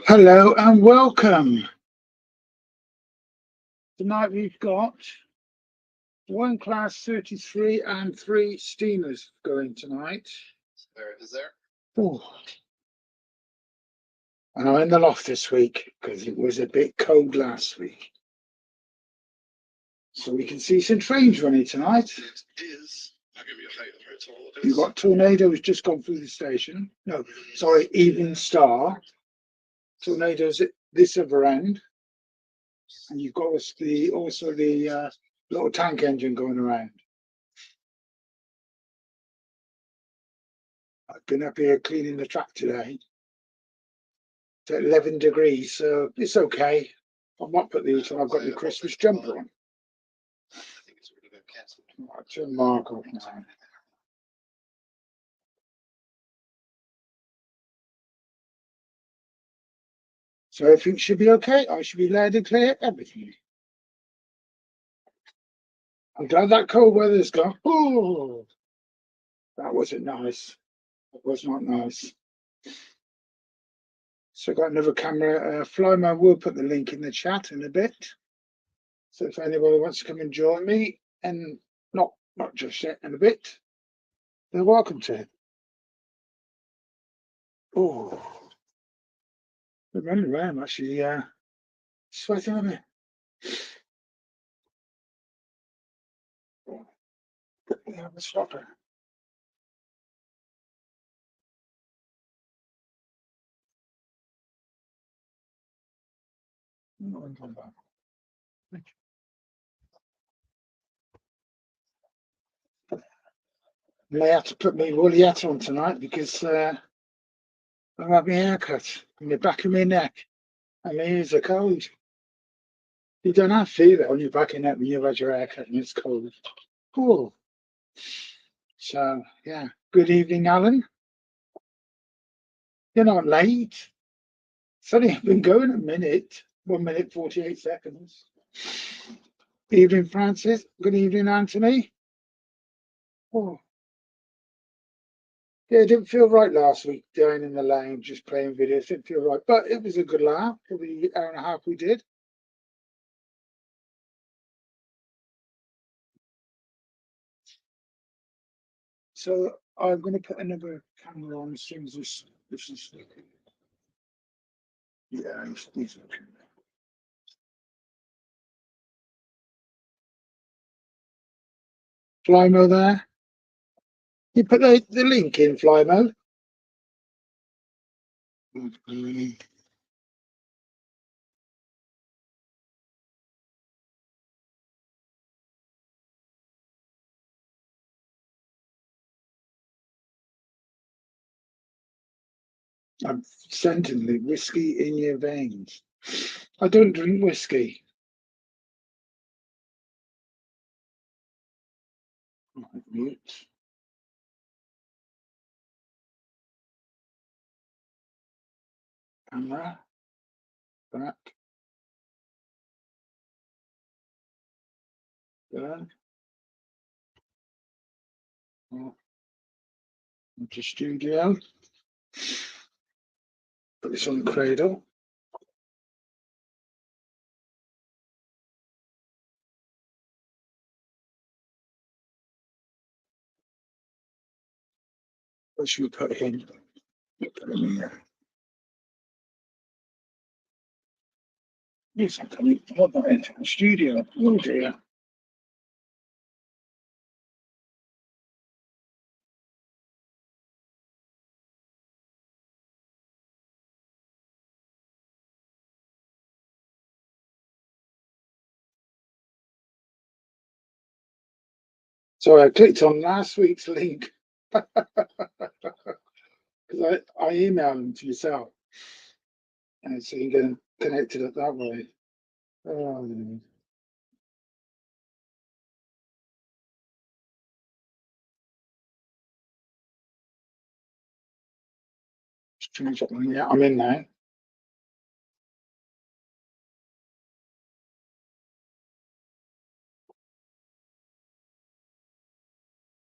Hello and welcome. Tonight we've got one class 33 and 3 steamers going tonight. Oh. And I'm in the loft this week because it was a bit cold last week. So we can see some trains running tonight. You've got Tornado who's just gone through the station. No, sorry, Evening Star. Tornado's at this other end. And you've got also the little tank engine going around. I've been up here cleaning the track today. It's at 11 degrees, so it's okay. I might put these on. I've got the Christmas jumper on. I'll turn Mark off now. So everything should be okay. I should be loud and clear, everything. I'm glad that cold weather's gone. Oh, that wasn't nice. That was not nice. So I've got another camera. Flymo will put the link in the chat in a bit. So if anybody wants to come and join me, and not just yet, in a bit, they're welcome to. Oh, remember, I'm actually sweating a bit. Yeah, the stopper. May have to put my woolly hat on tonight because I've had my hair cut in the back of my neck and my ears are cold. You don't have feel it on your back and neck when you've had your hair cut and it's cold. Cool. So, yeah. Good evening, Alan. You're not late. It's only been going a minute. 1 minute, 48 seconds. Evening, Francis. Good evening, Anthony. Oh. Yeah, it didn't feel right last week down in the lounge just playing videos. It didn't feel right, but it was a good laugh for the hour and a half we did. So I'm going to put another camera on as soon as this is. Yeah, these are. Flymo there. You put the link in, Flymo. I'm sending the whiskey in your veins. I don't drink whiskey. Mute. Camera. Back. There. Into studio. Put this on cradle. What should we put in? Put in here. Yes, I'm coming. What about into the studio? Oh dear. So I clicked on last week's link because I emailed them to yourself, and so you can connect it that way. Oh, change that one. Yeah, I'm in now.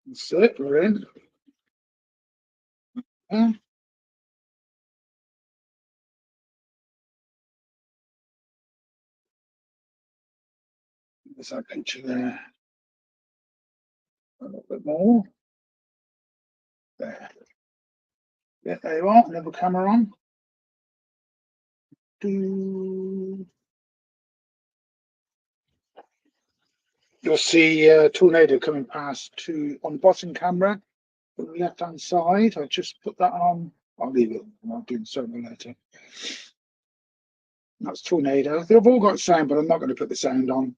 That's it. We're in. Yeah. There's that picture there. A little bit more. There. Yeah, there you are. Another camera on. You'll see a tornado coming past on the bottom camera on the left hand side. I just put that on. I'll leave it. I'll do the sound later. That's tornado. They've all got sound, but I'm not going to put the sound on.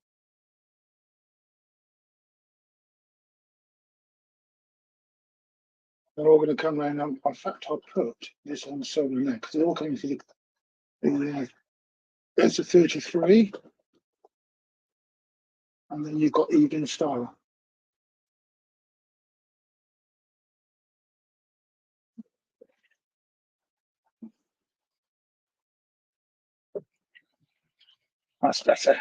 They're all going to come around. In fact, I'll put this on solar there because they're all coming through there's a 33. And then you've got evening star. That's better.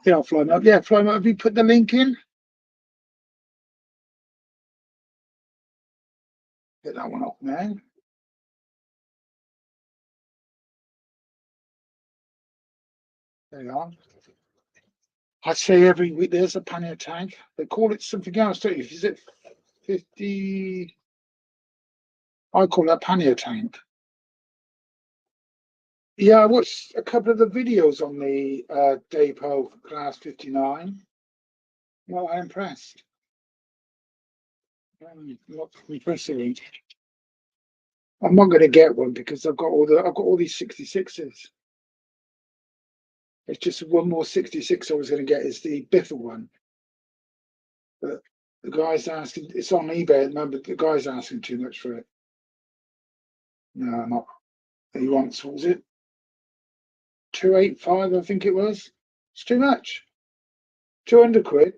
Yeah, I'll fly them up. Yeah, fly them up. Have you put the link in? Get that one up now. There you are. I say every week there's a pannier tank. They call it something else, don't you? Is it 50? I call that pannier tank. Yeah, I watched a couple of the videos on the Depot for Class 59. Well, I'm impressed. Lots impressive. I'm not going to get one because I've got all these 66s. It's just one more 66 I was going to get is the Biffa one. But the guy's asking, it's on eBay at the moment, the guy's asking too much for it. No, I'm not. He wants, what was it? 285, I think it was. It's too much. 200 quid.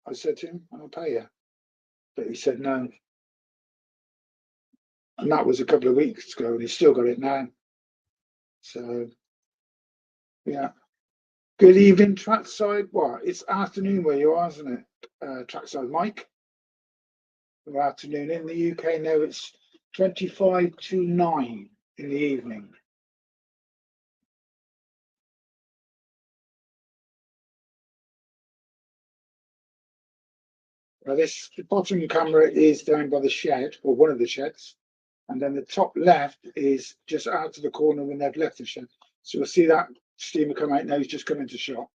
I said to him, I'll pay you. But he said no. And that was a couple of weeks ago, and he's still got it now. So, yeah. Good evening, trackside. What? It's afternoon where you are, isn't it? Trackside Mike. Good afternoon. In the UK now, it's 25 to 9 in the evening. Now this, the bottom camera is down by the shed, or one of the sheds. And then the top left is just out to the corner when they've left the shed. So you'll see that steamer come out now, he's just come into shot.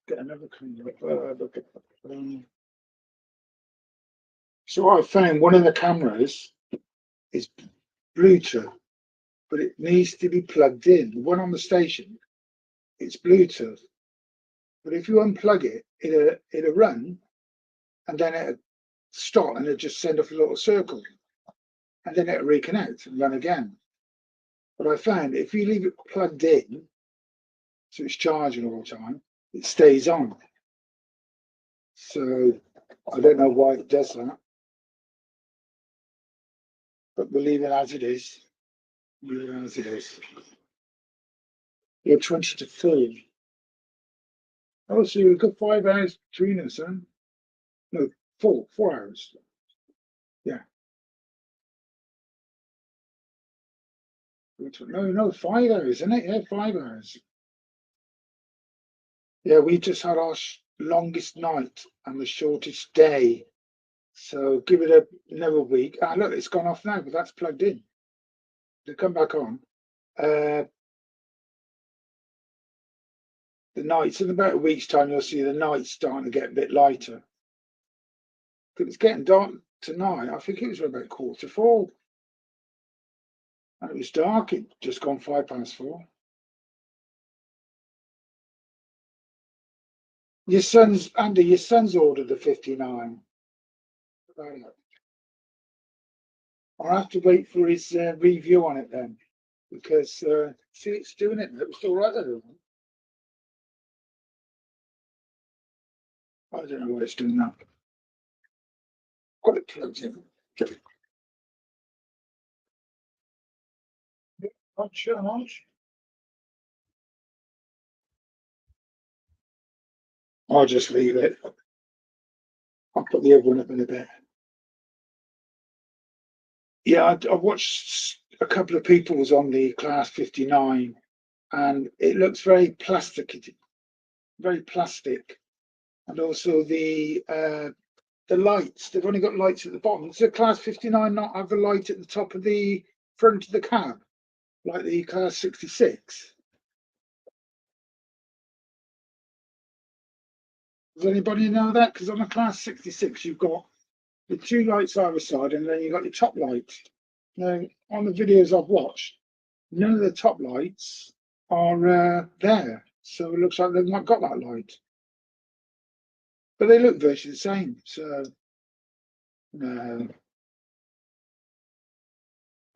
Get another camera. So what I found, one of the cameras is Bluetooth, but it needs to be plugged in. The one on the station, it's Bluetooth. But if you unplug it, it'll run, and then it'll stop, and it'll just send off a little circle, and then it'll reconnect and run again. But I found if you leave it plugged in, so it's charging all the time, it stays on. So I don't know why it does that, but we'll leave it as it is. Leave it as it is. You're 20 to 3. Oh, so you've got 5 hours between us, huh? No, 4 hours. Yeah. No, 5 hours, isn't it? Yeah, 5 hours. Yeah, we just had our longest night and the shortest day. So give it another week. Ah, look, it's gone off now, but that's plugged in. To come back on. The nights in about a week's time, you'll see the nights starting to get a bit lighter. But it's getting dark tonight. I think it was about 4:15. And it was dark. It just gone 4:05. Your son's Andy. Your son's ordered the 59. I'll have to wait for his review on it then, because see, it's doing it. It was still right there. I don't know what it's doing now. Got it plugged in. Not sure how much. I'll just leave it. I'll put the other one up in a bit. Yeah, I watched a couple of people's on the Class 59, and it looks very plastic, very plastic. And also the lights, they've only got lights at the bottom. Does the Class 59 not have a light at the top of the front of the cab, like the Class 66? Does anybody know that? Because on the Class 66, you've got the two lights either side, and then you've got your top lights. Now, on the videos I've watched, none of the top lights are there. So it looks like they've not got that light. But they look virtually the same. So, no.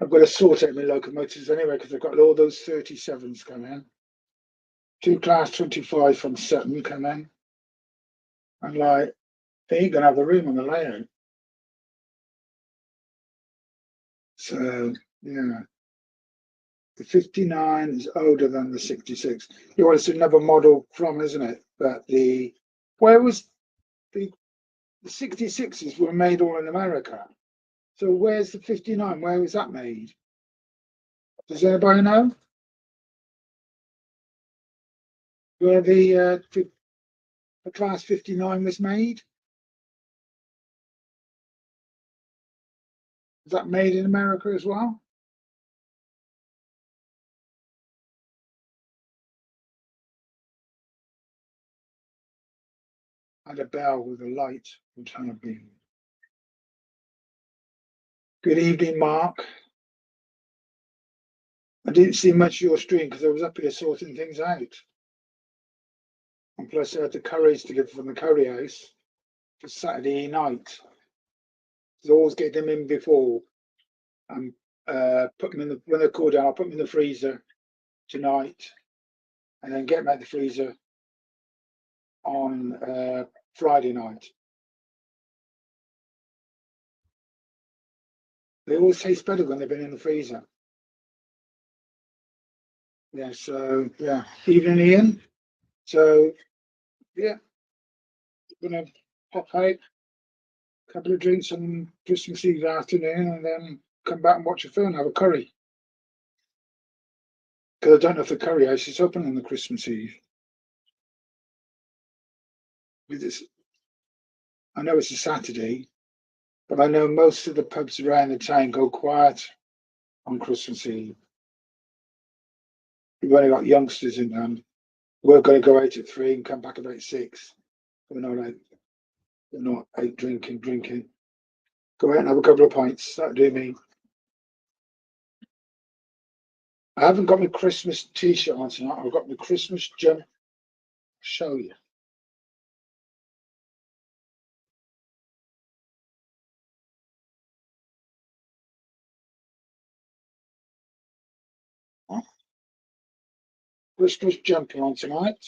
I've got to sort out my locomotives anyway because I've got all those 37s coming. Two Class 25 from Sutton coming. I'm like, they ain't going to have the room on the layout. So, yeah. The 59 is older than the 66. Well, it's another model from, isn't it? But where was the 66s were made all in America. So where's the 59? Where was that made? Does anybody know? Where the Class 59 was made? Is that made in America as well? And a bell with a light, which have been. Good evening, Mark. I didn't see much of your stream because I was up here sorting things out. And plus I had the curries to give from the curry house for Saturday night. So always get them in before and put them in when they're cooled down. I'll put them in the freezer tonight and then get them out the freezer on Friday night. They always taste better when they've been in the freezer. Yeah, so yeah, evening Ian. So yeah, gonna pop out, a couple of drinks on Christmas Eve afternoon, and then come back and watch a film, have a curry. Because I don't know if the curry house is open on the Christmas Eve. I know it's a Saturday, but I know most of the pubs around the town go quiet on Christmas Eve. We've only got youngsters in them. We're going to go out at 3 and come back about 6. We're not out drinking. Go out and have a couple of pints. That'll do me. I haven't got my Christmas t-shirt on tonight. I've got my Christmas jump. I'll show you. Christmas jumping on tonight.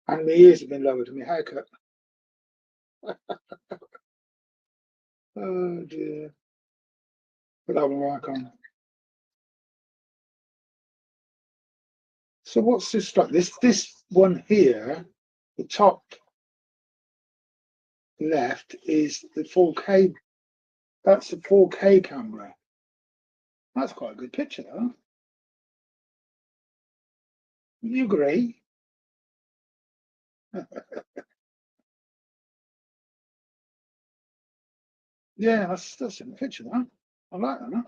And my ears have been lowered and my haircut. Oh dear. Put that one back on. So what's this like? This one here, the top left is the 4K. That's the 4K camera. That's quite a good picture, though. You agree? Yeah, that's a picture, though. I like that. Huh?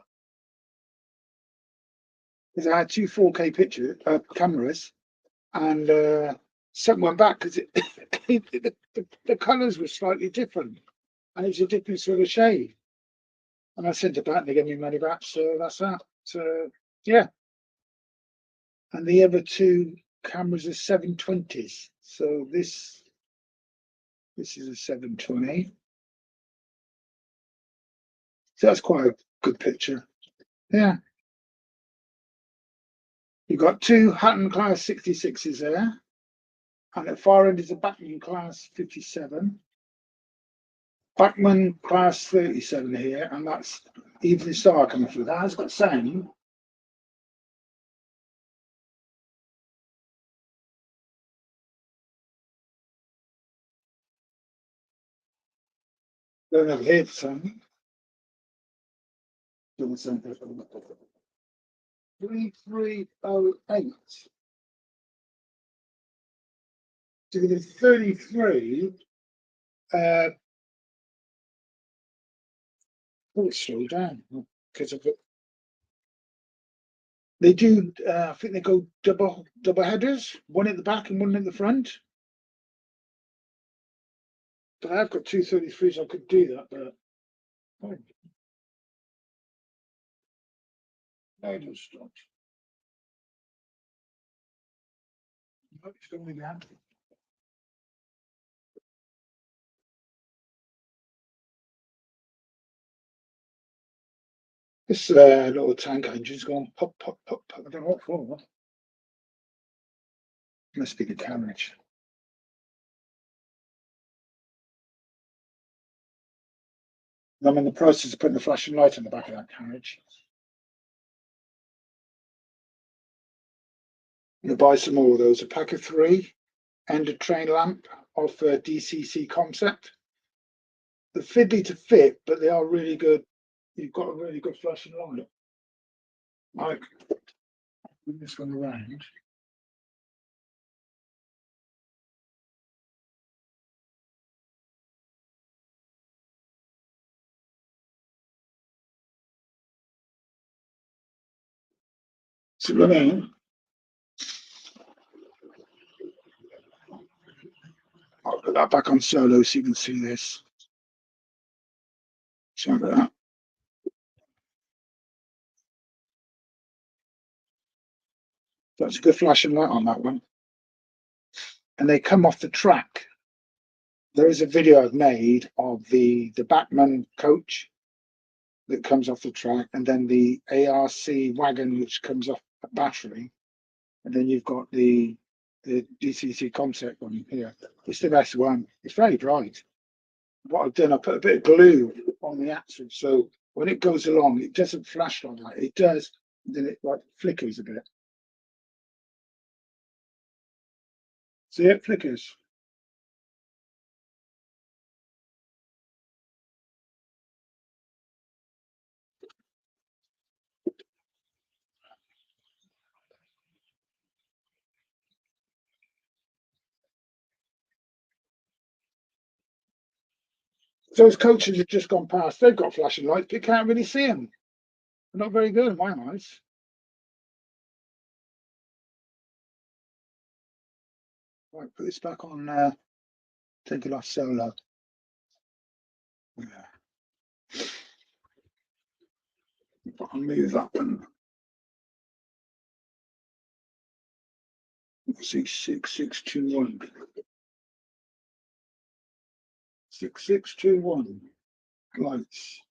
Because I had two 4K picture cameras, and sent one back because the colours were slightly different, and it was a different sort of shade. And I sent it back, and they gave me money back. So that's that. So yeah. And the other two cameras are 720s. So this is a 720. So that's quite a good picture. Yeah. You've got two Hutton Class 66s there. And at far end is a Bachmann Class 57. Bachmann Class 37 here, and that's Evening Star coming through. That has got sound. Don't have here something. 3308. So the 33. Oh, slow down because of it. They do. I think they go double headers, one at the back and one at the front. But I've got 233s. I could do that, but I don't stop. It's going to be bad. This little tank engine's going pop, pop, pop, pop. I don't know what for. Must be the carriage. I'm in the process of putting the flashing light on the back of that carriage. You buy some more of those. A pack of 3 and a train lamp off DCC Concept. They're fiddly to fit, but they are really good. You've got a really good flashing light. Like, move this one around. See what I mean? I'll put that back on solo so you can see this. Sorry about that. That's a good flashing light on that one. And they come off the track. There is a video I've made of the Batman coach that comes off the track, and then the ARC wagon which comes off a battery, and then you've got the DCC Concept one here. It's the best one. It's very bright. What I've done, I put a bit of glue on the axle, so when it goes along, it doesn't flash like that. It does, then it like flickers a bit. See, it flickers. Those coaches have just gone past. They've got flashing lights, but you can't really see them. They're not very good in my eyes. Right, put this back on. Take it off solo. Yeah. I'll move that one. See 6621. 6621. Lights.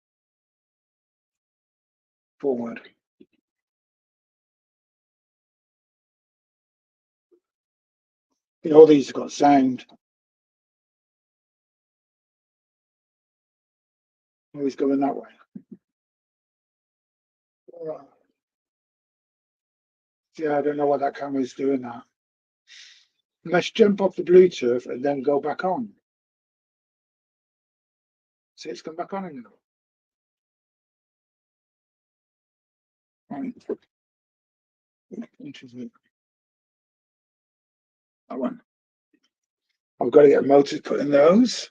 Forward. You know, all these have got sound. Always going that way. Right. Yeah, I don't know why that camera's doing that. Let's jump off the Bluetooth and then go back on. See, it's come back on again. Right. Which is it? That one. I've got to get motors put in those.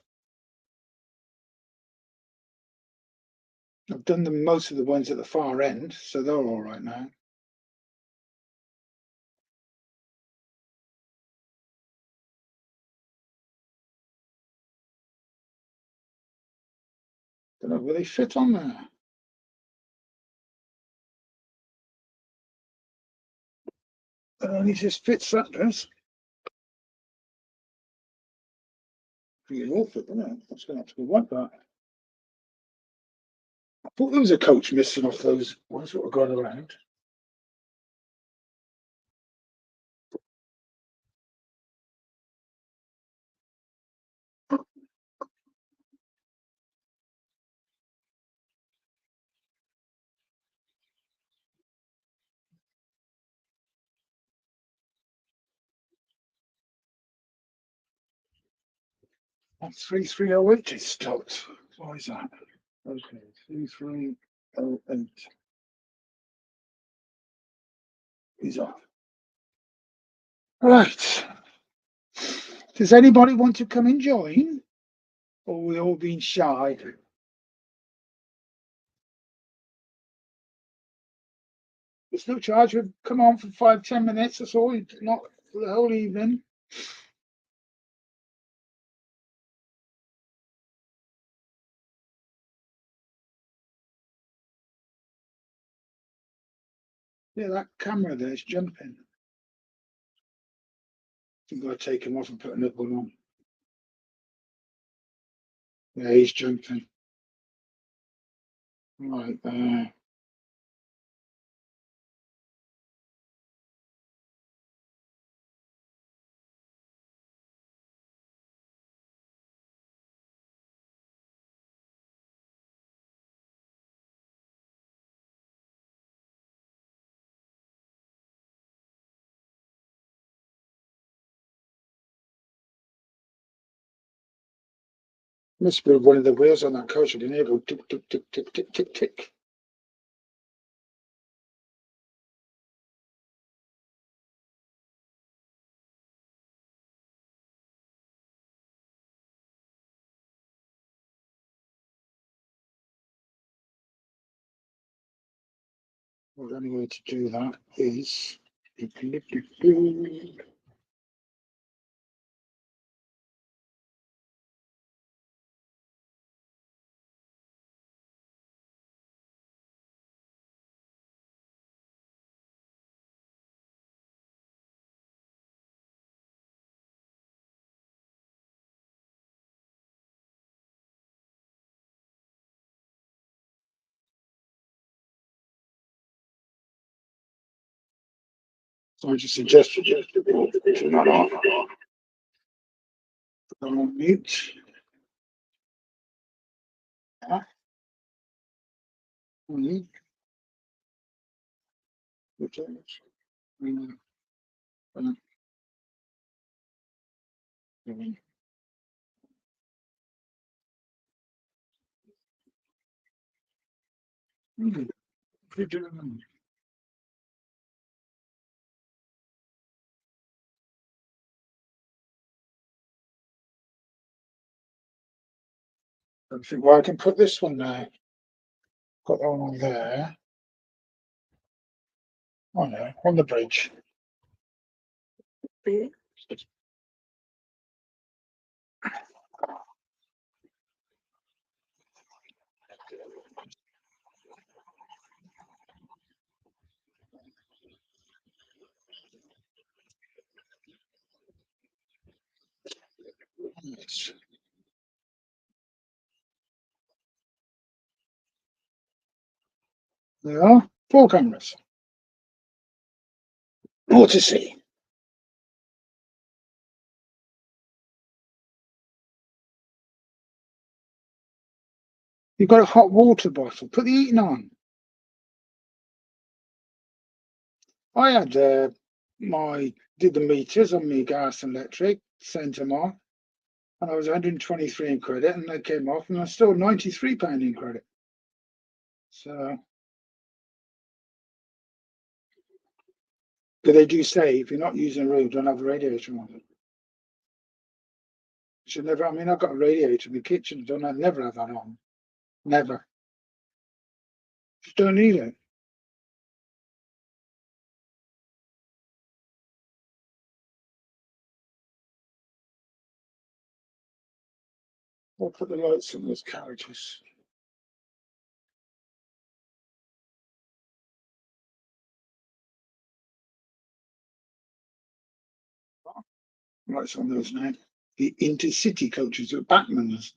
I've done most of the ones at the far end, so they're all right now. Don't know, will they fit on there? It only just fits that does. I think it will fit, doesn't it? That's going to have to be like that. I thought there was a coach missing off those ones that were going around. That's 3308 is stopped. What is that? Okay, 2308 is off. Right. Does anybody want to come and join? Or we all been shy? There's no charge. We'll come on for 5-10 minutes. That's all. Not for the whole evening. Yeah, that camera there is jumping. I've got to take him off and put another one on. Yeah, he's jumping. Right there. Must be one of the wheels on that coach. I can hear go tick, tick, tick, tick, tick, tick, tick. Well, the only way to do that is so I just suggested turn that on. Put that on mute. Mute. I think, well, I can put this one there. Got that one on there. Oh no, on the bridge. Yes. There are 4 cameras. More to see. You've got a hot water bottle. Put the heating on. I had did the meters on my gas and electric, sent them off, and I was 123 in credit, and they came off, and I was still £93 in credit. So, but they do say if you're not using a room, don't have a radiator on. You should never. I mean, I've got a radiator in the kitchen. I never have that on. Never. Just don't need it. I'll put the lights in those carriages. Lights on those now. The intercity coaches at Backman's.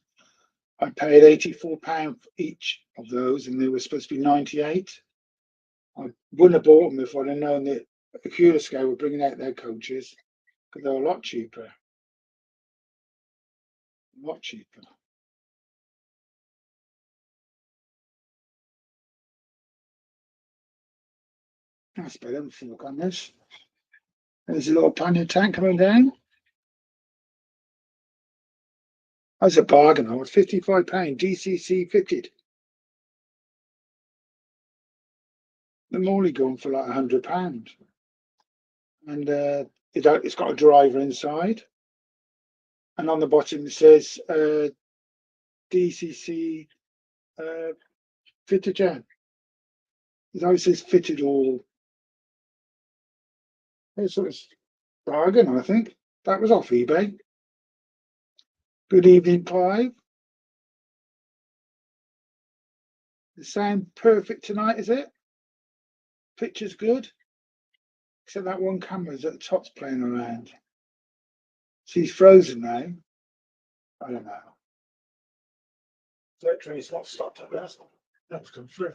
I paid £84 for each of those, and they were supposed to be 98. I wouldn't have bought them if I'd have known that Accurasco were bringing out their coaches because they're a lot cheaper. A lot cheaper. That's better than 4 cameras. There's a little pannier tank coming down. That's a bargain. I was £55 DCC fitted. They're only going for like £100, and it's got a driver inside, and on the bottom it says DCC fitted. Yeah, it says fitted all. It's sort of bargain, I think. That was off eBay. Good evening, Clive. The sound perfect tonight, is it? Picture's good, except that one camera's at the top's playing around. She's frozen now. I don't know. Electric's not stopped at that. That's come through.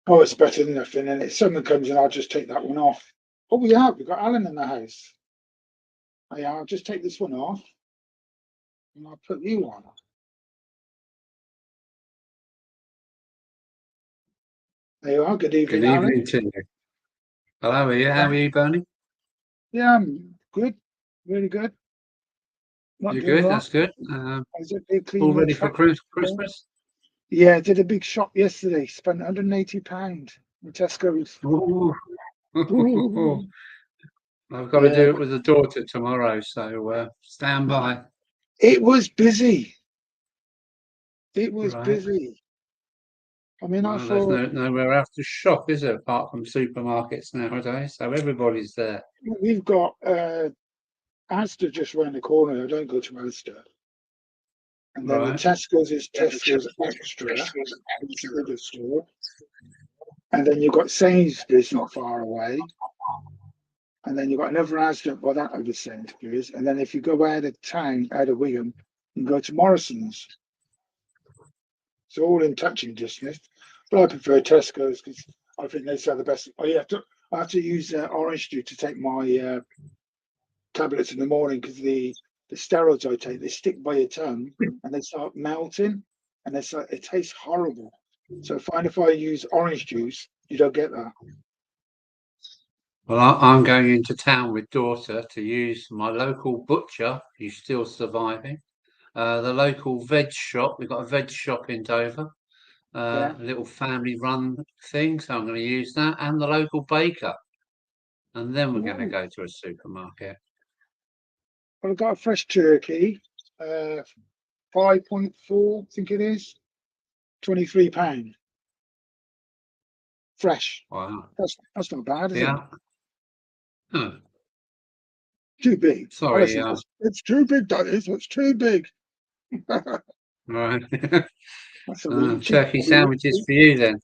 Oh, it's better than nothing. And if someone comes in, I'll just take that one off. Oh, we have. We've got Alan in the house. Oh, yeah, I'll just take this one off, and I'll put you on. There you are. Good evening, Good evening Alan. to you. Hello, how are you? How are you, Bernie? Yeah, I'm good. Really good. Not You're doing good. wrong. That's good. All All ready for Christmas? Yeah, I did a big shop yesterday. Spent £180 in Tesco's. Ooh. Ooh. I've got to do it with the daughter tomorrow, so stand by. It was busy. It was Right. busy. I mean, I Well, thought there's nowhere else to shop, is there, apart from supermarkets nowadays? So everybody's there. we've got Asda just round the corner. I don't go to Asda. And then the Right. Tesco's is Tesco's Extra, which is a bigger store. And then you've got Sainsbury's not far away. And then you've got another Asda, well, that over Sainsbury's. And then if you go out of town, out of Wigan, you can go to Morrison's. It's all in touching distance. But I prefer Tesco's because I think they sell the best. I have to use orange juice to take my tablets in the morning because the steroids I take, they stick by your tongue and they start melting, and it tastes horrible. So if I use orange juice, you don't get that. Well, I'm going into town with daughter to use my local butcher. He's still surviving. The local veg shop. We've got a veg shop in Dover. Yeah. A little family-run thing, so I'm going to use that, and the local baker, and then we're going to go to a supermarket. Well, I've got a fresh turkey, 5.4, I think it is, £23. Fresh. Wow. That's not bad, is it? Yeah. Huh. Too big. Sorry. It's too big, that is. It's too big. Right. That's a Turkey sandwiches for you then.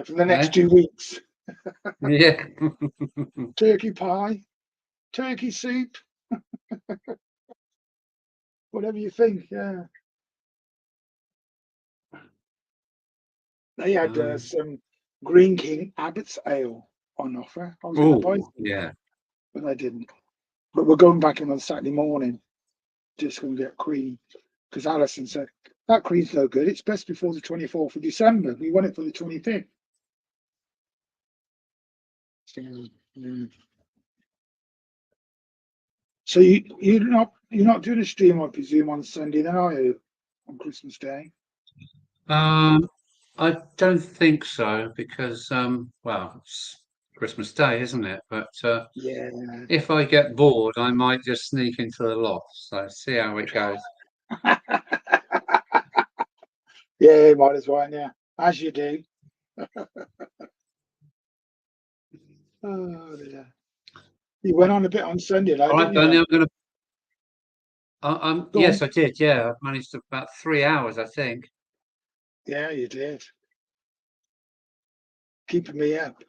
for the next 2 weeks. Yeah. Turkey pie, turkey soup, whatever you think. Yeah. They had some Green King Abbott's Ale on offer. I was going to buy some, yeah. but I didn't. But we're going back in on Saturday morning. Just going to get cream because Alison said that cream's no good. It's best before the 24th of December. We want it for the 25th. So you're not doing a stream, I presume, on Sunday, then are you? On Christmas Day? I don't think so because well, it's Christmas Day, isn't it? But Yeah. if I get bored, I might just sneak into the loft. So see how it goes. Yeah, might as well, yeah. As you do. Oh, dear. You went on a bit on Sunday, though, All right, didn't you? Bernie, Then? I'm going to. Go Yes, on. I did. Yeah, I managed to about 3 hours, I think. Yeah, you did. Keeping me up.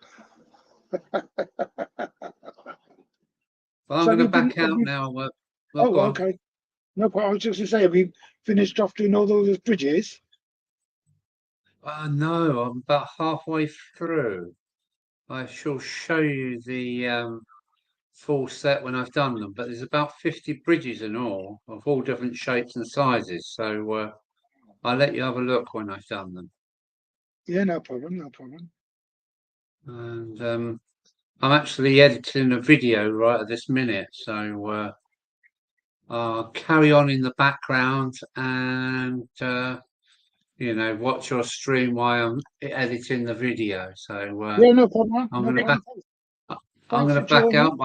Well, I'm So going to have back out you, now. Well, oh, go on. okay. No problem. I was just going to say, have you finished off doing all those bridges? No, I'm about halfway through. I shall show you the full set when I've done them, but there's about 50 bridges in all of all different shapes and sizes. So I'll let you have a look when I've done them. Yeah, no problem, no problem. And I'm actually editing a video right at this minute, so carry on in the background and watch your stream while I'm editing the video. So Yeah, no problem. I'm No going to problem. I'm Thanks going for to back joining. out, but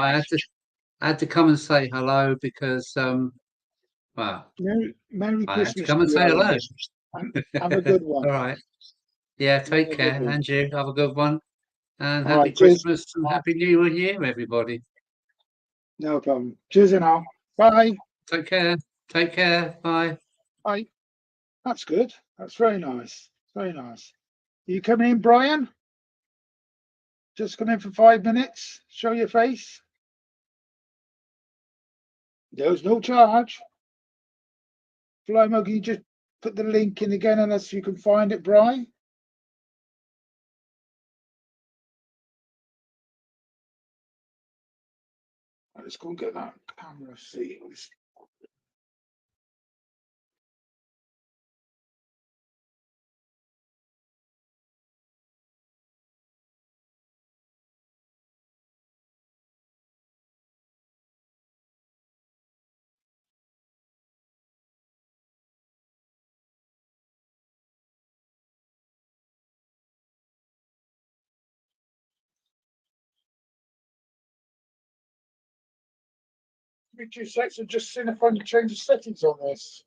I had to come and say hello because well, Merry I had to Christmas come to and you, say Alan. hello. And have a good All one. right. Yeah, Have take a care, good one. and you have a good one. And All happy right, cheers. Christmas and happy New Year, everybody. No problem. Cheers and all. Bye. Take care. Take care. Bye. Bye. That's good. That's very nice. Very nice. You coming in, Brian? Just come in for 5 minutes. Show your face. There's no charge. Flymo, can you just put the link in again unless you can find it, Brian? Let's go and get that camera. See. Give me 2 seconds and just seeing if I can change the settings on this.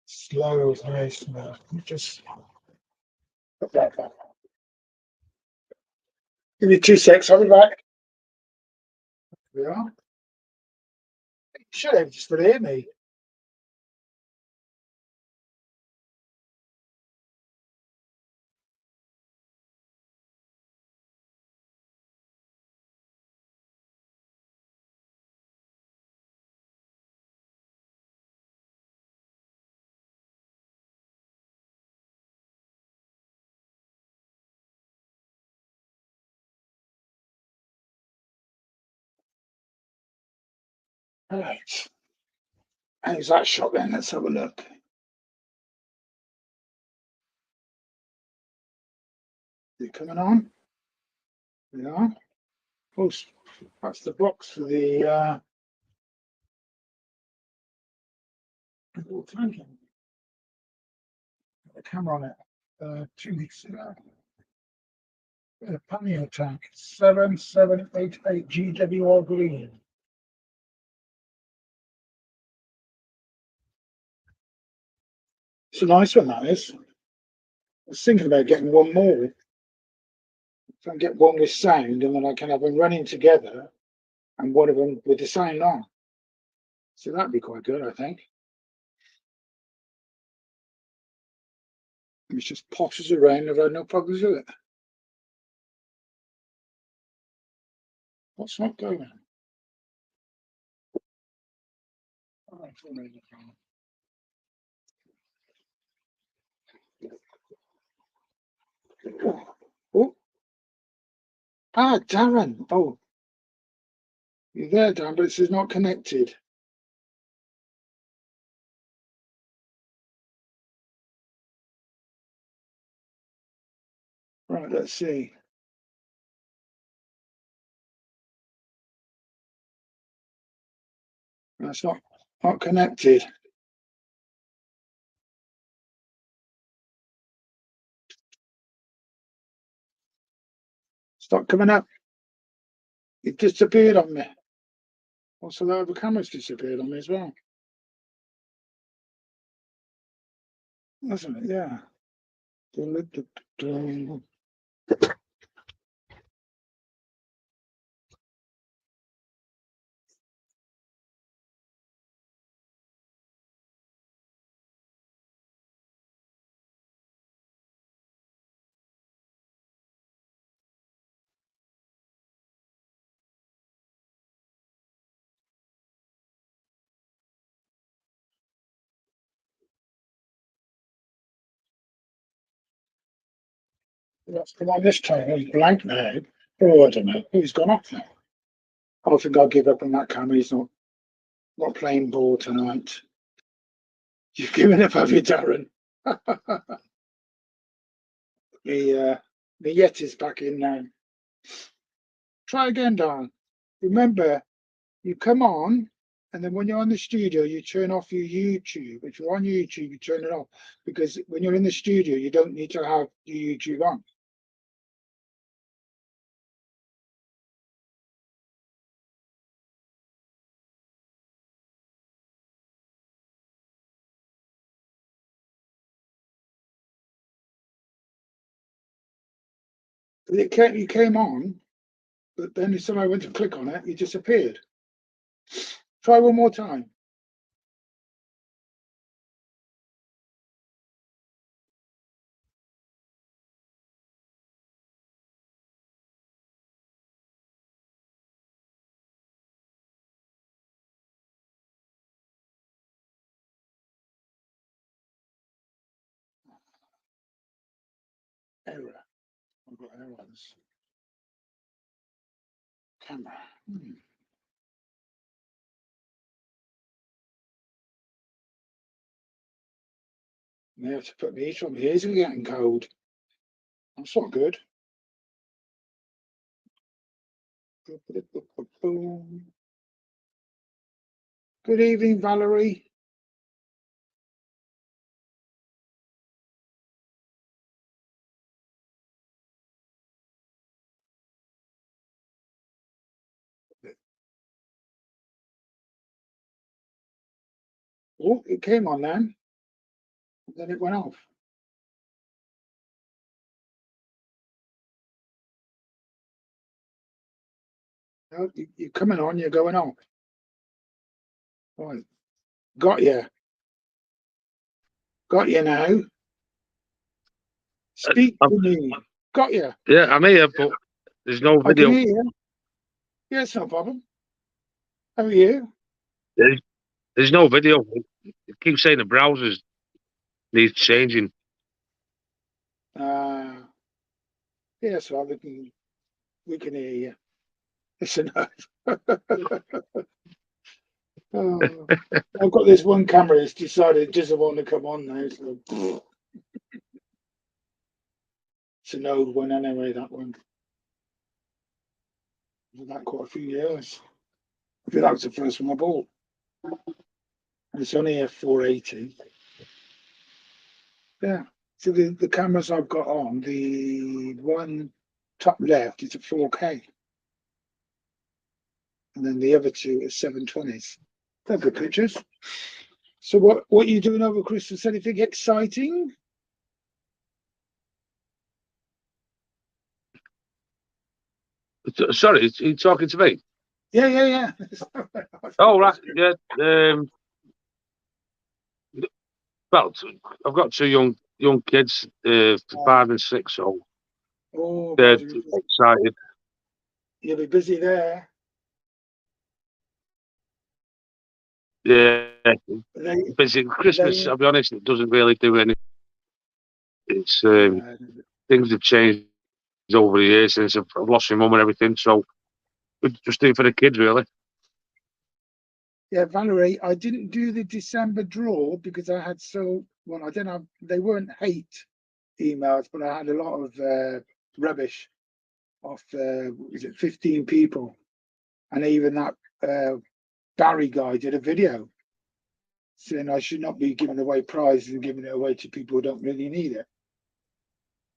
Slow as nice now. Just put that back. Give me 2 seconds. I'll be back. We are. You should have just hear me. All right. How's that shot then? Let's have a look. Is it coming on? Yeah. Oh, that's the box for the tanking. The camera on it. 2 weeks ago. A pannier tank. 7788 GWR green. It's a nice one, that is. I was thinking about getting one more. If I can get one with sound, and then I can have them running together, and one of them with the sound on. So that'd be quite good, I think. It's just potters around. I've had no problems with it. What's not going? Oh, oh. Ah, Darren. Oh, you're there, Darren, but it says not connected. Right, let's see. That's not connected. Stop coming up. It disappeared on me. Also, the other camera's disappeared on me as well. Hasn't it? Yeah. That's come on this time. It's blank now. Oh, I don't know. Who's gone off now? I think I'll give up on that camera. He's not playing ball tonight. You've given up, have you, Darren? The Yeti's back in now. Try again, Darren. Remember, you come on, and then when you're on the studio, you turn off your YouTube. If you're on YouTube, you turn it off, because when you're in the studio, you don't need to have your YouTube on. You came on, but then as soon as I went to click on it, you disappeared. Try one more time. Error. I've got errors. Camera. They have to put the heater on. My ears are getting cold. That's not good. Good evening, Valerie. Oh, it came on then. Then it went off. No, you're coming on, you're going off. Right. Got you. Got you now. Speak to me. Got you. Yeah, I'm here, but there's no I can video. hear you. Yeah, it's no problem. How are you? There's no video. It keeps saying the browsers needs changing. Yeah, so we can hear you. Listen. Oh, I've got this one camera that's decided it doesn't want to come on now. So it's an old one anyway, that one. I've had that quite a few years. I think that was the first one I bought. And it's only a 480. Yeah. So the cameras I've got on, the one top left is a 4K. And then the other two are 720s. They're good pictures. So what are you doing over Christmas? Anything exciting? Sorry, are you talking to me? Yeah. Oh, right. Yeah. Well, I've got two young kids, 5 and 6, so Oh, they're God, excited. you'll be busy there. Yeah, They, busy. Christmas, I'll be honest, it doesn't really do anything. It's things have changed over the years since I've lost my mum and everything, so we just do it for the kids, really. yeah, Valerie, I didn't do the December draw because I had I don't know, they weren't hate emails, but I had a lot of rubbish off, was it 15 people? And even that Barry guy did a video saying I should not be giving away prizes and giving it away to people who don't really need it.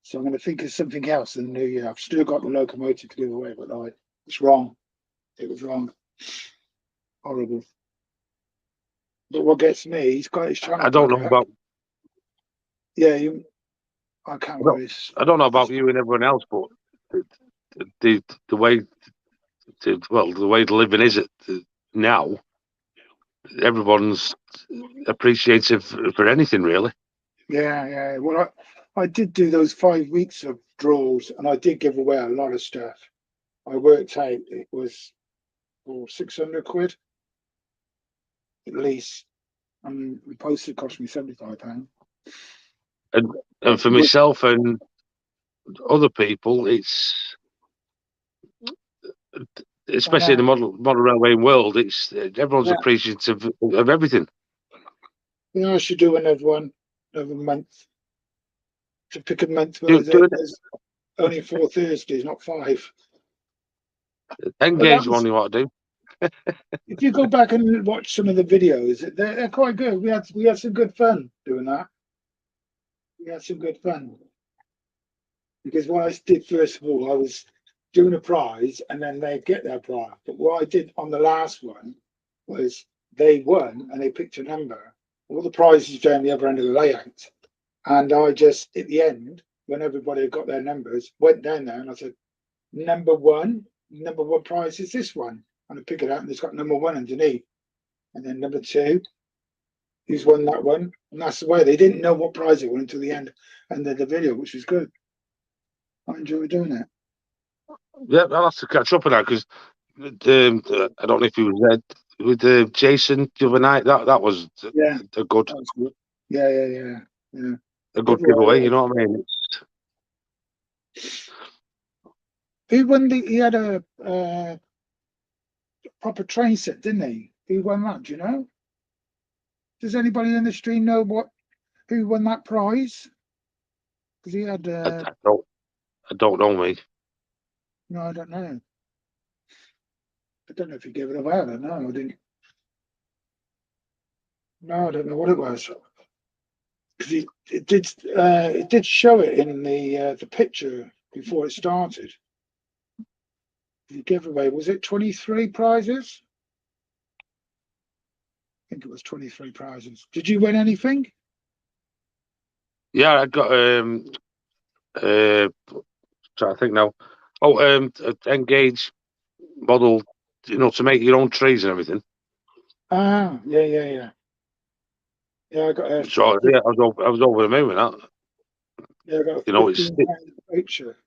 So I'm going to think of something else in the new year. I've still got the locomotive to give away, but it's wrong. It was wrong. Horrible. But what gets me, he's got his channel. I don't know about. Yeah, I can't remember. I don't know about you and everyone else, but the way the way the living is now, everyone's appreciative for anything, really. Yeah. Well, I did do those 5 weeks of draws, and I did give away a lot of stuff. I worked out it was 600 quid at least. And the postage cost me £75. And for myself and other people, it's especially in the model railway world, it's everyone's Yeah. appreciative of everything. You know, I should do another month. To pick a month where there's only 4 Thursdays, not 5. Engage one you want to do. If you go back and watch some of the videos, they're quite good. We had some good fun doing that. We had some good fun. Because what I did first of all, I was doing a prize and then they'd get their prize. But what I did on the last one was they won and they picked a number. All the prizes down the other end of the layout. And I just, at the end, when everybody had got their numbers, went down there and I said, number one prize is this one. And I pick it out and it's got number 1 underneath. And then number 2, who's won that one? And that's the way. They didn't know what prize it won until the end and the video, which was good. I enjoy doing it. Yeah, I'll have to catch up on that because I don't know if you was there with Jason the other night. That was a good. That was good. Yeah. A good giveaway, you know what I mean? Who won he had a proper train set, didn't he? Who won that? Do you know? Does anybody in the stream know who won that prize? Because he had. I don't know, me. No, I don't know. I don't know if he gave it away. I don't know. I didn't. No, I don't know what it was. Because it did show it in the picture before it started. He gave away, was it 23 prizes? I think it was 23 prizes. Did you win anything? Yeah, I got trying to think now. Oh, Engage model, to make your own trees and everything. Ah, yeah. Yeah, I got a. So yeah, I was over the moon with that. Yeah, I got a it's picture,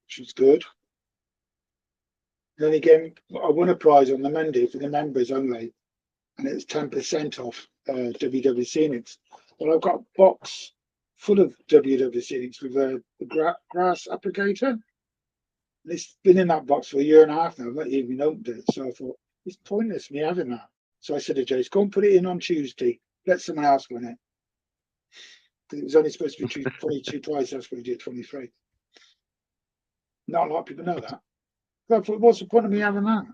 which was good. Then again, I won a prize on the Monday for the members only, and it was 10% off WW Scenics. Well, I've got a box full of WW Scenics with the grass applicator. And it's been in that box for a year and a half now. I've not even opened it, so I thought it's pointless me having that. So I said to Jace, go and put it in on Tuesday. Let someone else win it. Because it was only supposed to be 22 prizes. That's what he did, 23. Not a lot of people know that. So I thought, what's the point of me having that?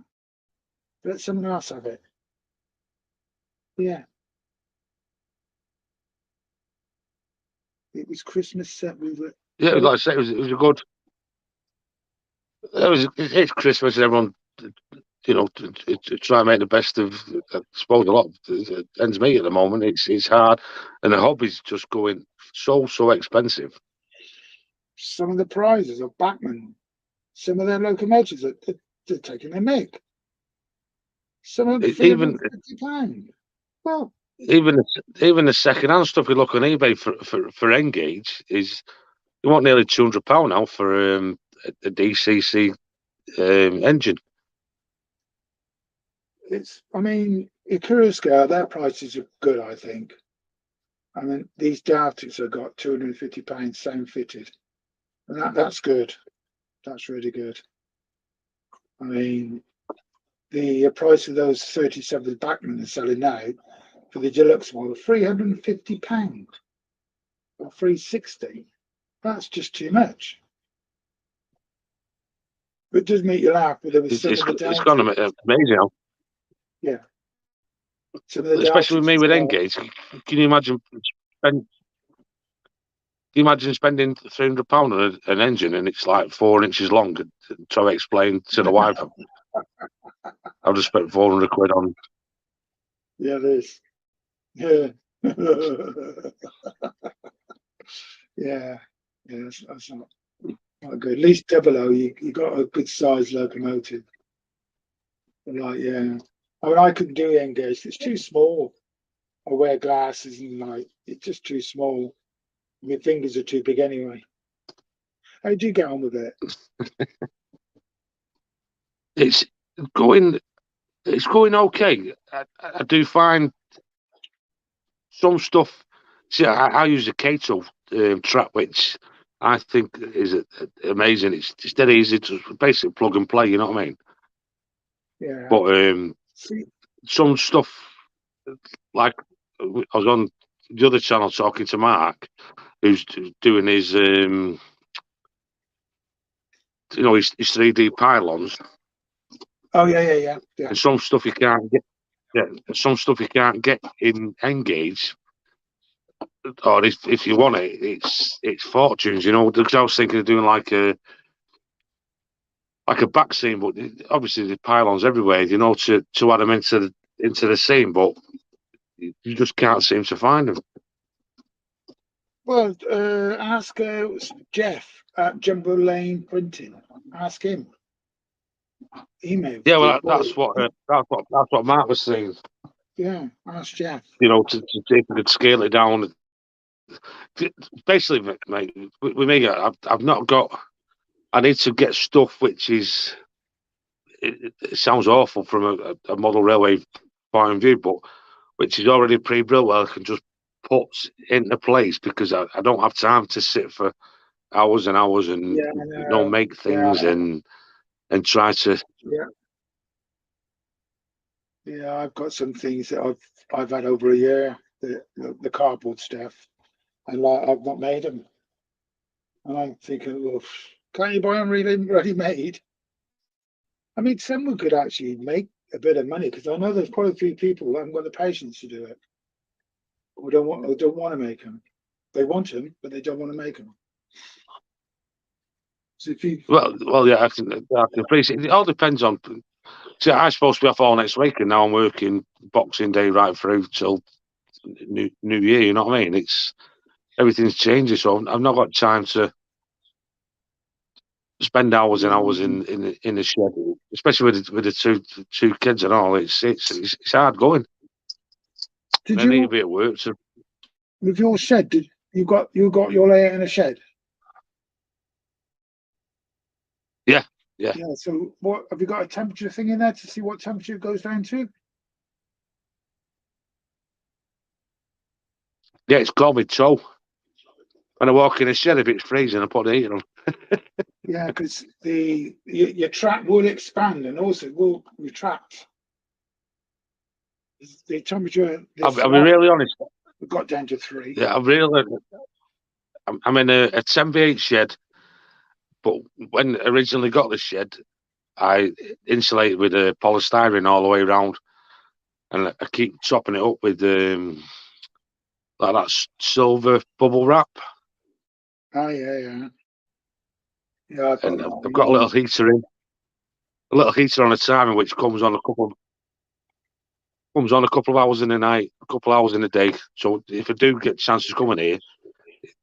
Let someone else have it. Yeah. It was Christmas set. Yeah, like I said, it was a good. It's Christmas and everyone, to try and make the best of. I suppose a lot of ends meet at the moment. It's hard, and the hobby's just going so expensive. Some of the prizes are Bachmann. Some of their locomotives they're taking their mick. Some of them £350. Well, even the second-hand stuff you look on eBay for Engage is you want nearly £200 now for a DCC engine. Ikuruska, their prices are good, I think. I mean, these Dartics have got £250 same fitted, and that's good. That's really good. I mean, the price of those 37 Bachmann are selling now for the deluxe model, £350 or £360. That's just too much. But it does make you laugh. But there was It's gone amazing now. Yeah. Especially with me with Engage. Can you imagine spending £300 on an engine and it's like 4 inches long and try to explain to the wife I've just spent £400 on. Yeah, it is. Yeah. Yeah, that's not good. At least double O, you got a good sized locomotive. Like, yeah. I mean, I couldn't do Engage. It's too small. I wear glasses and it's just too small. My fingers are too big anyway. How do you get on with it? It's going okay. I do find some stuff. See, I use a Kato trap, which I think is amazing. It's dead easy to basically plug and play. You know what I mean? Yeah. But See, some stuff, like I was on the other channel talking to Mark, who's doing his his 3D pylons, oh yeah. and some stuff you can't get. Yeah, some stuff you can't get in Engage, or if you want it, it's fortunes. Because I was thinking of doing like a back scene, but obviously the pylons everywhere. To add them into the scene, but you just can't seem to find them. Well, ask Jeff at Jumbo Lane Printing. Ask him. Email. Yeah, well, that's what Mark was saying. Yeah, ask Jeff. To see if we could scale it down. Basically, mate, with me, I've not got. I need to get stuff which is. It sounds awful from a model railway point of view, but which is already pre-built, where I can just put into place, because I don't have time to sit for hours and hours and make things and try to. Yeah, I've got some things that I've had over a year, the cardboard stuff, and I've not made them. And I'm thinking, well, can't you buy them ready made? I mean, someone could actually make a bit of money, because I know there's quite a few people who haven't got the patience to do it, or don't want to make them. They want them, but they don't want to make them. So if you yeah, I can appreciate it. It all depends on. See, I'm supposed to be off all next week, and now I'm working Boxing Day right through till New Year. You know what I mean? Everything's changing, so I've not got time to spend hours and hours in the shed, especially with the two kids and all. It's hard going. Did I need to be at work. So with your shed, you got your layout in a shed? Yeah. So what have you got, a temperature thing in there to see what temperature it goes down to? Yeah, it's called me toe. When I walk in a shed, if it's freezing, I put the heater on. Yeah, because your trap will expand and also will retract. The temperature. I'll be really honest. We got down to 3. Yeah, I'm in a 10v8 shed, but when I originally got the shed, I insulated with a polystyrene all the way around, and I keep topping it up with like that silver bubble wrap. Oh yeah. And I've got a little heater on a timer, which comes on a couple of hours in the night, a couple of hours in the day. So if I do get chances coming here,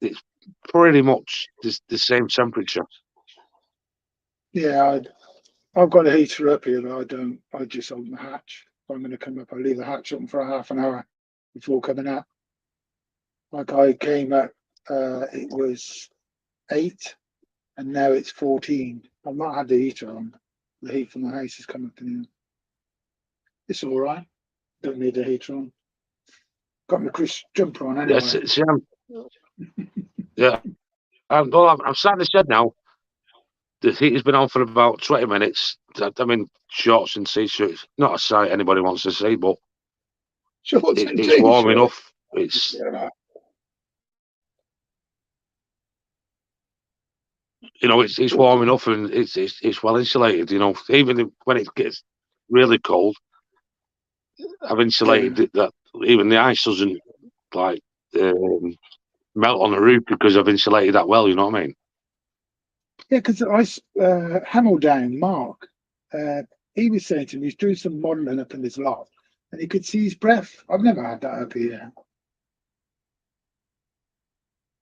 it's pretty much the same temperature. Yeah, I've got a heater up here, but I just open the hatch. If I'm going to come up, I leave the hatch open for a half an hour before coming out. Like I came at, it was 8, and now it's 14. I've not had the heater on. The heat from the house is coming up to me. It's all right. Don't need the heater on. Got my Chris jumper on anyway. Yeah. I'm sat in the shed now. The heater's been on for about 20 minutes. I'm in shorts and t-shirts. Not a sight anybody wants to see, but it's warm enough. It's it's warm enough, and it's well insulated. Even when it gets really cold, I've insulated it that even the ice doesn't like melt on the roof, because I've insulated that well. You know what I mean? Yeah, because Hamel down, Mark, he was saying to me he's doing some modelling up in his loft, and he could see his breath. I've never had that up here.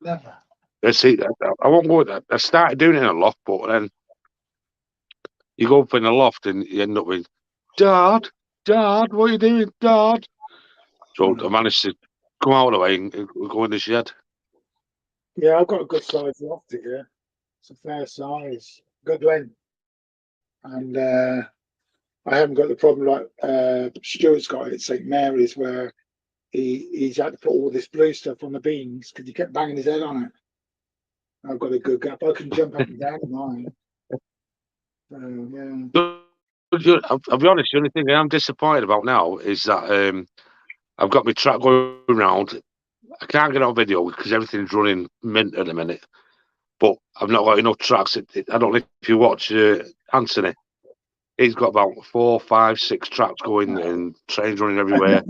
Never. See, I won't go. I started doing it in a loft, but then you go up in the loft and you end up with, Dad, what are you doing, Dad? So I managed to come out of the way and go in the shed. Yeah, I've got a good size loft here. It's a fair size, good length, and I haven't got the problem like Stuart's got at St Mary's, where he's had to put all this blue stuff on the beams because he kept banging his head on it. I've got a good gap. I can jump up and down mine. So, yeah. I'll be honest. The only thing I am disappointed about now is that I've got my track going round. I can't get on video because everything's running mint at the minute. But I've not got enough tracks. I don't know if you watch Anthony. He's got about 4, 5, 6 tracks going and trains running everywhere.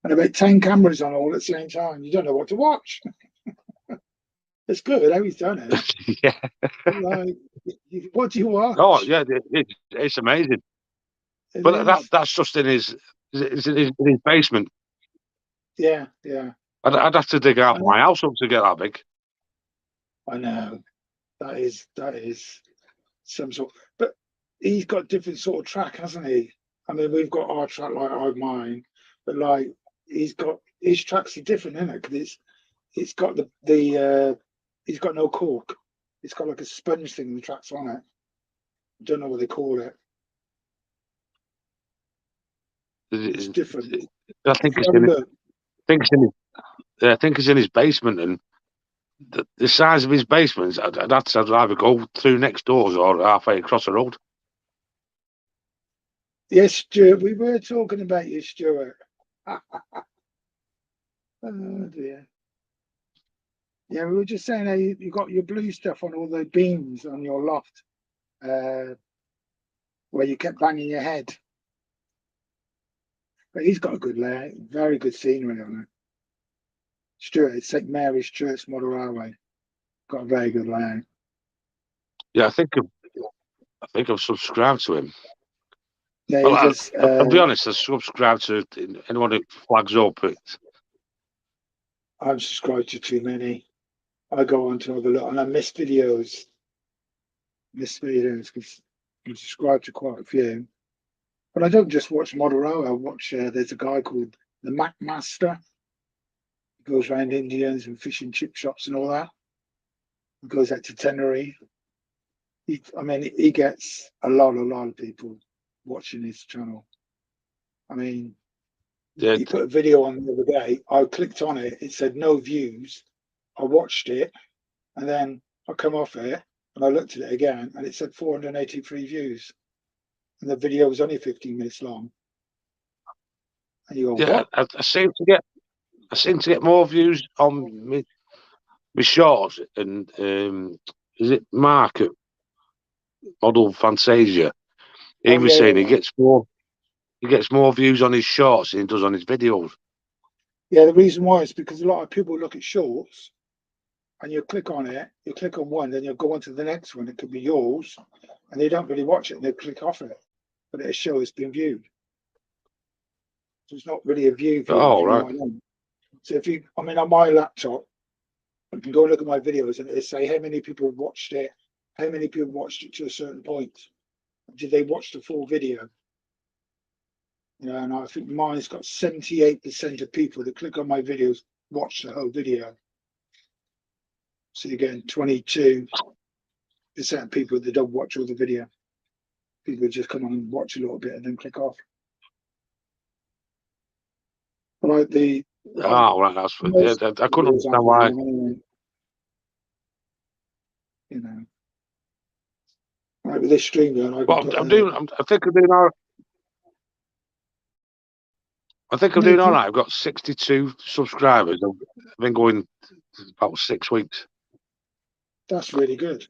And about 10 cameras on all at the same time. You don't know what to watch. It's good how he's done it. Yeah. Like, what do you watch? Oh, yeah, it's amazing. It But is. that's just in his basement. Yeah. I'd have to dig out my house up to get that big. I know. That is some sort. But he's got different sort of track, hasn't he? I mean, we've got our track like our mine, but like he's got his tracks are different, isn't it? Because it's got the he's got no cork. It's got like a sponge thing. The tracks on it. I don't know what they call it. It's different. I think it's in his basement, and the size of his basement, I'd either go through next doors or halfway across the road. Yes, Stuart, we were talking about you, Stuart. Oh dear. Yeah, we were just saying how you got your blue stuff on all the beams on your loft, where you kept banging your head. But he's got a good layout, very good scenery on it. Stuart, it's St Mary's Church Model Railway. Got a very good layout. Yeah, I think I've subscribed to him. Yeah, Well, he does, I'll be honest, I subscribe to anyone who flags up. I'm subscribed to too many. I go on to have a look and I miss videos. Because I'm subscribed to quite a few. But I don't just watch Model Railway. I watch, there's a guy called the Mac Master. He goes around Indians and fish and chip shops and all that. He goes out to Tenerife. He gets a lot of people watching his channel. I mean, he put a video on the other day. I clicked on it. It said no views. I watched it, and then I come off it, and I looked at it again, and it said 483 views. And the video was only 15 minutes long. And you go, yeah, what? I seem to get more views on my shorts, and is it Mark at Model Fantasia? He was saying he gets more views on his shorts than he does on his videos. Yeah, the reason why is because a lot of people look at shorts and you click on it, you click on one, then you'll go on to the next one. It could be yours, and they don't really watch it and they click off it. But it'll show it's been viewed. So it's not really a view. Oh, right. You know what I mean? So on my laptop, I can go and look at my videos and it'll say how many people watched it, how many people watched it to a certain point. Did they watch the full video? You know, and I think mine's got 78% of people that click on my videos watch the whole video. So you're getting 22% of people that don't watch all the video. People just come on and watch a little bit and then click off. Right, right, that's I couldn't understand why. You know, right, with this stream going, I think I'm doing all right. I've got 62 subscribers. I've been going about 6 weeks. That's really good.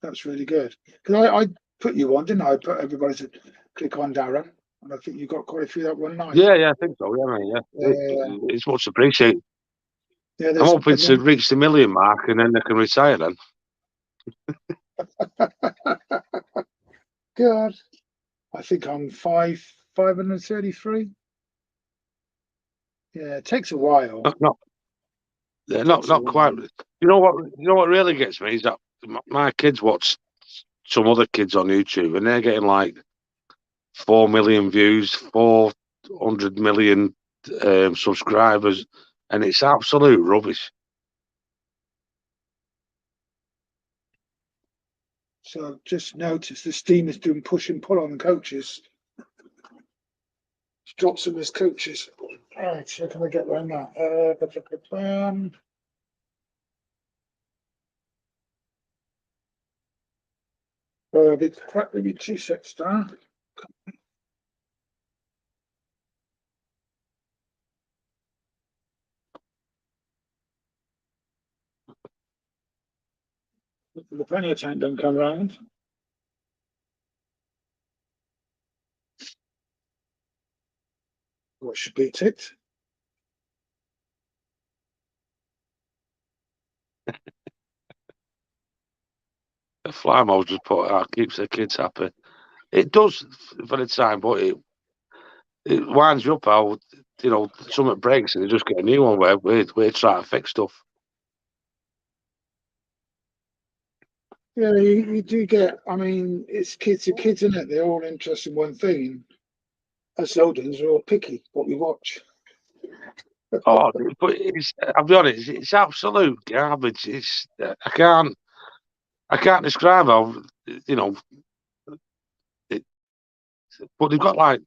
That's really good. Because I put you on, didn't I? I put everybody to click on Darren, and I think you got quite a few that one night. Yeah, I think so. Yeah, mate, yeah. It's much appreciated. Yeah, I'm hoping to reach the 1 million mark, and then I can retire then. God, I think I'm 533. Yeah, it takes a while. Not quite. You know what really gets me is that my kids watch some other kids on YouTube, and they're getting like 4 million views, 400 million subscribers, and it's absolute rubbish. So I've just noticed the Steam is doing push and pull on the coaches. Drop some of his coaches. All right, so can I get around that? It's practically 2 star. The plenty of time don't come round. What should be ticked? Flymo just put out, keeps the kids happy. It does for the time, but it winds you up how, you know, something breaks and you just get a new one where we're trying to fix stuff. Yeah, you do get, I mean, it's kids to kids, isn't it? They're all interested in one thing. Us Eldons are all picky what we watch. Oh, but I'll be honest, it's absolute garbage. It's I can't describe how, you know, but they've got like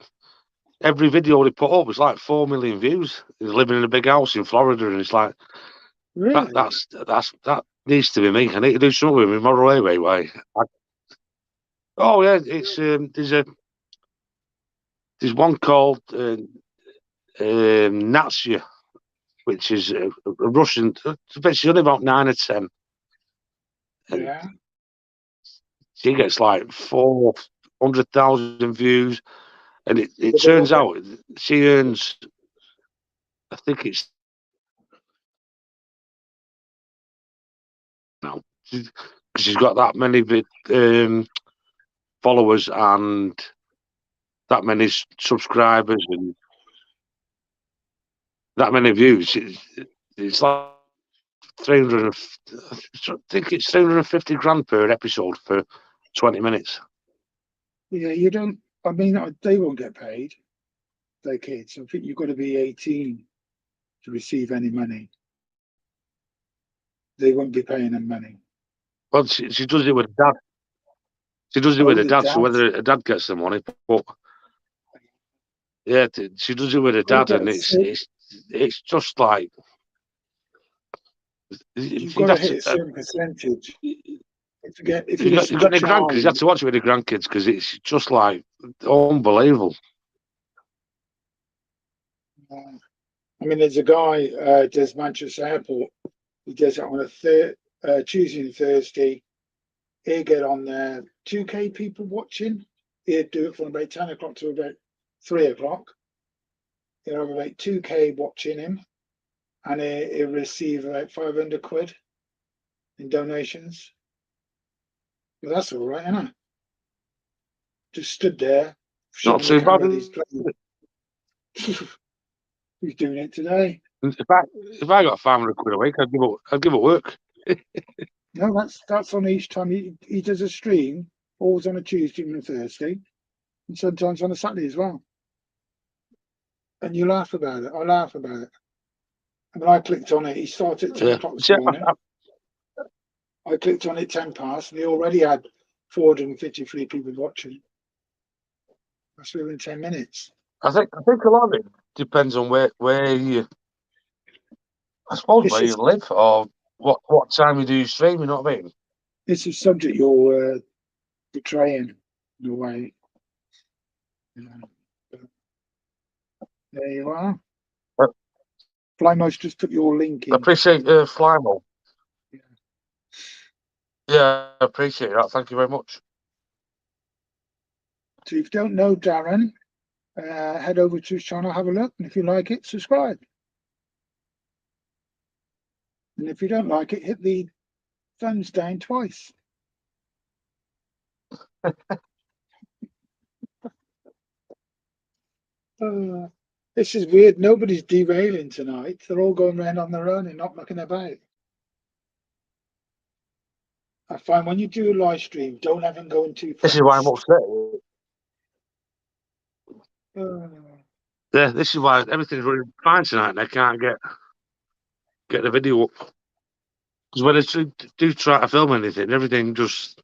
every video they put up is like 4 million views. He's living in a big house in Florida, and it's like Really? that needs to be me. I need to do something with my moral way. Oh yeah, it's there's one called Natsia, which is a Russian. It's basically only about 9 or 10. And Yeah. she gets like 400,000 views, and it But turns they're- out she earns, I think it's now, she's got that many followers and that many subscribers and that many views. It's like 300. I think it's 350 grand per episode for 20 minutes. Yeah, you don't, I mean, they won't get paid, their kids. I think you've got to be 18 to receive any money. They won't be paying them money. Well, she does it with dad. She does it Oh, with her the dad, so dad. whether her dad gets the money, but yeah, she does it with her dad, and it's just like You've got to hit a certain percentage. If you you're got any grandkids, you have Charlie, to watch it with the grandkids because it's just like unbelievable. I mean, there's a guy does Manchester Airport. He does it on a Tuesday and Thursday. He'll get on there, 2K people watching. He'll do it from about 10 o'clock to about 3 o'clock. He'll have about 2K watching him, and he'll receive about 500 quid in donations. Well, that's all right, isn't it? Just stood there, Not showing too the camera bad. he's playing. He's doing it today. If I got 500 quid a week, I'd give it work. No, that's on each time he does a stream, always on a Tuesday and a Thursday, and sometimes on a Saturday as well. And you laugh about it. I laugh about it. And when I clicked on it, he started at 10 o'clock this morning. I clicked on it 10 past, and he already had 453 people watching. That's within 10 minutes. I think a lot of it depends on where you, I suppose, where you live or what time you do your stream. You know what I mean? It's a subject you're portraying in a way. There you are. Flymo's just put your link in. I appreciate Flymo. Yeah, I appreciate that. Thank you very much. So if you don't know Darren, head over to his channel, have a look, and if you like it, subscribe. And if you don't like it, hit the thumbs down twice. This is weird. Nobody's derailing tonight. They're all going around on their own and not mucking about. I find when you do a live stream, don't have them going too fast. This is why I'm upset. Yeah, this is why everything's running fine tonight, and I can't get the video up. Because when I do try to film anything, everything goes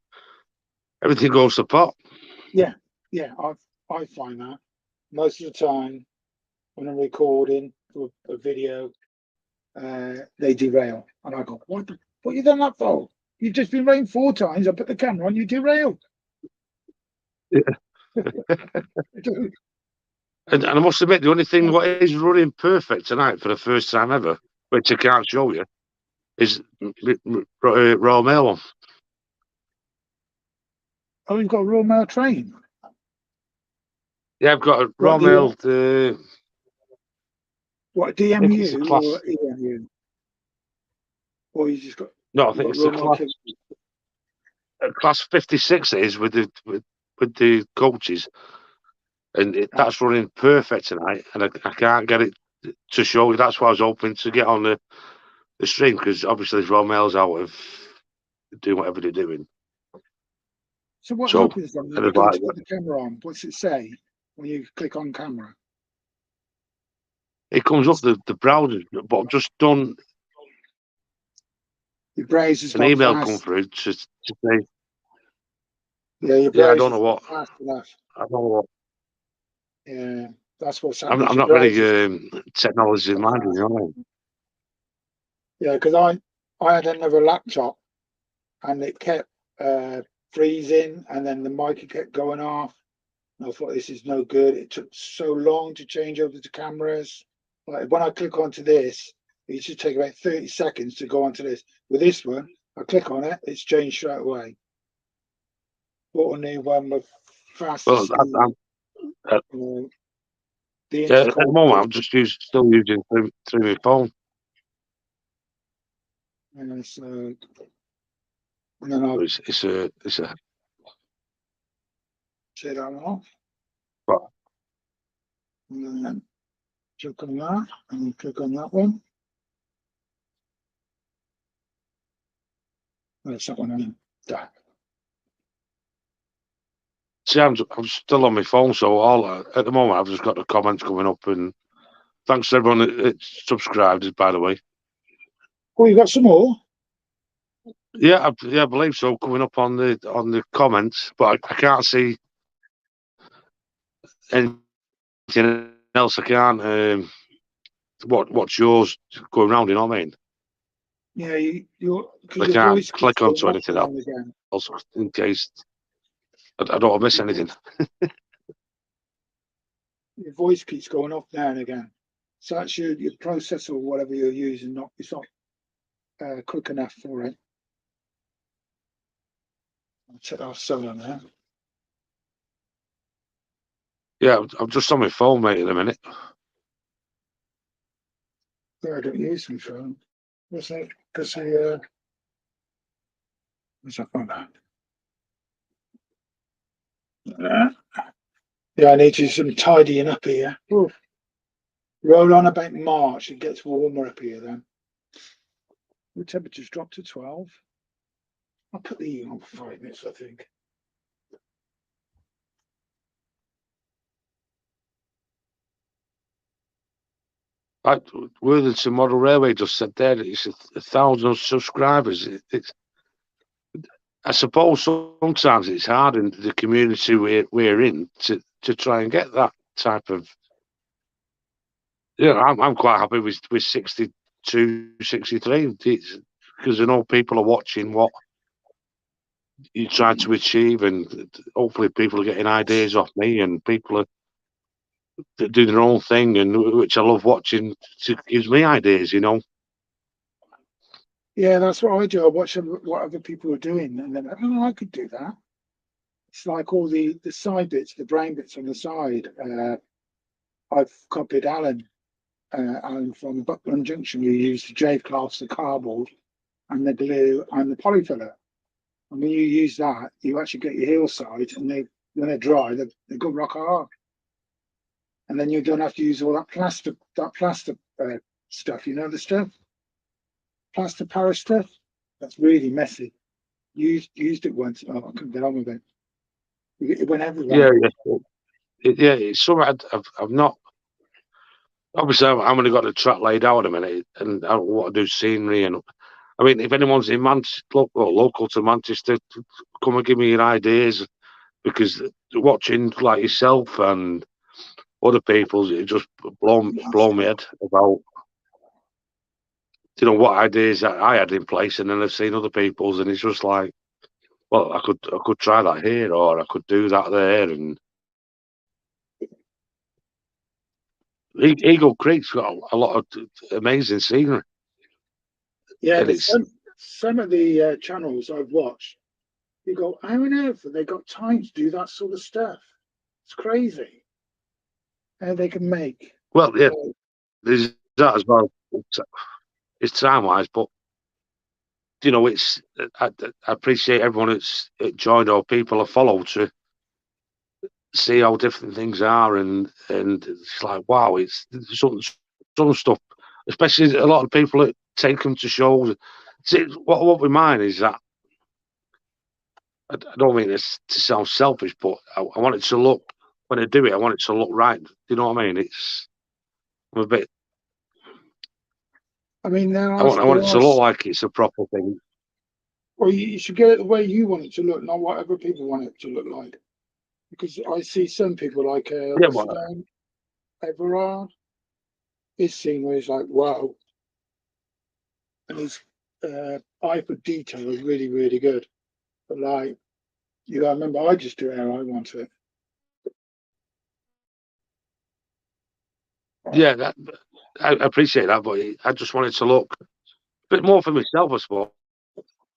to pot. Yeah, I find that most of the time when I'm recording a video, they derail, and I go, "What you done that for? You've just been rained 4 times. I put the camera on, you derailed." And I must admit, the only thing what is running perfect tonight for the first time ever, which I can't show you, is Royal Mail one. Oh, you've got a Royal Mail train. Yeah, I've got a Royal What, Mail. What, think it's a DMU class. or EMU? Or you just got, No, I you've think got it's the Royal Mail class 56. It is with the coaches, and that's running perfect tonight. And I can't get it to show you. That's why I was hoping to get on the stream, because obviously Royal Mail's out of doing whatever they're doing. So what So, happens then when and you it's go like to put the camera on? What's it say when you click on camera? it comes up the browser, but I've just done Your browser's an not email come fast. through to say, Yeah, your yeah, I browser's don't know what, not fast enough. I don't know what. Yeah, that's what's I'm, happening. I'm Your not very browser's technology minded, you know what I mean? yeah, because I had another laptop and it kept freezing, and then the mic kept going off. And I thought, this is no good. It took so long to change over to cameras. Like when I click onto this, it should take about 30 seconds to go onto this. With this one, I click on it, it's changed straight away. Bought a new one with faster Well, speed. at The the intercom. moment, I'm just still using through my phone. And so, and then I'll It's a set that off. Right. And then click on that, and then click on that one. That's that one in. Done. See, I'm still on my phone, so all at the moment I've just got the comments coming up, and thanks to everyone that subscribed, by the way. Oh, you got some more? Yeah, I believe so. Coming up on the comments, but I can't see anything else. I can't. What's yours going round? You know what I mean? Yeah, you're because I your can't voice keeps click going onto off anything now and again. else in case I don't want to miss anything. Your voice keeps going off now and again. So that's your processor or whatever you're using. It's not quick enough for it. I'll check our solar now. Yeah, I'm just on my phone, mate, at the minute. Yeah, I don't use my phone. What's that? Because what's that on that? Yeah, I need to do some tidying up here. Oof. Roll on about March, it gets warmer up here then. The temperature's dropped to 12. I'll put the heat on for 5 minutes, I think. Like Worthington Model Railway just said there that it's 1,000 subscribers. I suppose sometimes it's hard in the community we're in to try and get that type of. Yeah, I'm quite happy with 62, 63 because I know people are watching what you try to achieve, and hopefully people are getting ideas off me, and people are doing their own thing, and which I love watching. It gives me ideas, you know. Yeah, that's what I do. I watch what other people are doing, and then I could do that. It's like all the side bits, the brain bits on the side. I've copied Alan from Buckland Junction. You use the J-class, the cardboard, and the glue and the polyfiller. And when you use that, you actually get your heel side, and when they're dry, they go rock hard. And then you don't have to use all that plaster stuff. You know the stuff, plaster Paris stuff. That's really messy. Used it once. Oh, I couldn't get on with it. It went everywhere. Yeah. It's something I've not. Obviously, I've only got the track laid out a minute, and I want to do scenery. And I mean, if anyone's in Manchester or local to Manchester, come and give me your ideas, because watching like yourself and other people's, it just blow me head about what ideas that I had in place, and then I've seen other people's, and it's just like well, I could try that here, or I could do that there, and Eagle Creek's got a lot of amazing scenery. Yeah, And but it's some of the channels I've watched, you go, how on earth have they got time to do that sort of stuff? It's crazy how they can make. well, yeah, there's that as well. It's time wise, but you know, it's I appreciate everyone that's joined or people have followed to see how different things are, and it's like wow, it's some stuff, especially a lot of people that take them to shows. See, what we mind is that I don't mean this to sound selfish, but I want it to look when I do it, I want it to look right. Do you know what I mean? I'm a bit. I mean, I want it to look like it's a proper thing. well, you should get it the way you want it to look, not what other people want it to look like. Because I see some people like Yeah, what's well, his name? Everard. His scenery is like wow, and his eye for detail is really, really good. But like, you gotta remember, I just do it how I want it. yeah, I appreciate that, but I just want it to look a bit more for myself, I suppose.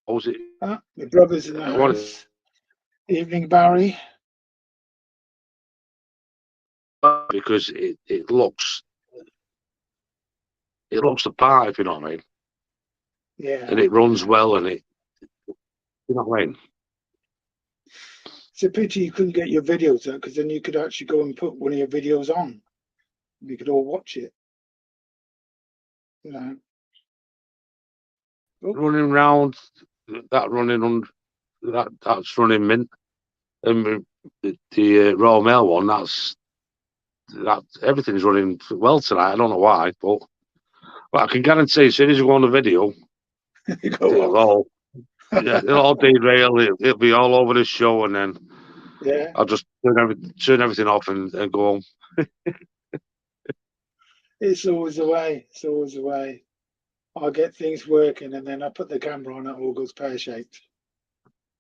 The brothers in the I want house. Evening, Barry. because it looks the part, if you know what I mean, Yeah. and it runs well, and you know what I mean. It's a pity you couldn't get your videos out, because then you could actually go and put one of your videos on. We could all watch it. You know. Running round that running on that's running mint, and the Royal Mail one that everything's running well tonight. I don't know why, but I can guarantee as soon as you go on the video, You go it'll off. it'll all derail. It'll be all over the show, and then Yeah. I'll just turn everything off and go home. It's always the way. It's always the way. I'll get things working, and then I put the camera on, it all goes pear-shaped.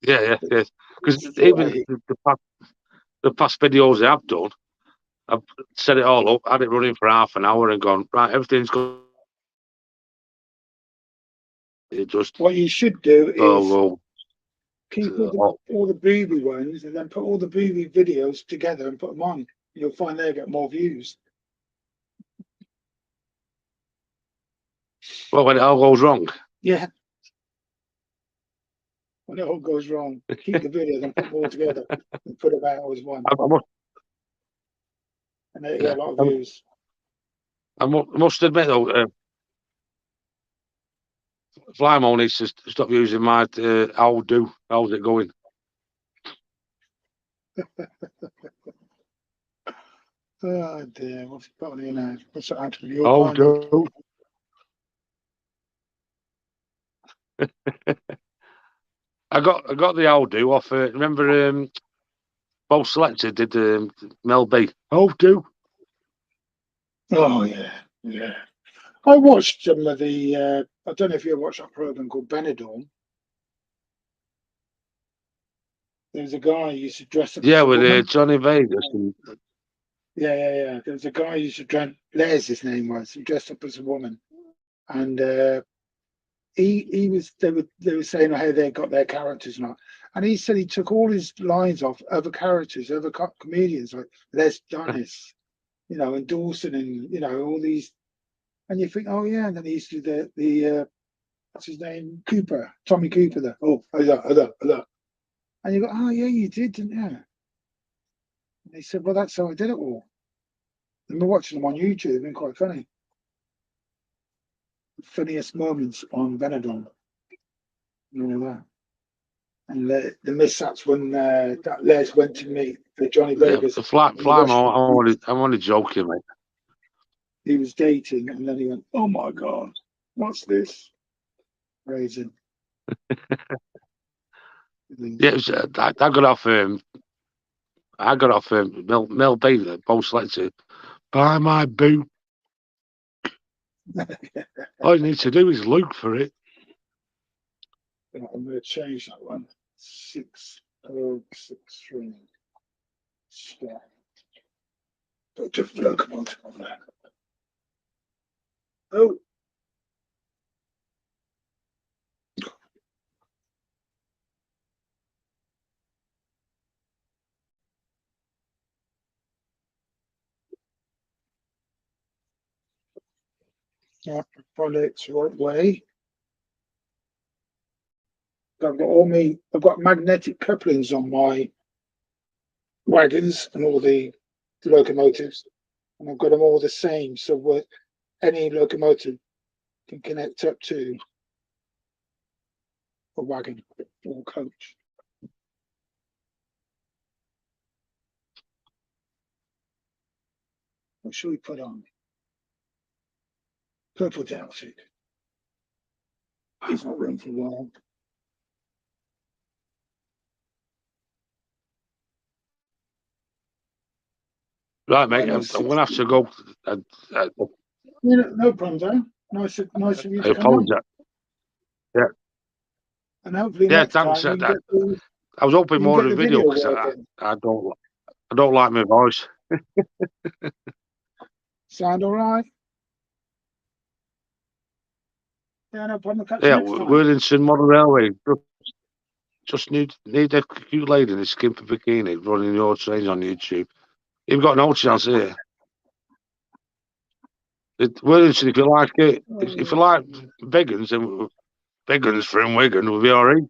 Yeah. Because It's the even way. the past videos I've done, I've set it all up, had it running for half an hour, and gone right. Everything's good. It just What you should do is well, keep all the booby ones, and then put all the booby videos together and put them on. You'll find they get more views. well, when it all goes wrong. Yeah. When it all goes wrong, keep the videos and put them all together and put them out as one. And they get a lot of views. I must admit though, Flymo needs to stop using my how do. How's it going? Oh dear, what's it got on here now? What's that actually? How do. I got the how do off. Remember, Bo Selector did Mel B. How do. Oh yeah. I watched some of the. I don't know if you ever watched that program called Benidorm. There was a guy who used to dress up. Yeah, as a with woman. Johnny Vegas. And... Yeah. There was a guy who used to dress. Les, his name was. He dressed up as a woman, and he was. They were saying how they got their characters and all. And he said he took all his lines off other characters, other comedians like Les Dennis, and Dawson, and all these. And you think, oh yeah, and then he used to do the what's his name, Cooper, Tommy Cooper. There. Oh, hello. And you go, oh yeah, you did, didn't you? And they said, well, that's how I did it all. And we're watching them on YouTube. They've been quite funny. The funniest moments on Benidorm. And all that. And the mishaps when that Les went to meet Johnny Vegas. The Flymo, I'm only joking, mate. He was dating, and then he went, oh my God, what's this? Crazy. Yeah, it was, I got off. I got off Mel B. Bo Selector. Buy my boot. All you need to do is look for it. I'm going to change that one. 6063. Yeah. Put a different locomotive on there. Oh. Yeah, follow it the right way. I've got magnetic couplings on my wagons and all the locomotives, and I've got them all the same, so any locomotive can connect up to a wagon or coach. What should we put on? Purple outfit. He's not room for long. Right, mate. I'm going to have to go. No problem, Dan. Nice of you I to come on. apologize. And hopefully Yeah, next thanks. time we can get I was hoping you more get of a the video video because working. I don't like my voice. Sound all right? Yeah, no problem. Catch you Yeah, next time. Worthington Model Railway. Just need a cute lady in a skimpy bikini running your trains on YouTube. You've got no chance here. Worthington, if you like it, if you like vegans, then vegans from Wigan will be all right.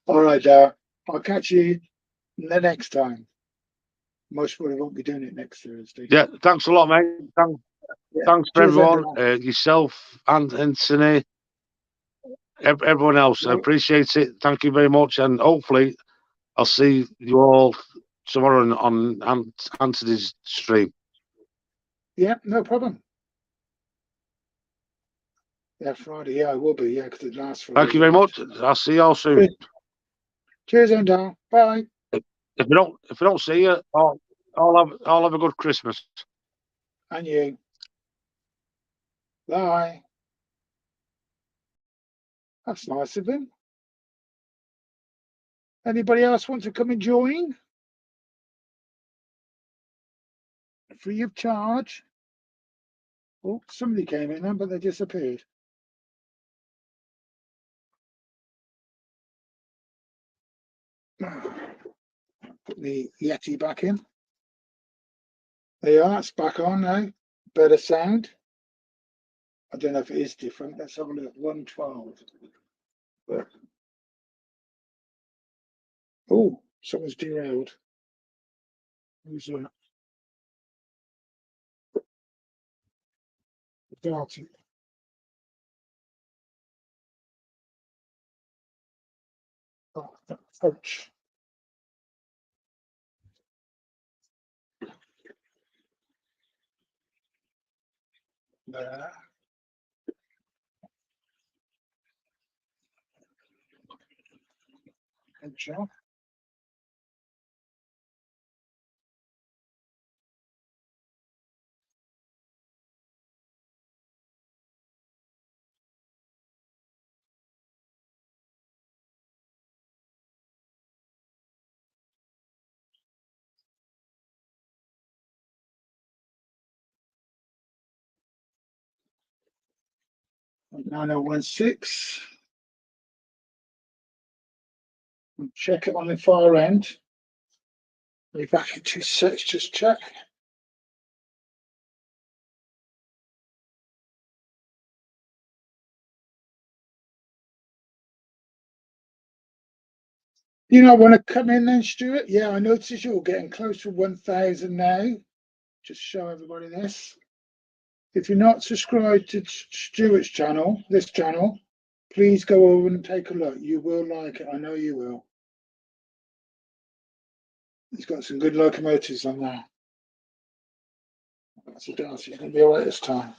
All right, Darren. I'll catch you the next time. Most probably won't be doing it next Thursday. Yeah, thanks a lot, mate. Thanks for Cheers, everyone, everyone. yourself and Anthony, everyone else. I appreciate it. Thank you very much, and hopefully I'll see you all tomorrow on Anthony's stream. Yeah, no problem. Yeah, Friday. Yeah, I will be. Yeah, because it lasts for. Thank you very much. I'll see you all soon. Cheers, Darren. Bye. If I don't see you, I'll have a good Christmas. And you. Bye. That's nice of him. Anybody else want to come and join? Free of charge. Oh, somebody came in then, but they disappeared. Put the Yeti back in. There you are, it's back on now. Better sound. I don't know if it is different. Let's have a look. 112. But... oh, someone's derailed. Who's that? Darty. Oh, ouch. There. Good job. .9016. Check it on the far end. Leave that for 2 seconds, just check. You not want to come in then, Stuart? Yeah, I noticed you're getting close to 1,000 now. Just show everybody this. If you're not subscribed to Stuart's channel, this channel, please go over and take a look. You will like it. I know you will. He's got some good locomotives on there. That's a dance. He's going to be all right this time.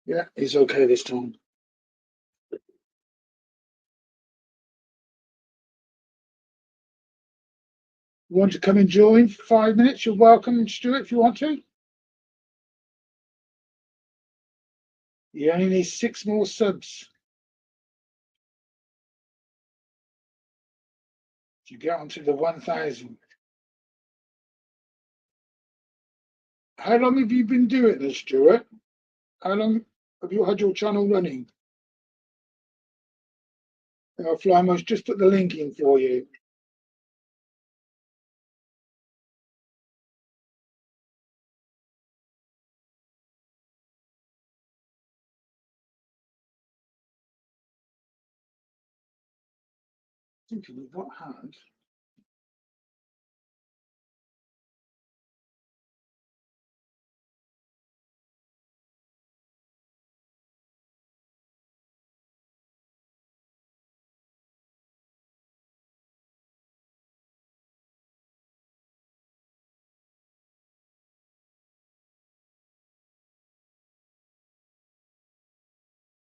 Yeah, he's okay this time. Want to come and join? 5 minutes. You're welcome, Stuart, if you want to. You only need 6 more subs to get onto the 1,000. How long have you been doing this, Stuart? How long have you had your channel running? Flymo's just put the link in for you. Thinking of what had.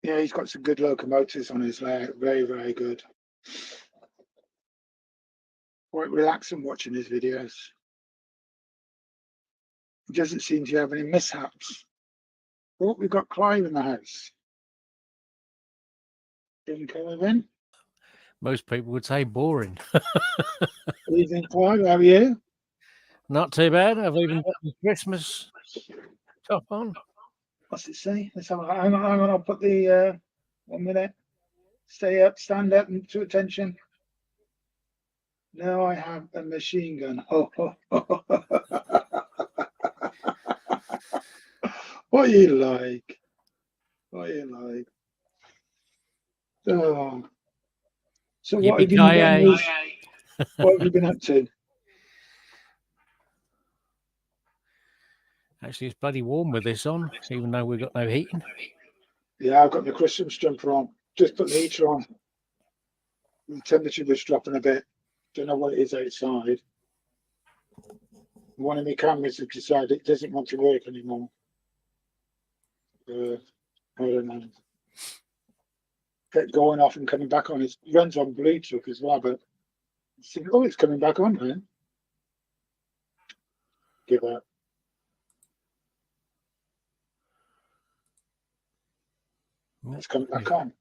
Yeah, he's got some good locomotives on his layout. Very, very good. Quite relaxing watching his videos. He doesn't seem to have any mishaps. Oh, we've got Clive in the house. Didn't come in. Most people would say boring. Evening, Clive. How are you? Not too bad. I've even got the Christmas top on. What's it say? Let's have a, hang on. I'll put the 1 minute. Stay up, stand up, and to attention. Now I have a machine gun. What you like? What you like? Oh. So what have you done? What have you been up to? Actually, it's bloody warm with this on, even though we've got no heating. Yeah, I've got my Christmas jumper on. Just put the heater on. The temperature was dropping a bit. Don't know what it is outside. One of my cameras has decided it doesn't want to work anymore. I don't know. Kept going off and coming back on. It runs on Bluetooth as well, but oh, it's coming back on then. Give up. It's coming back on.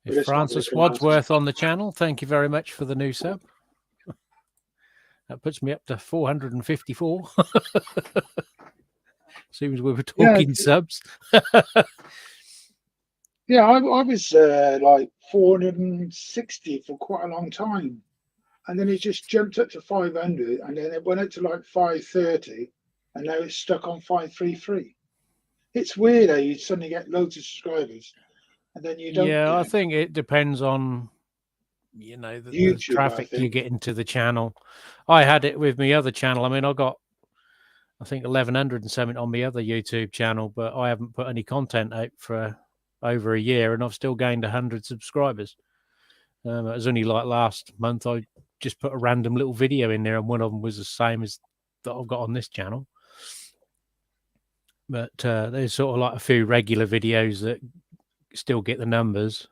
If Francis Wadsworth on the channel, thank you very much for the new sub. That puts me up to 454. Seems we were talking subs. Yeah, I was like 460 for quite a long time. And then it just jumped up to 500. And then it went up to like 530. And now it's stuck on 533. It's weird how you suddenly get loads of subscribers. And then you don't. Yeah, I think it depends on, you know, the traffic you get into the channel. I had it with my other channel. I mean, I got, I think, 1,100 and something on my other YouTube channel, but I haven't put any content out for over a year, and I've still gained 100 subscribers. It was only like last month I just put a random little video in there, and one of them was the same as that I've got on this channel. But there's sort of like a few regular videos that still get the numbers,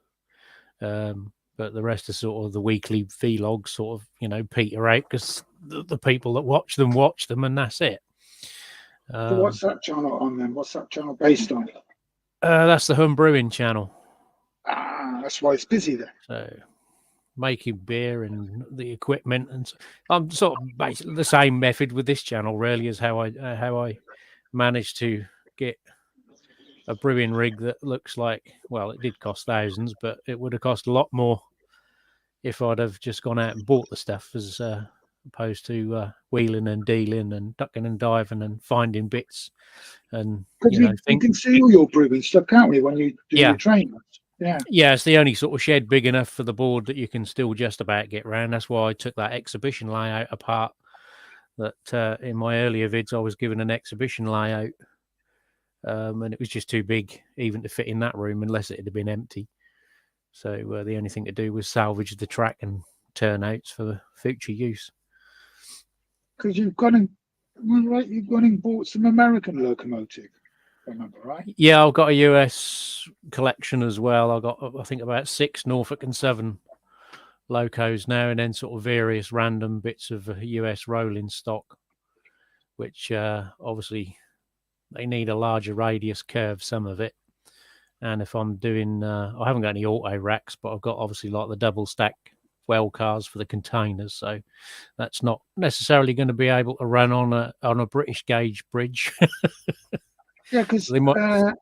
but the rest are sort of the weekly vlogs, sort of, you know, peter out because the people that watch them, and that's it. So what's that channel on then? What's that channel based on? That's the Home Brewing channel. Ah, that's why it's busy then. So making beer and the equipment, and I'm sort of basically the same method with this channel really as how I managed to get a brewing rig that looks like, well, it did cost thousands, but it would have cost a lot more if I'd have just gone out and bought the stuff, as opposed to wheeling and dealing and ducking and diving and finding bits. And you can see all your brewing stuff, can't we, when you do your training? Yeah, it's the only sort of shed big enough for the board that you can still just about get around. That's why I took that exhibition layout apart. That in my earlier vids I was given an exhibition layout, and it was just too big even to fit in that room unless it had been empty. So the only thing to do was salvage the track and turnouts for future use. Because you've gone and bought some American locomotive. Remember, right? Yeah, I've got a US collection as well. I've got, I think, about 6 Norfolk and Southern locos now, and then sort of various random bits of US rolling stock, which obviously they need a larger radius curve, some of it. And if I'm doing, I haven't got any auto racks, but I've got obviously like the double stack well cars for the containers. So that's not necessarily going to be able to run on a British gauge bridge. Yeah, because They might-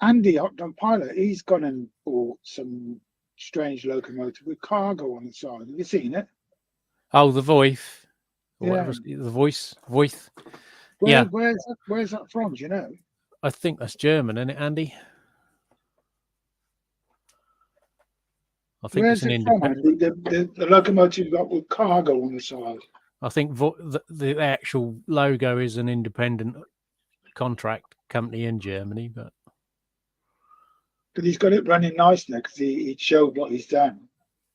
Andy Octon Pilot, he's gone and bought some strange locomotive with cargo on the side. Have you seen it? Oh, the Voith. Or Yeah. whatever, the Voith. Where, Yeah. Where's that from? Do you know? I think that's German, isn't it, Andy? I think Where's it's an it from, independent. Andy? The locomotive got with cargo on the side. I think the actual logo is an independent contract company in Germany, but But he's got it running nice now because he showed what he's done.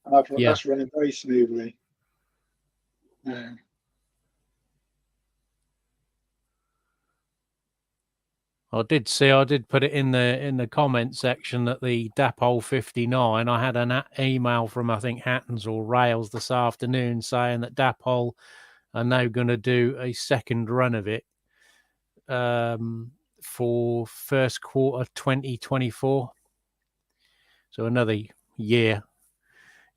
And I thought Yeah. that's running very smoothly. I did put it in the comment section that the Dapol 59. I had an email from I think Hattons or Rails this afternoon saying that Dapol are now going to do a second run of it for first quarter 2024. So another year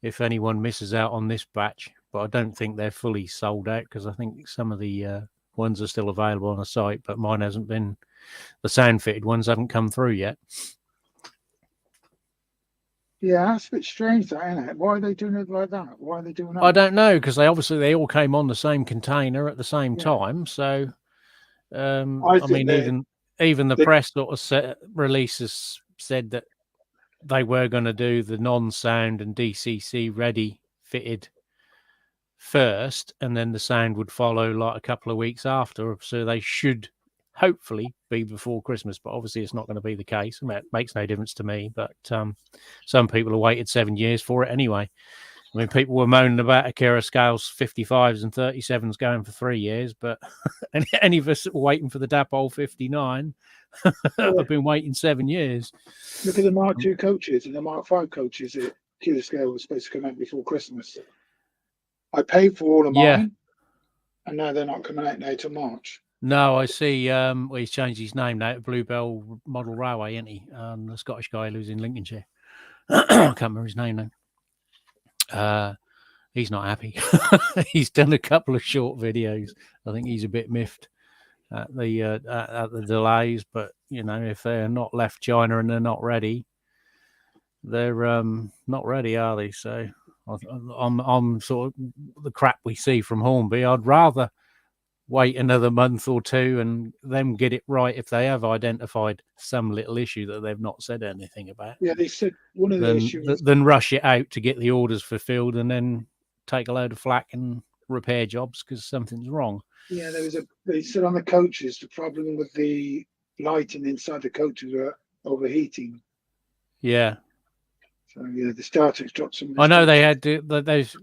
if anyone misses out on this batch. But I don't think they're fully sold out because I think some of the ones are still available on the site, but mine hasn't been. The sound fitted ones haven't come through yet. Yeah, that's a bit strange, that, isn't it? Why are they doing it like that? Why are they doing that? I don't know because they all came on the same container at the same Yeah. time. So, I think mean, even the they- press sort of releases said that they were going to do the non-sound and DCC ready fitted first, and then the sound would follow like a couple of weeks after. So they should hopefully be before Christmas, but obviously it's not going to be the case. I mean, it makes no difference to me, but some people have waited 7 years for it anyway. I mean, people were moaning about Akira Scales 55s and 37s going for 3 years, but any of us that were waiting for the Dapol 59 have been waiting 7 years. Look at the Mark II coaches and the Mark V coaches at Killer Scale was supposed to come out before Christmas. I paid for all of Yeah. mine, and now they're not coming out now till March. No, I see. Well, he's changed his name now to Bluebell Model Railway, isn't he? The Scottish guy who lives in Lincolnshire. I can't remember his name now. He's not happy. He's done a couple of short videos. I think he's a bit miffed at the delays. But you know, if they're not left China and they're not ready, they're not ready, are they? So I'm sort of the crap we see from Hornby. I'd rather wait another month or two and them get it right if they have identified some little issue that they've not said anything about. Yeah, they said one of the issues. Then rush it out to get the orders fulfilled and then take a load of flack and repair jobs because something's wrong. Yeah, they said on the coaches the problem with the lighting inside the coaches were overheating. Yeah. So yeah, the Startex dropped some. I know they had those,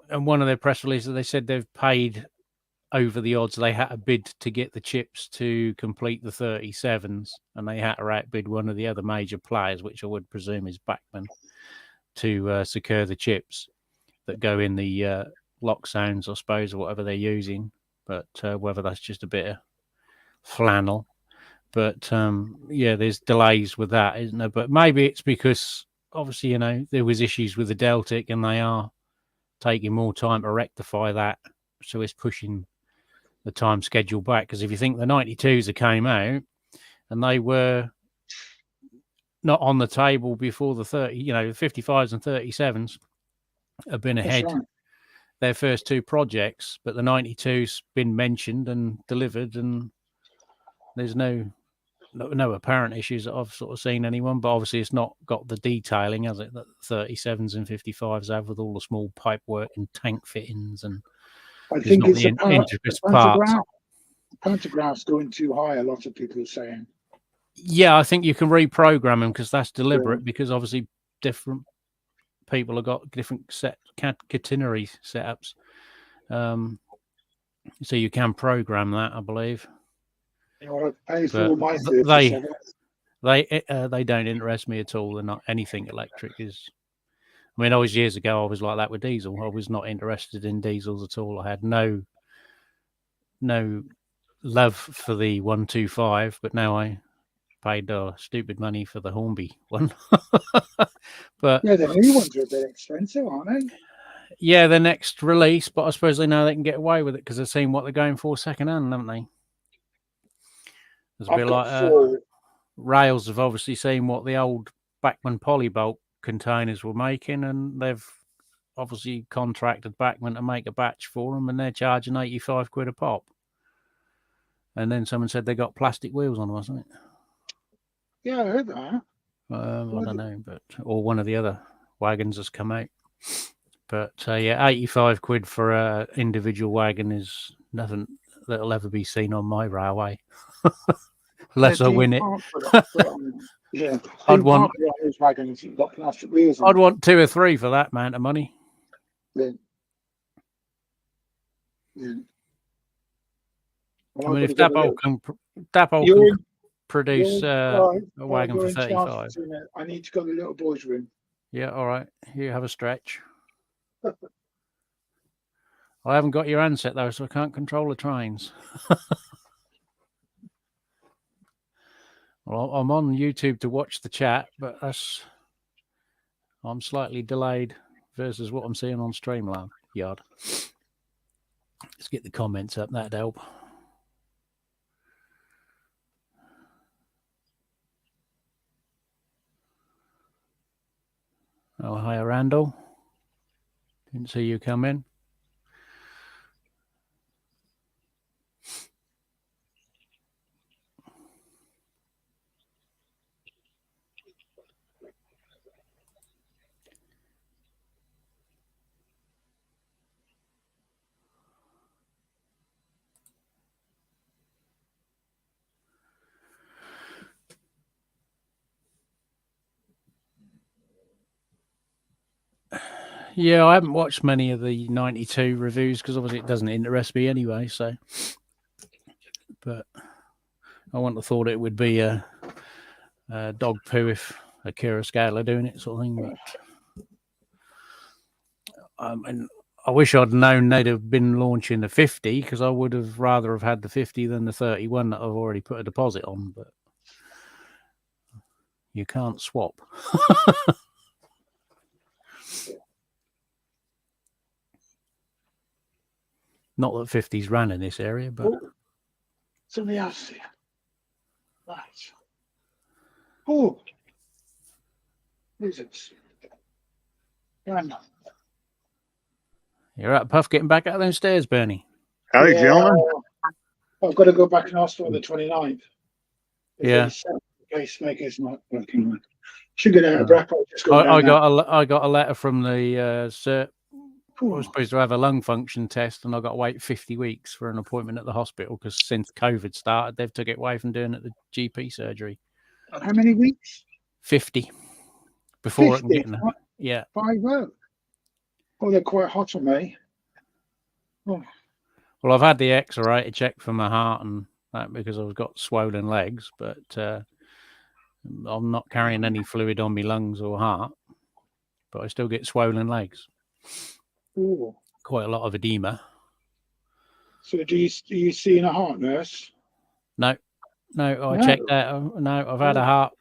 and one of their press releases they said they've paid over the odds. They had to bid to get the chips to complete the 37s, and they had to outbid one of the other major players, which I would presume is Bachmann, to secure the chips that go in the lock sounds, I suppose, or whatever they're using. But whether that's just a bit of flannel. But yeah, there's delays with that, isn't there? But maybe it's because obviously, you know, there was issues with the Deltic and they are taking more time to rectify that. So it's pushing the time schedule back. Because if you think the 92s that came out and they were not on the table before the 30, you know, 55s and 37s have been ahead right. their first two projects, but the 92's been mentioned and delivered, and there's no apparent issues that I've sort of seen anyone, but obviously it's not got the detailing, has it, that 37s and 55s have with all the small pipe work and tank fittings and I think it's the intricate parts. pantographs going too high, a lot of people are saying. Yeah, I think you can reprogram them because that's deliberate, because obviously different people have got different catenary setups. So you can program that, I believe. You know, I paid for But all my they don't interest me at all. They're not anything electric is. I mean, years ago I was like that with diesel. I was not interested in diesels at all. I had no love for the 125, but now I paid stupid money for the Hornby one. But Yeah, the new ones are a bit expensive, aren't they? yeah, the next release, but I suppose they know they can get away with it because they've seen what they're going for second hand, haven't they? It's a I've bit got like 4. Rails have obviously seen what the old Bachmann Polybolt containers were making, and they've obviously contracted Bachmann to make a batch for them, and they're charging 85 quid a pop. And then someone said they got plastic wheels on them or something. Yeah, I heard that. I don't know, but or one of the other wagons has come out. But yeah, 85 quid for a individual wagon is nothing that'll ever be seen on my railway, unless I win it. Yeah, I'd want those wagons. You've got plastic wheels on. I'd want 2 or 3 for that amount of money. Yeah. Yeah. Well, I mean, I've if got to get a Dapol You're can in- produce right, a wagon you're for in charge 35. for 2 minutes. I need to go to the little boys' room. Yeah, all right. You have a stretch. I haven't got your handset though, so I can't control the trains. Well, I'm on YouTube to watch the chat, but I'm slightly delayed versus what I'm seeing on Streamyard. Let's get the comments up. That'd help. Oh, hi, Randall. Didn't see you come in. Yeah, I haven't watched many of the 92 reviews because obviously it doesn't interest me anyway. So, but I wouldn't have thought it would be a dog poo if Akira Scala doing it, sort of thing. But and I wish I'd known they'd have been launching the 50 because I would have rather have had the 50 than the 31 that I've already put a deposit on. But you can't swap. Not that 50s ran in this area, but Somebody else here. Right. Oh. Who's it? Random. you're right, Puff, getting back out of those stairs, Bernie. Howdy, gentlemen. I've got to go back and ask for the 29th. Yeah. The pacemaker's not working. Should get out of breath. I got a letter from the cert. I was supposed to have a lung function test, and I got to wait 50 weeks for an appointment at the hospital because since COVID started, they've took it away from doing it at the GP surgery. How many weeks? 50 before 50? I can get in there. Yeah. 50. Oh, they're quite hot on me. Oh. Well, I've had the X-ray to check for my heart and that because I've got swollen legs, but I'm not carrying any fluid on my lungs or heart, but I still get swollen legs. Ooh. Quite a lot of edema. So do you see a heart nurse? No, I checked that. No, I've had a heart.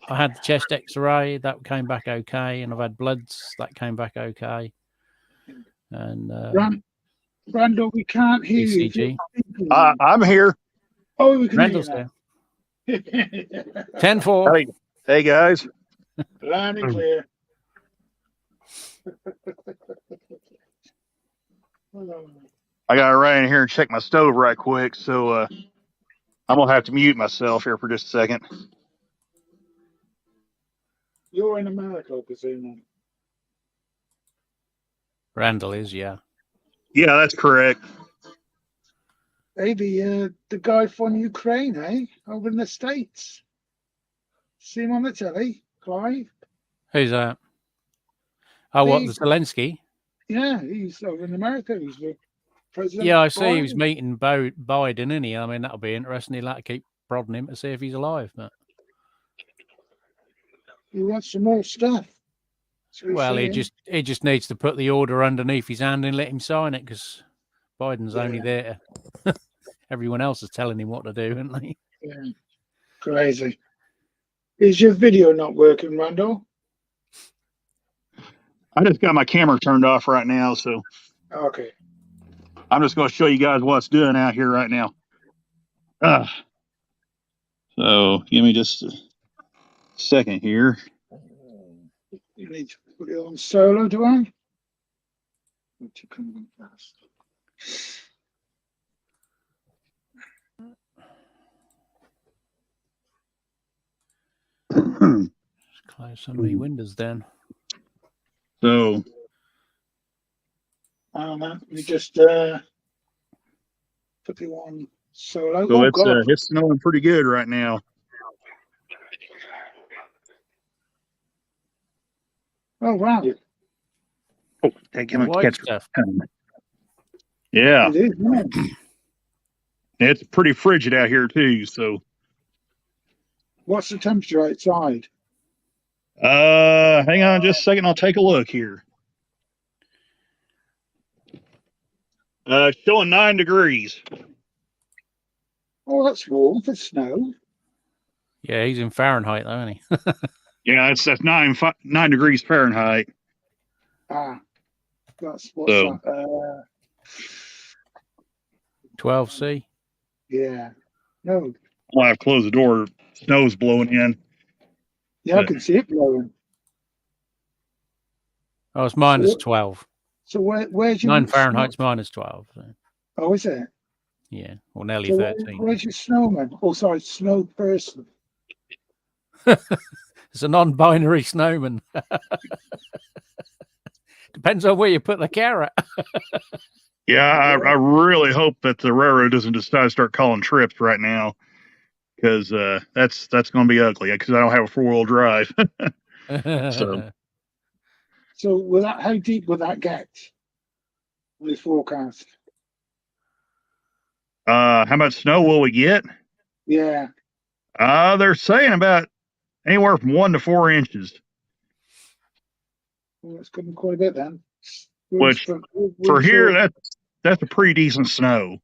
I had the chest X-ray that came back okay, and I've had bloods that came back okay. And Randall, we can't hear ECG. you. I'm here. Oh, we can Randall's hear there. you now. 10-4. Hey, guys. Loud and clear. I got to run in here and check my stove right quick, so I'm going to have to mute myself here for just a second. You're in America, I presume. Randall is, yeah. Yeah, that's correct. Hey, the guy from Ukraine, eh? Over in the States. See him on the telly, Clive? Who's that? Oh, what, the Zelensky? Yeah, he's over in America. He's with President Yeah, I see he was Biden. meeting Biden, isn't he? I mean, that'll be interesting. He'll have to keep prodding him to see if he's alive. But He wants some more stuff. well, he just needs to put the order underneath his hand and let him sign it because Biden's only there. everyone else is telling him what to do, aren't they? Yeah. Crazy. Is your video not working, Randall? I just got my camera turned off right now, so Okay. I'm just going to show you guys what it's doing out here right now. So give me just a second here. You need to put it on solo, do I? What you come on fast? Close some of the windows down. So Oh man, we just put it on solo. so Oh God. it's snowing pretty good right now. Oh wow. Oh, thank The white stuff. Yeah, It is, yeah. it's pretty frigid out here too. So What's the temperature outside? hang on just a second, I'll take a look here. Showing 9 degrees. Oh, that's warm for snow. Yeah, he's in Fahrenheit, though, isn't he? Yeah, that's 9 degrees Fahrenheit. Ah, that's what's So that? 12C. Yeah. No. I'll have to close the door. Snow's blowing in. Yeah, I can see it blowing. Oh, it's minus So- 12. So where's your 9 Fahrenheit's minus 12. So, Oh, is it? yeah, or nearly So 13. where's your snowman? Oh, sorry, snow person. It's a non-binary snowman. Depends on where you put the carrot. Yeah, I really hope that the railroad doesn't decide to start calling trips right now, because that's going to be ugly. Because I don't have a 4-wheel drive. So So how deep will that get? On this forecast? how much snow will we get? Yeah. They're saying about anywhere from 1 to 4 inches. Well, it's coming quite a bit then. Which, For here, that's a pretty decent snow.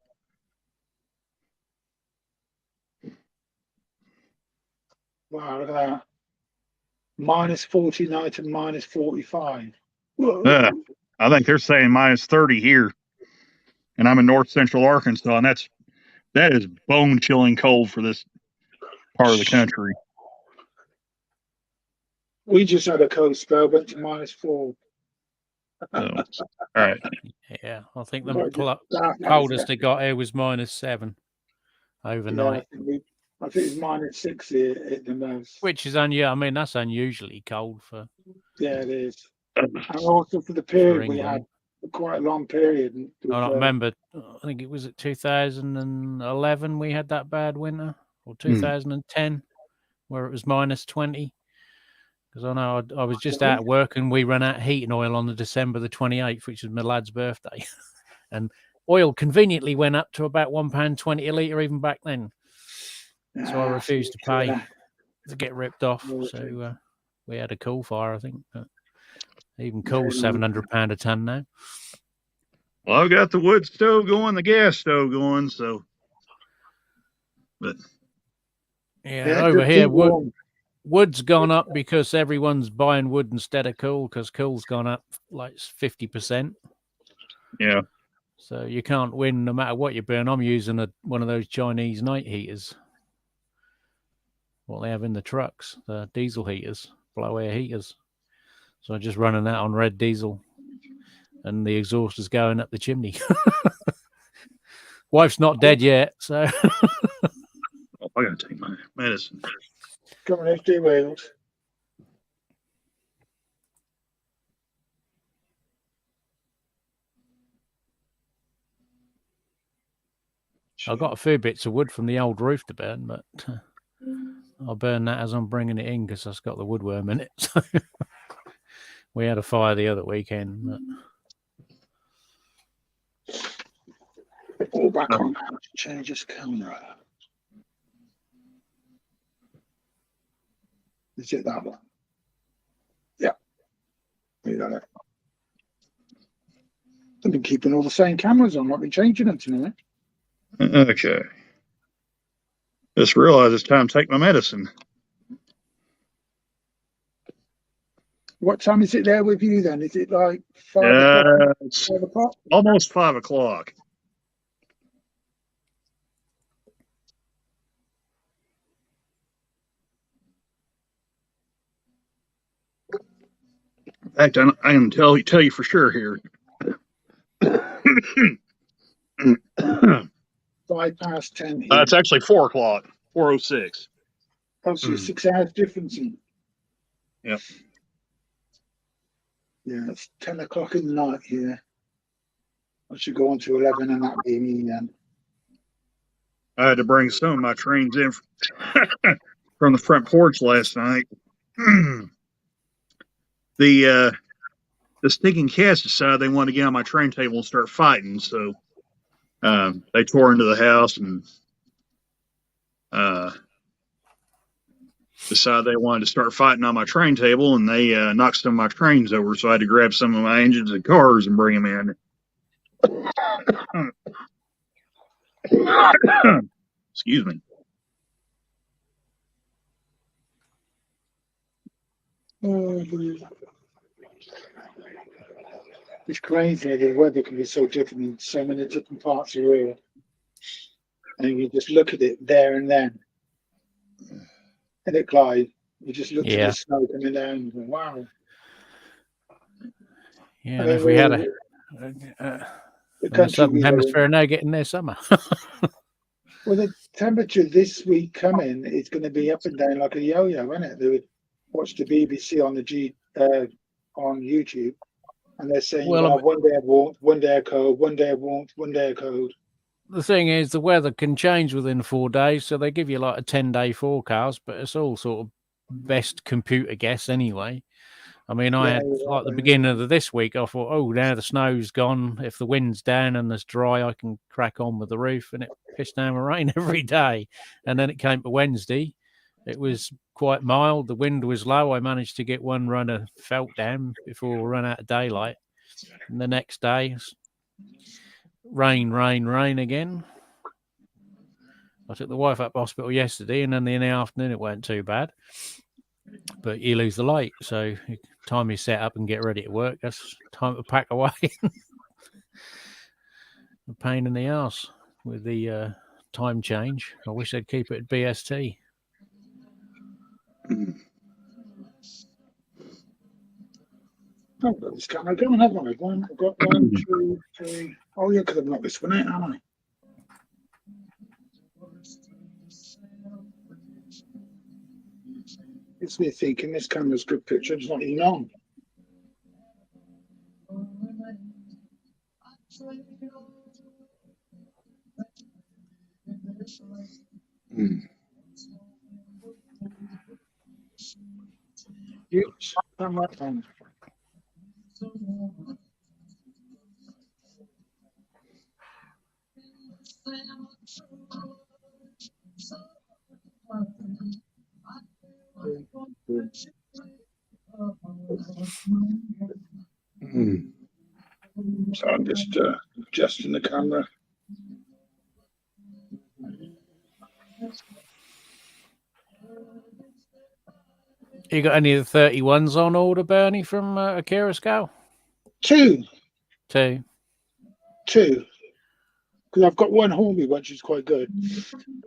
Wow, look at that. Minus 49 to minus 45. I think they're saying minus 30 here, and I'm in north central Arkansas, and that is bone chilling cold for this part of the country. We just had a cold spell, went to minus 4. So, all right. Yeah, I think the Right, that- coldest it got here was minus 7 overnight. I think it's minus 6 here at the most. Which is I mean, that's unusually cold for. Yeah, it is. And also for the period we England. had, quite a long period. I don't remember. I think it was at 2011 we had that bad winter, or 2010, where it was minus 20. Because I know I was just out of work and we ran out of heating oil on the December the 28th, which was my lad's birthday, and oil conveniently went up to about £1.20 a litre even back then. So I refused to pay to get ripped off. So we had a coal fire, I think. But even coal's £700 a tonne now. Well, I've got the wood stove going, the gas stove going, so. But yeah over here, wood's gone up because everyone's buying wood instead of coal, because coal's gone up like 50%. Yeah. So you can't win no matter what you burn. I'm using one of those Chinese night heaters. What they have in the trucks, the diesel heaters, blow air heaters. So I'm just running that on red diesel, and the exhaust is going up the chimney. Wife's not dead yet, so. I gotta take my medicine. Come on, FD wheels. I've got a few bits of wood from the old roof to burn, but I'll burn that as I'm bringing it in because that's got the woodworm in it. So we had a fire the other weekend. But... All back on. Change this camera. Is it that one? Yeah. We got it. I've been keeping all the same cameras on. I've been changing them tonight. Okay. Just realized it's time to take my medicine. What time is it there with you then? Is it like 5 o'clock? It's 5 o'clock? almost 5 o'clock. In fact, I can tell you for sure here. 10 here. It's actually 4 o'clock. 4:06. Obviously, 6 hours difference. Yep. Yeah, it's 10 o'clock in the night here. I should go on to 11 and that'd be me then. I had to bring some of my trains in from the front porch last night. The stinking cats decided they wanted to get on my train table and start fighting, so they tore into the house and decided they wanted to start fighting on my train table, and they knocked some of my trains over, so I had to grab some of my engines and cars and bring them in. Excuse me. It's crazy. The weather can be so different in so many different parts of the world. And you just look at it there and then. And it Clyde, you just look at the snow coming down and go, wow. Yeah, and if we had the southern hemisphere now getting their summer. Well, the temperature this week coming is going to be up and down like a yo-yo, isn't it? They would watch the BBC on the on YouTube, and they're saying, well, one day warm, one day cold, one day warm, one day cold. The thing is, the weather can change within 4 days, so they give you like a 10-day forecast, but it's all sort of best computer guess anyway. I mean, I had like the beginning of this week, I thought, oh, now the snow's gone. If the wind's down and it's dry, I can crack on with the roof, and it pissed down with rain every day. And then it came to Wednesday. It was quite mild. The wind was low. I managed to get one run of felt down before we ran out of daylight. And the next day, rain again. I took the wife up to hospital yesterday, and then in the afternoon it weren't too bad. But you lose the light, so time you set up and get ready to work, that's time to pack away. A pain in the ass with the time change. I wish they'd keep it at BST. I've got this camera going, haven't I? I've got 1, 2, 3. Oh, yeah, because I've knocked this one out, haven't I? It's me thinking this camera's a good picture, it's not even on. Oops, camera on. So I'm just adjusting the camera. You got any of the 31s on order, Bernie, from Akira Scale? Two. Because I've got one Hornby, which is quite good.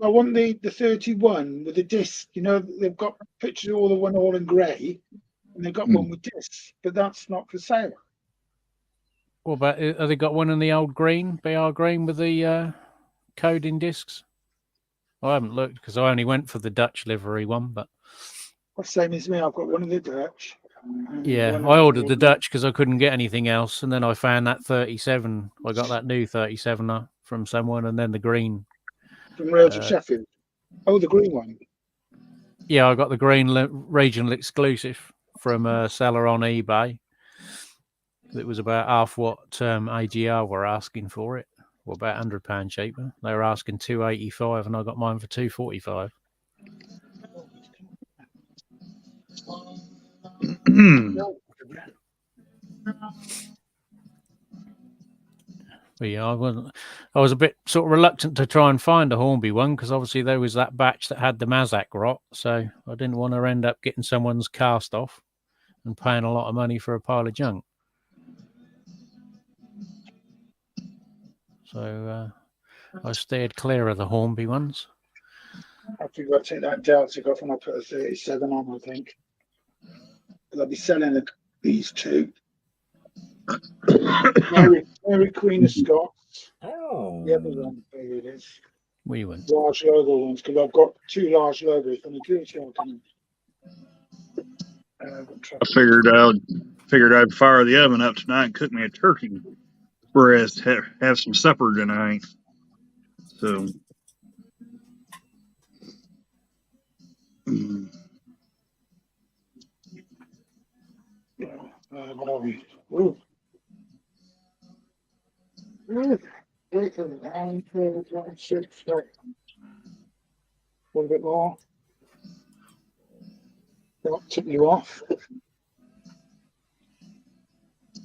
I want the 31 with the disc. You know, they've got pictures of all the one all in grey, and they've got one with discs, but that's not for sale. What about, have they got one in the old green, BR green, with the coding discs? I haven't looked because I only went for the Dutch livery one, but. Well, same as me, I've got one of the Dutch. Yeah, I ordered the Dutch because I couldn't get anything else, and then I found that 37. I got that new 37 from someone, and then the green. From Rails of Sheffield. Oh, the green one. Yeah, I got the green regional exclusive from a seller on eBay. It was about half what AGR were asking for it, or about £100 cheaper. They were asking $285, and I got mine for $245. But yeah, I was a bit sort of reluctant to try and find a Hornby one because obviously there was that batch that had the Mazak rot, so I didn't want to end up getting someone's cast off and paying a lot of money for a pile of junk. So I steered clear of the Hornby ones. I forgot to take that Delta off and I put a 37 on, I think. I'll be selling these two. Mary Queen of Scots. Oh. The other one, there it is. We went. Large logo ones, because I've got two large logos from the Good Show. I figured I'd fire the oven up tonight and cook me a turkey breast, have some supper tonight. So what are we? Ooh. Ooh. 8 and 9, 12, 6, a little bit more. That took you off.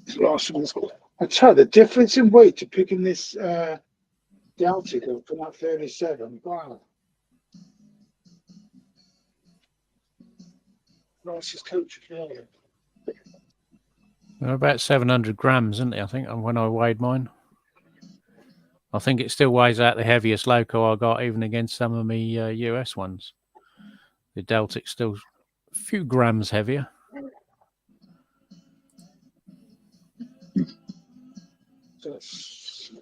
This last one's I tell you, the difference in weight to picking this Deltic up from that 37. Wow. Nicest coach of failure. They're about 700 grams, isn't it? I think when I weighed mine. I think it still weighs out the heaviest loco I got, even against some of my US ones. The Deltic's still a few grams heavier. So it's,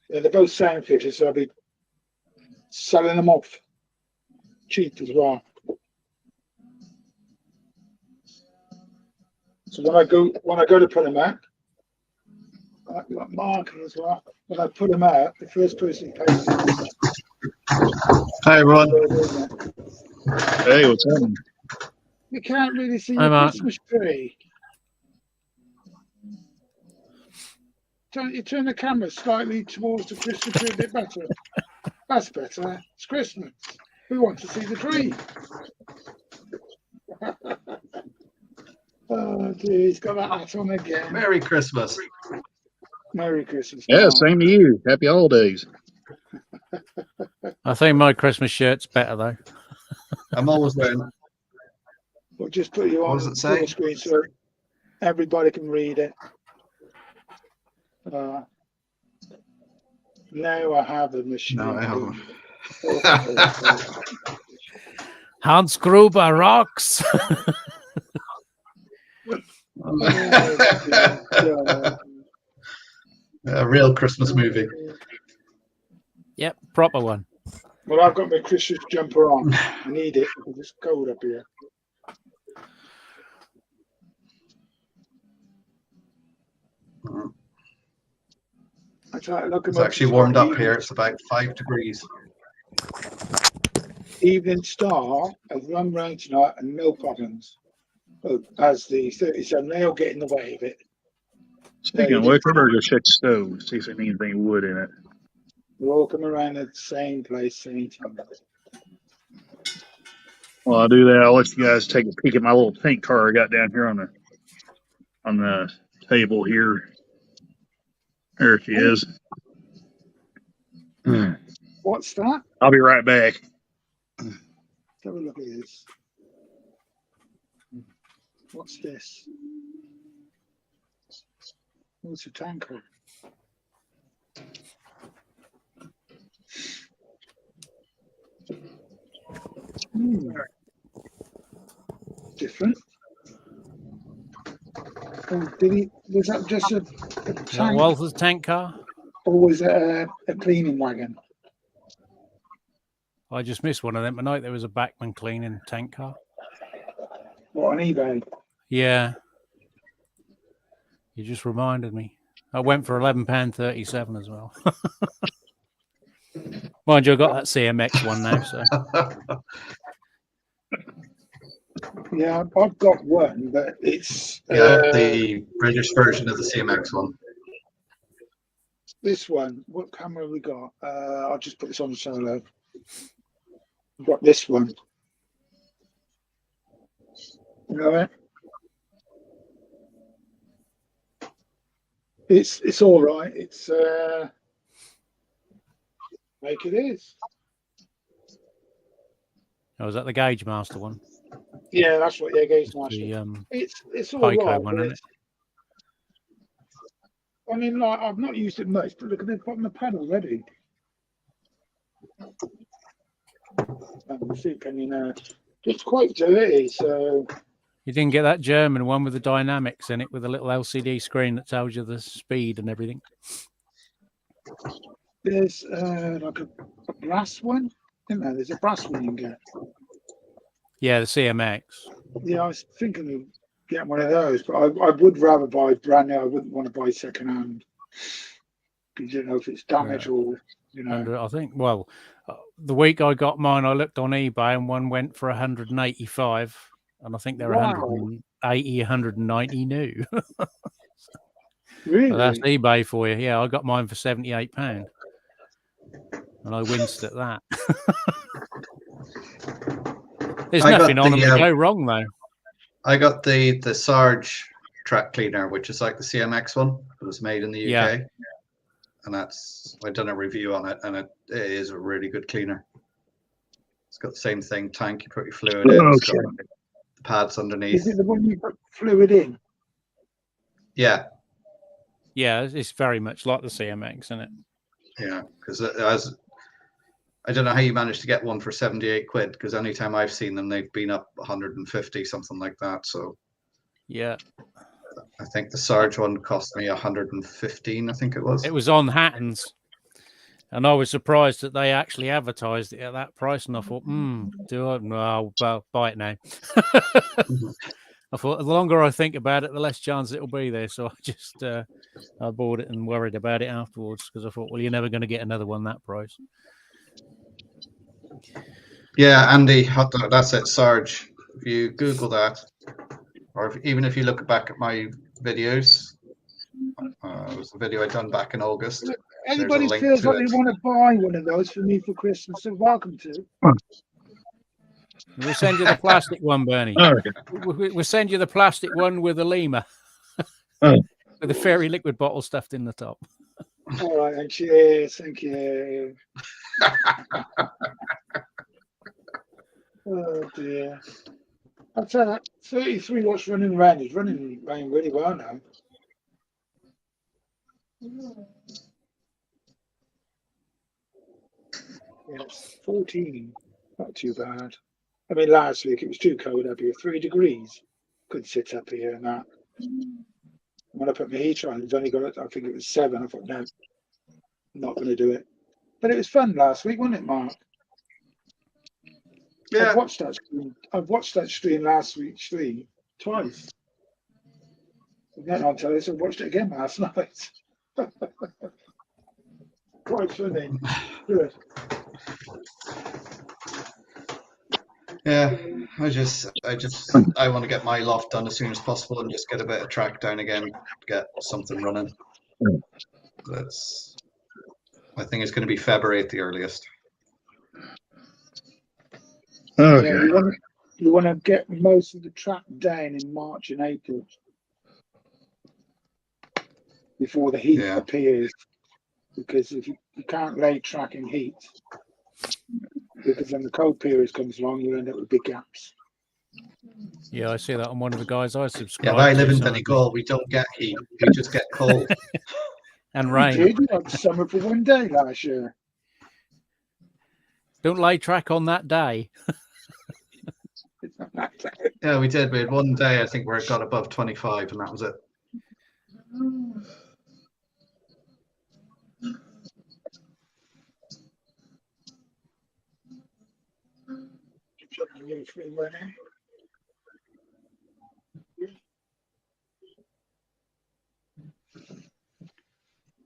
yeah, they're both sound fishes, so I'll be selling them off cheap as well. So when I go to put them out, I've got marking as well. When I put them out, the first person pays. Hi everyone. hey, what's happening? You can't really see Hi, the Mark. Christmas tree. You turn the camera slightly towards the Christmas tree a bit better. That's better. It's Christmas. We want to see the tree. Oh dear, he's got that hat on again. Merry Christmas. Merry Christmas. Yeah, Mark. same to you. Happy holidays. I think my Christmas shirt's better though. I'm always wearing. We'll just put you What on does it the say? screen so everybody can read it. Now I have the machine. No, I haven't. Hans Gruber rocks. A real Christmas movie. Yep, proper one. Well, I've got my Christmas jumper on. I need it because it's cold up here. I try to look. It's actually warmed up here. It's about 5 degrees. Evening Star has run round tonight and no problems. But as the 37, they'll get in the way of it. Speaking of which, I better go check the stove, see if there's anything wood in it. We're all coming around at the same place, same time. Well, I'll do that. I'll let you guys take a peek at my little tank car I got down here on the table here. There she is. What's that? I'll be right back. Let's have a look at this. What's this? What's a tanker? Different. Oh, was that just a tank? Walther's tank car. Or was it a cleaning wagon? I just missed one of them tonight. There was a Bachmann cleaning tank car. What, on eBay? Yeah. You just reminded me. I went for £11.37 as well. Mind you, I got that CMX one now, so. Yeah, I've got one, but it's The British version of the CMX one. this one. What camera have we got? I'll just put this on the solo. I've got this one. You know it? It's all right. It's like it is. Oh, was that the Gauge Master one? Yeah, that's what. Yeah, Gaze The Marshall. It's all Pico right. one, but isn't it? I mean, like I've not used it much, but look at the bottom of the pad already. It's quite dirty. So You didn't get that German one with the dynamics in it, with a little LCD screen that tells you the speed and everything. there's like a brass one, isn't there? There's a brass one you can get. Yeah, the CMX. Yeah, I was thinking of getting one of those, but I would rather buy brand new. I wouldn't want to buy second hand because you don't know if it's damaged or And I think, well, the week I got mine, I looked on eBay and one went for 185, and I think they're Wow. 180, 190 new. Really? So that's eBay for you. Yeah, I got mine for £78, and I winced at that. There's I got nothing on them the, to go wrong though. I got the Sarge track cleaner, which is like the CMX one. It was made in the UK. Yeah. And that's, I've done a review on it, and it is a really good cleaner. It's got the same thing, tank, you put your fluid in, it's got the pads underneath. Is it the one you put fluid in? Yeah, Yeah, it's very much like the CMX, isn't it? yeah, because I don't know how you managed to get one for 78 quid, because anytime I've seen them, they've been up 150, something like that. So Yeah. I think the Sarge one cost me 115, I think it was. It was on Hatton's, and I was surprised that they actually advertised it at that price. And I thought, do I? No, I'll buy it now. I thought the longer I think about it, the less chance it'll be there. So I just I bought it and worried about it afterwards because I thought, well, you're never going to get another one that price. Yeah, Andy, that's it, Sarge. If you Google that, or even if you look back at my videos, it was a video I done back in August. Anybody link feels to like it. they want to buy one of those for me for Christmas, they're welcome to. We'll send you the plastic one, Bernie. We'll send you the plastic one with a Lima, with a fairy liquid bottle stuffed in the top. All right, and cheers, thank you. Oh dear. I'll tell you, 33 watts running around is running around really well now. Yes, 14. Not too bad. I mean, last week it was too cold up here, 3 degrees. Couldn't sit up here and that. When I put my heater on, it's only got, I think it was 7. I thought, no, I'm not going to do it. But it was fun last week, wasn't it, Mark? Yeah, I've watched that stream last week twice. And then on television, I watched it again last night. Quite funny. Good. yeah. I want to get my loft done as soon as possible and just get a bit of track down again, get something running. I think it's going to be February at the earliest. Okay. Yeah, you want to get most of the track down in March and April before the heat appears, because if you can't lay track in heat, because when the cold period comes along, you end up with big gaps. Yeah, I see that on one of the guys I subscribe. Yeah, but I live in to, so- Donegal. We don't get heat. We just get cold. and You rain. did, you had summer for one day last year. Don't lay track on that day. Yeah, we did. We had one day, I think, where it got above 25, and that was it.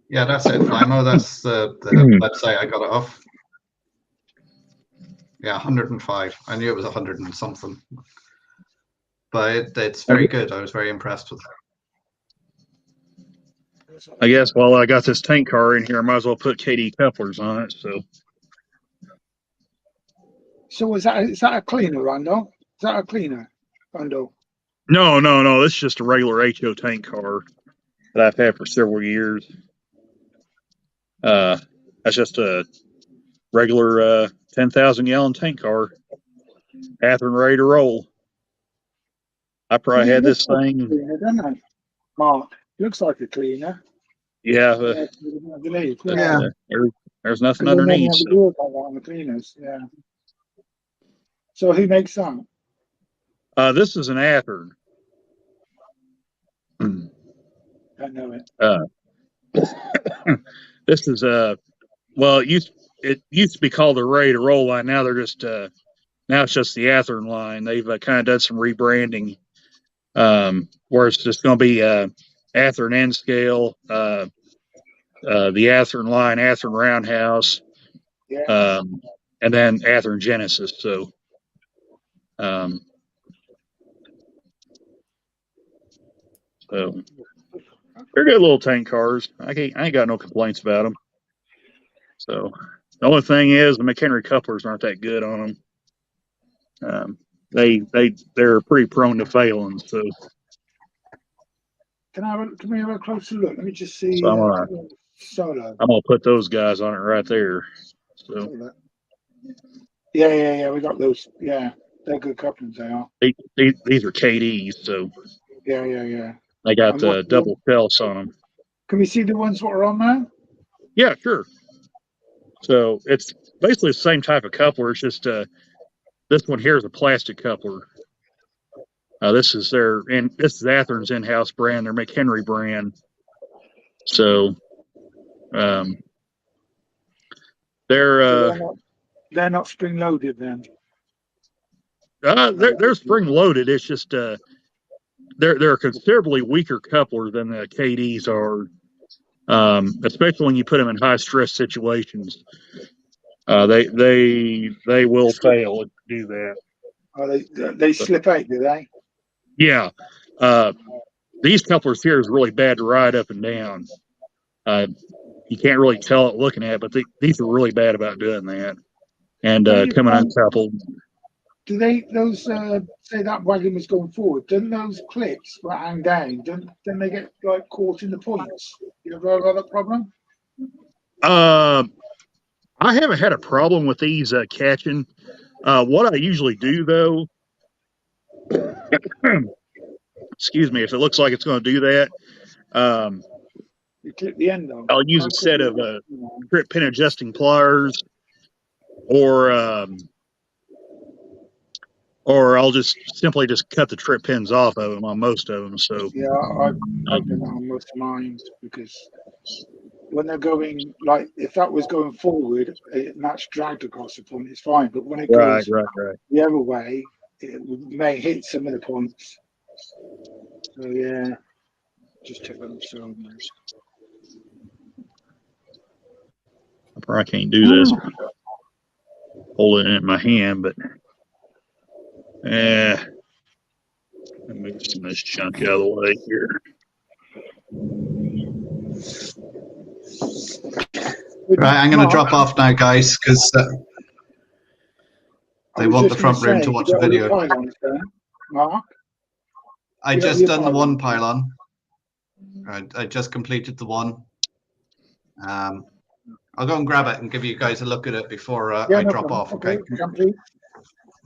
Yeah, that's it, Flymo. That's the website I got it off. Yeah, 105. I knew it was 100 and something. But it's very good. I was very impressed with it. I guess while I got this tank car in here, I might as well put KD couplers on it. So So is that a cleaner, Randall? Is that a cleaner, Randall? No, no, no. This is just a regular HO tank car that I've had for several years. That's just a regular 10,000 gallon tank car. Catherine ready to roll. I probably had this thing. Cleaner, doesn't it? Mark, looks like a cleaner. Yeah, I believe. Yeah. there's nothing Because I normally underneath. have So. a wheel like that on the cleaners. Yeah. So who makes that? This is an Athearn. I know it. This is well, it used to be called the Ready to Roll line. Now they're just now it's just the Athearn line. They've kind of done some rebranding, where it's just going to be Athearn N scale, the Athearn line, Athearn Roundhouse, Yeah. and then Athearn Genesis. So, so they're good little tank cars. I ain't got no complaints about them. So the only thing is the McHenry couplers aren't that good on them. They're pretty prone to failing. So Can we have a closer look? Let me just see. So Solo. I'm gonna put those guys on it right there. So Yeah. We got those. Yeah, they're good couplings. They are. these are KDs, so Yeah. they got And the what- double felts on them. Can we see the ones that are on there? Yeah, sure. So it's basically the same type of coupler. It's just this one here is a plastic coupler. This is Athearn's in-house brand, their McHenry brand. So They're not spring loaded then. they're spring loaded. It's just they're a considerably weaker coupler than the KDs are, especially when you put them in high stress situations. They will fail to do that. Oh, they slip out, do they? Yeah. These couplers here is really bad to ride up and down. You can't really tell it looking at it, but these are really bad about doing that. And coming uncoupled. Do those say that wagon was going forward? Don't those clips that hang down? Don't they get like caught in the points? You ever had that problem? I haven't had a problem with these catching. What I usually do though, excuse me, if it looks like it's going to do that, You clip the end on. I'll use a set of trip pin adjusting pliers, or I'll just simply cut the trip pins off of them on most of them. So yeah, I've done that on most of mine because when they're going, like if that was going forward and that's dragged across the point, it's fine. But when it goes right. the other way, it may hit some of the points. So yeah, just check on the cylinders. I probably can't do this. Holding it in my hand, but let me move some of this junk out of the way here. Right, I'm going to drop off now, guys, because they want the front room to watch the video. Mark? I Yeah, just you're done the fine. one pylon. I just completed the one. I'll go and grab it and give you guys a look at it before I No drop problem. off, okay? Complete.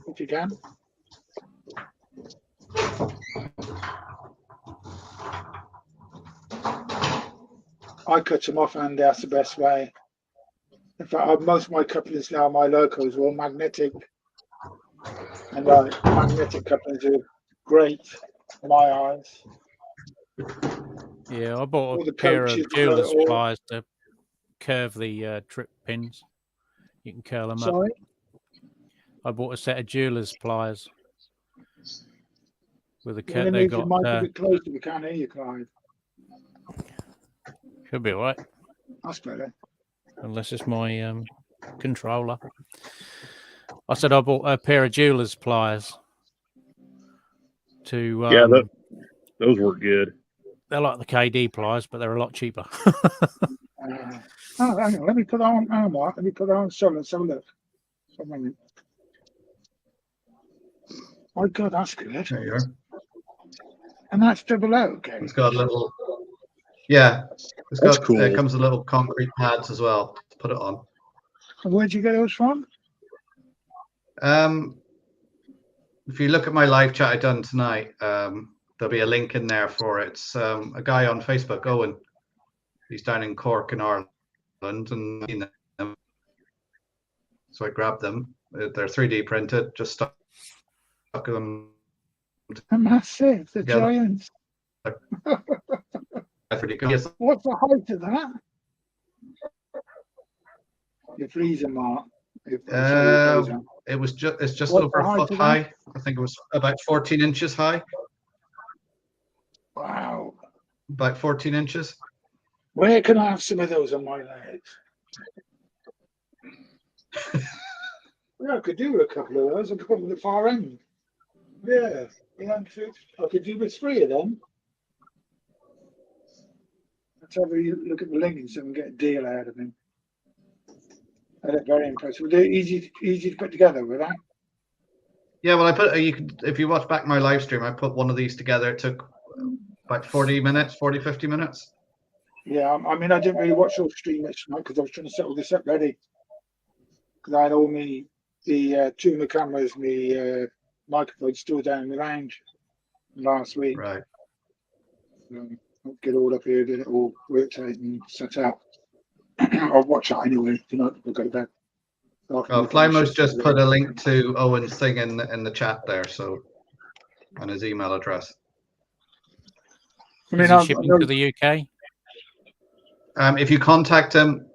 If you can. I cut them off, and that's the best way. In fact, most of my couplings now, my locos are all magnetic, and magnetic couplings are great in my eyes. Yeah, I All bought the a pair of coaches, jeweler's all- pliers to curve the trip pins. You can curl them up. Sorry. I bought a set of jeweler's pliers with a You want cut. to They move your got mic a bit closer? We can't hear you, Clive. should be all right, That's better. unless it's my controller. I said I bought a pair of jeweler's pliers to Yeah, those work good. they're like the KD pliers, but they're a lot cheaper. Hang on, let me put that on. Oh, Mark, let me put that on. So let's have a look. My God, that's good. There you are. And that's double out, okay. It's got a little, yeah. It's That's got. cool. It comes with little concrete pads as well to put it on. And where'd you get those from? If you look at my live chat I done tonight, there'll be a link in there for it. It's a guy on Facebook, Owen. He's down in Cork in Ireland, and you know, so I grabbed them. They're 3D printed. Just stuck them. They're massive. They're Together. giants. Pretty good. Yes. What's the height of that? You're freezing, Mark. It was just. It's just What's over the a height foot of that? high. I think it was about 14 inches high. Wow. About 14 inches. Where can I have some of those on my legs? Yeah, I could do with a couple of those. I could put them at the far end. Yeah. Yeah, I could do with 3 of them. Let's have a look at the link and see if we can get a deal out of him. They look very impressive. They're easy to put together, were they? Yeah, well, I put you could if you watch back my live stream, I put one of these together. It took about 40 minutes, 50 minutes. Yeah, I mean, I didn't really watch your stream much tonight because I was trying to settle this up ready. Because I had all the 2 of my cameras, my microphone still down in the lounge last week. Right. I'll get all up here, get it all worked out and set out. I'll watch that anyway tonight. We'll go to bed. Flymo's just put a link to Owen's thing in the chat there, so and his email address. I mean, Is he shipping to the UK? If you contact him,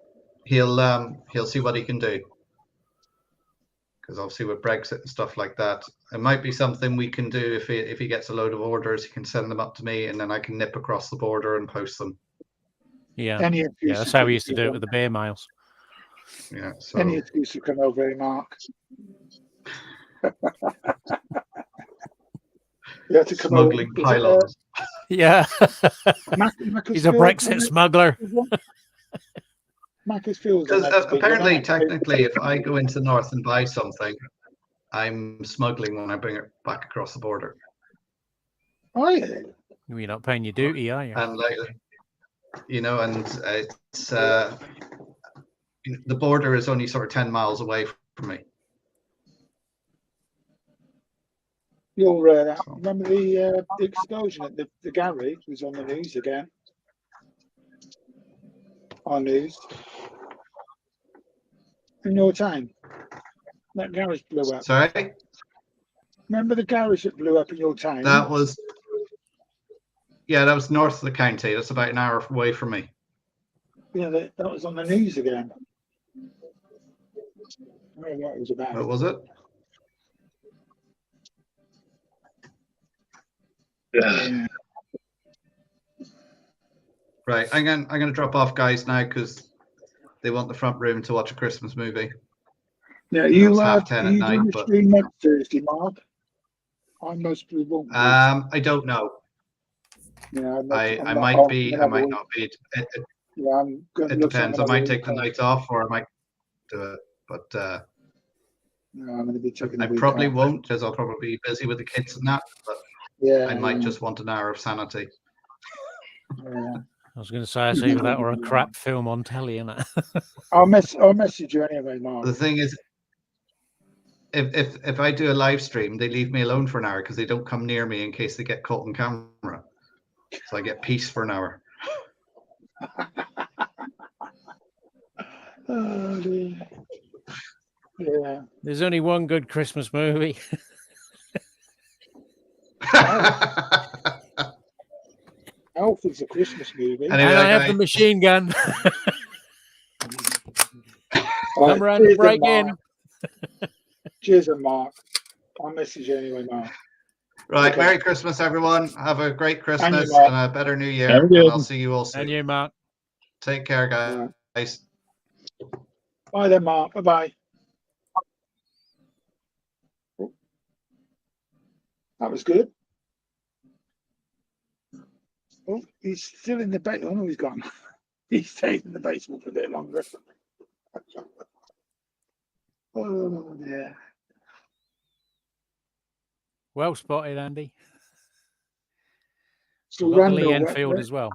he'll see what he can do. Because obviously with Brexit and stuff like that, it might be something we can do if he gets a load of orders, he can send them up to me, and then I can nip across the border and post them. Yeah, yeah, that's how we used to do it with the bear mails. Yeah. So Any excuse to come over, Mark. You have to come smuggling over. pylons. Yeah, he's a Brexit smuggler. Because apparently, technically, if I go into North and buy something, I'm smuggling when I bring it back across the border. Oh, yeah. You're not paying your duty, are you? And like, you know, and it's the border is only sort of 10 miles away from me. You'll remember the explosion at the garage was on the news again. On news. In your time, that garage blew up. Sorry? Remember the garage that blew up in your town? That was north of the county. That's about an hour away from me. Yeah, that was on the news again. I don't know what it was about. What was it? Yeah. Right, I'm gonna drop off, guys, now because they want the front room to watch a Christmas movie. Yeah, It's you 10:30 at you night, doing the but stream next Thursday, Mark? I mostly won't. I don't know. Yeah, I might be. I might not be. Yeah, I'm going It depends. I might take the night off, or I might do it. But No, I'm going to be taking. I probably won't, because I'll probably be busy with the kids and that. But yeah, I might just want an hour of sanity. Yeah. I was going to say, I see that or a crap film on telly, innit? I'll message you anyway, Mark. The thing is, if I do a live stream, they leave me alone for an hour because they don't come near me in case they get caught on camera. So I get peace for an hour. Oh, dear. Yeah. There's only one good Christmas movie. Elf is a Christmas movie. Anyway, And I have the machine gun. Come around to break in. Cheers, Mark. I'll message you anyway, Mark. Right. Okay. Merry Christmas, everyone. Have a great Christmas Mark. and a better New Year. Have a good And I'll one. see you all soon. And you, Mark. Take care, guys. Bye then, Mark. Bye-bye. That was good. Oh, he's still in the basement. Oh, no, he's gone. He stayed in the basement for a bit longer. Oh, yeah. Well spotted, Andy. We've got the Lee Randall, Enfield as well.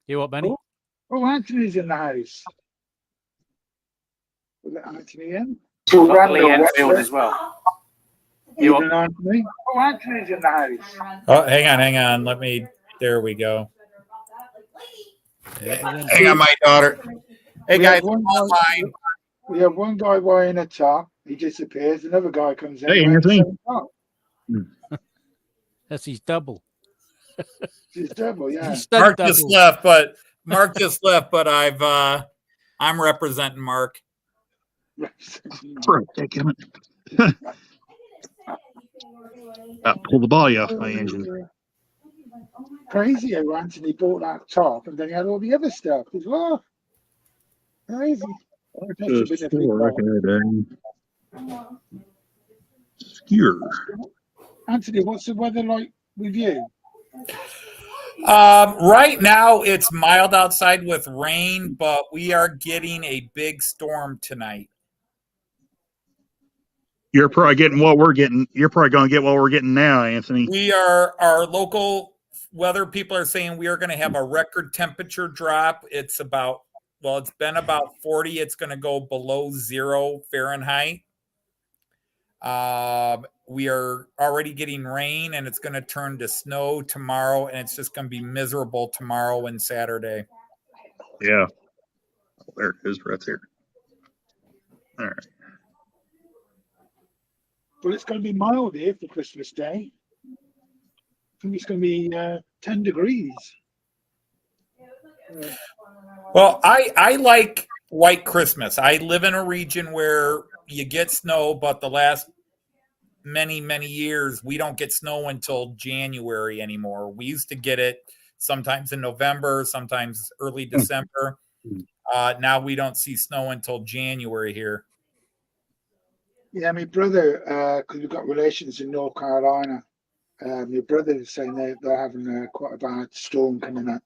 You what, Benny? Oh, Anthony's in the house. Was it Anthony in? We've got the Lee Enfield as well. You Evening, Anthony. Oh, Anthony's in the house. Oh, hang on. Let me. There we go. Hang on, my daughter. Hey We guys, have one I'm guy- online. We have one guy wearing a top. He disappears. Another guy comes in. Hey, wearing the Anthony. same top. That's his double. It's double, yeah. His stunt Mark double. just left, but I'm representing Mark. For a second. Pull the body off my engine. Crazy how Anthony bought that top and then he had all the other stuff as well. Crazy. Just Skewer. Anthony, what's the weather like with you? Right now it's mild outside with rain, but we are getting a big storm tonight. You're probably getting what we're getting. You're probably going to get what we're getting now, Anthony. Our local weather people are saying we are going to have a record temperature drop. It's been about 40. It's going to go below 0 Fahrenheit. We are already getting rain and it's going to turn to snow tomorrow, and it's just going to be miserable tomorrow and Saturday. Yeah. There it is right there. All right. Well, it's going to be mild here for Christmas Day. I think it's going to be 10 degrees. Well, I like White Christmas. I live in a region where you get snow, but the last many years we don't get snow until January anymore. We used to get it sometimes in November, sometimes early December. Now we don't see snow until January here. Yeah, my brother, because we've got relations in North Carolina, my brother is saying they're having quite a bad storm coming up.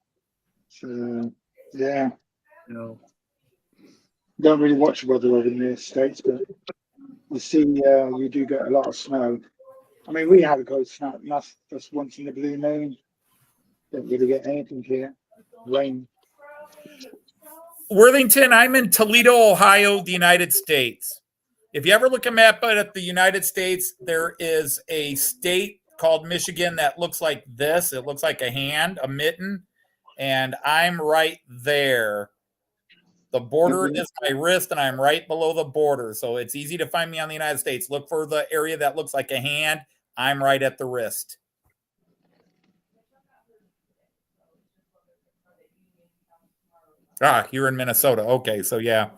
So, yeah. Don't really watch the weather over in the States, but you see, you do get a lot of snow. I mean, we had a cold snap, and that's once in the blue moon. Don't really get anything here. Rain. Worthington, I'm in Toledo, Ohio, the United States. If you ever look at a map at the United States, there is a state called Michigan that looks like this. It looks like a hand, a mitten, and I'm right there. The border is my wrist, and I'm right below the border. So it's easy to find me on the United States. Look for the area that looks like a hand. I'm right at the wrist. You're in Minnesota. Okay, so yeah.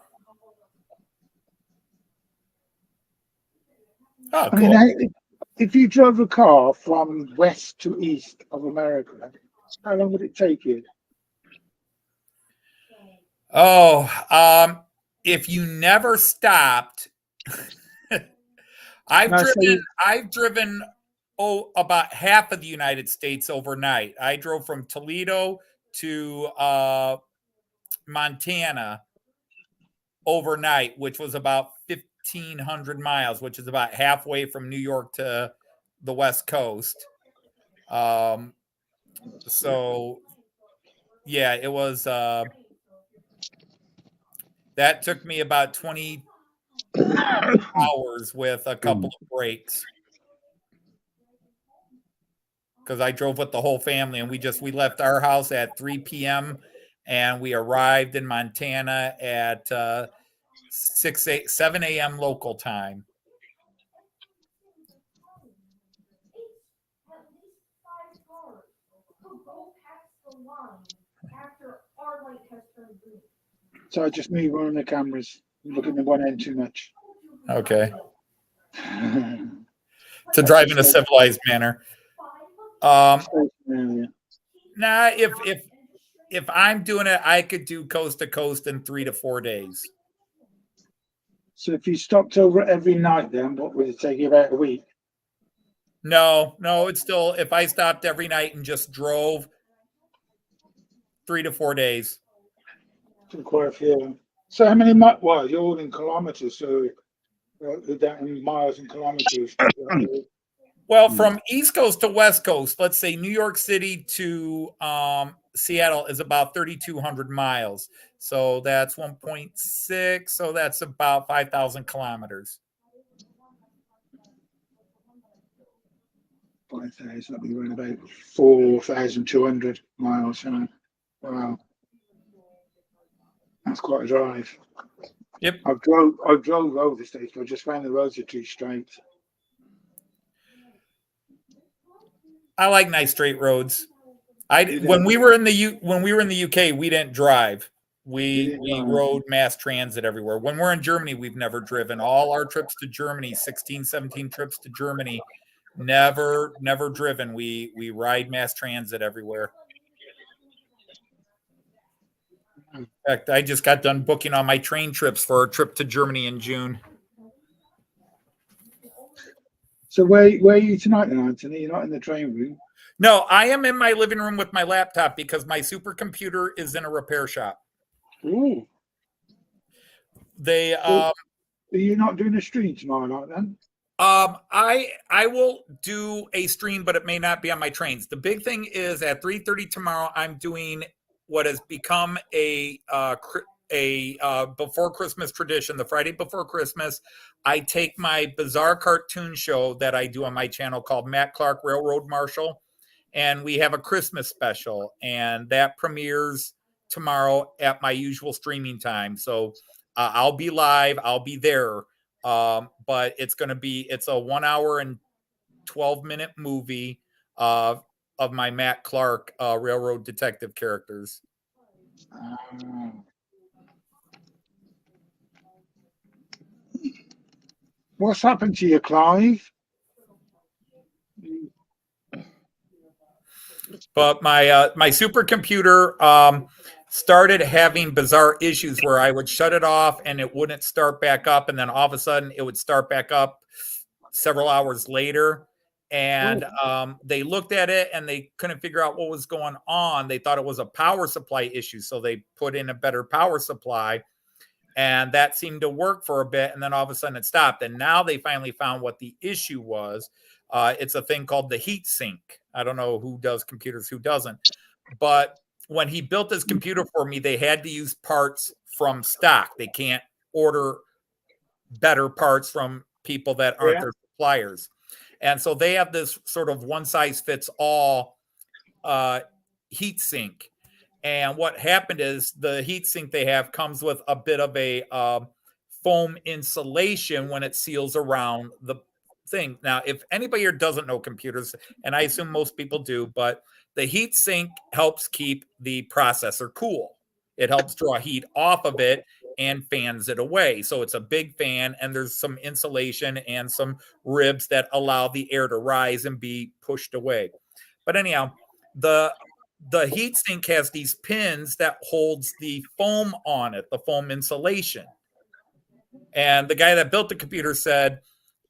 Oh, cool. I mean, if you drove a car from west to east of America, how long would it take you? Oh, if you never stopped, I've driven about half of the United States overnight. I drove from Toledo to Montana overnight, which was about 1,500 miles, which is about halfway from New York to the West Coast. So yeah, it was that took me about 20 hours with a couple of breaks, because I drove with the whole family, and we left our house at 3 p.m. and we arrived in Montana at 7 a.m. local time. So I just move on the cameras. Look at the one end too much. Okay. To drive in a civilized manner. Nah, if I'm doing it, I could do coast to coast in 3 to 4 days. So if you stopped over every night, then what would it take you, about a week? No, it's still, if I stopped every night and just drove, 3 to 4 days. Quite a few. So how many miles? Well, you're all in kilometers, so down in miles and kilometers. Well, from East Coast to West Coast, let's say New York City to Seattle is about 3,200 miles. So that's 1.6. So that's about 5,000 kilometers. 5,000, that'll be around about 4,200 miles. Wow. That's quite a drive. Yep. I drove over the stage, but I just found the roads are too straight. I like nice straight roads. When we were in the UK, we didn't drive. We rode mass transit everywhere. When we're in Germany, we've never driven. All our trips to Germany, 16, 17 trips to Germany, never driven. We ride mass transit everywhere. In fact, I just got done booking on my train trips for a trip to Germany in June. So where are you tonight then, Anthony? You're not in the train room? No, I am in my living room with my laptop because my supercomputer is in a repair shop. Ooh. Are you not doing a stream tomorrow night then? I will do a stream, but it may not be on my trains. The big thing is at 3:30 tomorrow, I'm doing what has become a before Christmas tradition. The Friday before Christmas, I take my bizarre cartoon show that I do on my channel called Matt Clark Railroad Marshal, and we have a Christmas special, and that premieres tomorrow at my usual streaming time. So I'll be live. I'll be there. But it's a 1 hour and 12-minute movie of my Matt Clark railroad detective characters. What's happened to you, Clive? But my supercomputer started having bizarre issues where I would shut it off and it wouldn't start back up, and then all of a sudden it would start back up several hours later. And they looked at it and they couldn't figure out what was going on. They thought it was a power supply issue, so they put in a better power supply, and that seemed to work for a bit, and then all of a sudden it stopped. And now they finally found what the issue was. It's a thing called the heat sink. I don't know who does computers, who doesn't. But when he built this computer for me, they had to use parts from stock. They can't order better parts from people that aren't their suppliers. And so they have this sort of one-size-fits-all heat sink. And what happened is the heat sink they have comes with a bit of a foam insulation when it seals around the thing. Now, if anybody here doesn't know computers, and I assume most people do, but the heat sink helps keep the processor cool. It helps draw heat off of it and fans it away. So it's a big fan, and there's some insulation and some ribs that allow the air to rise and be pushed away. But anyhow, the heat sink has these pins that holds the foam on it, the foam insulation. And the guy that built the computer said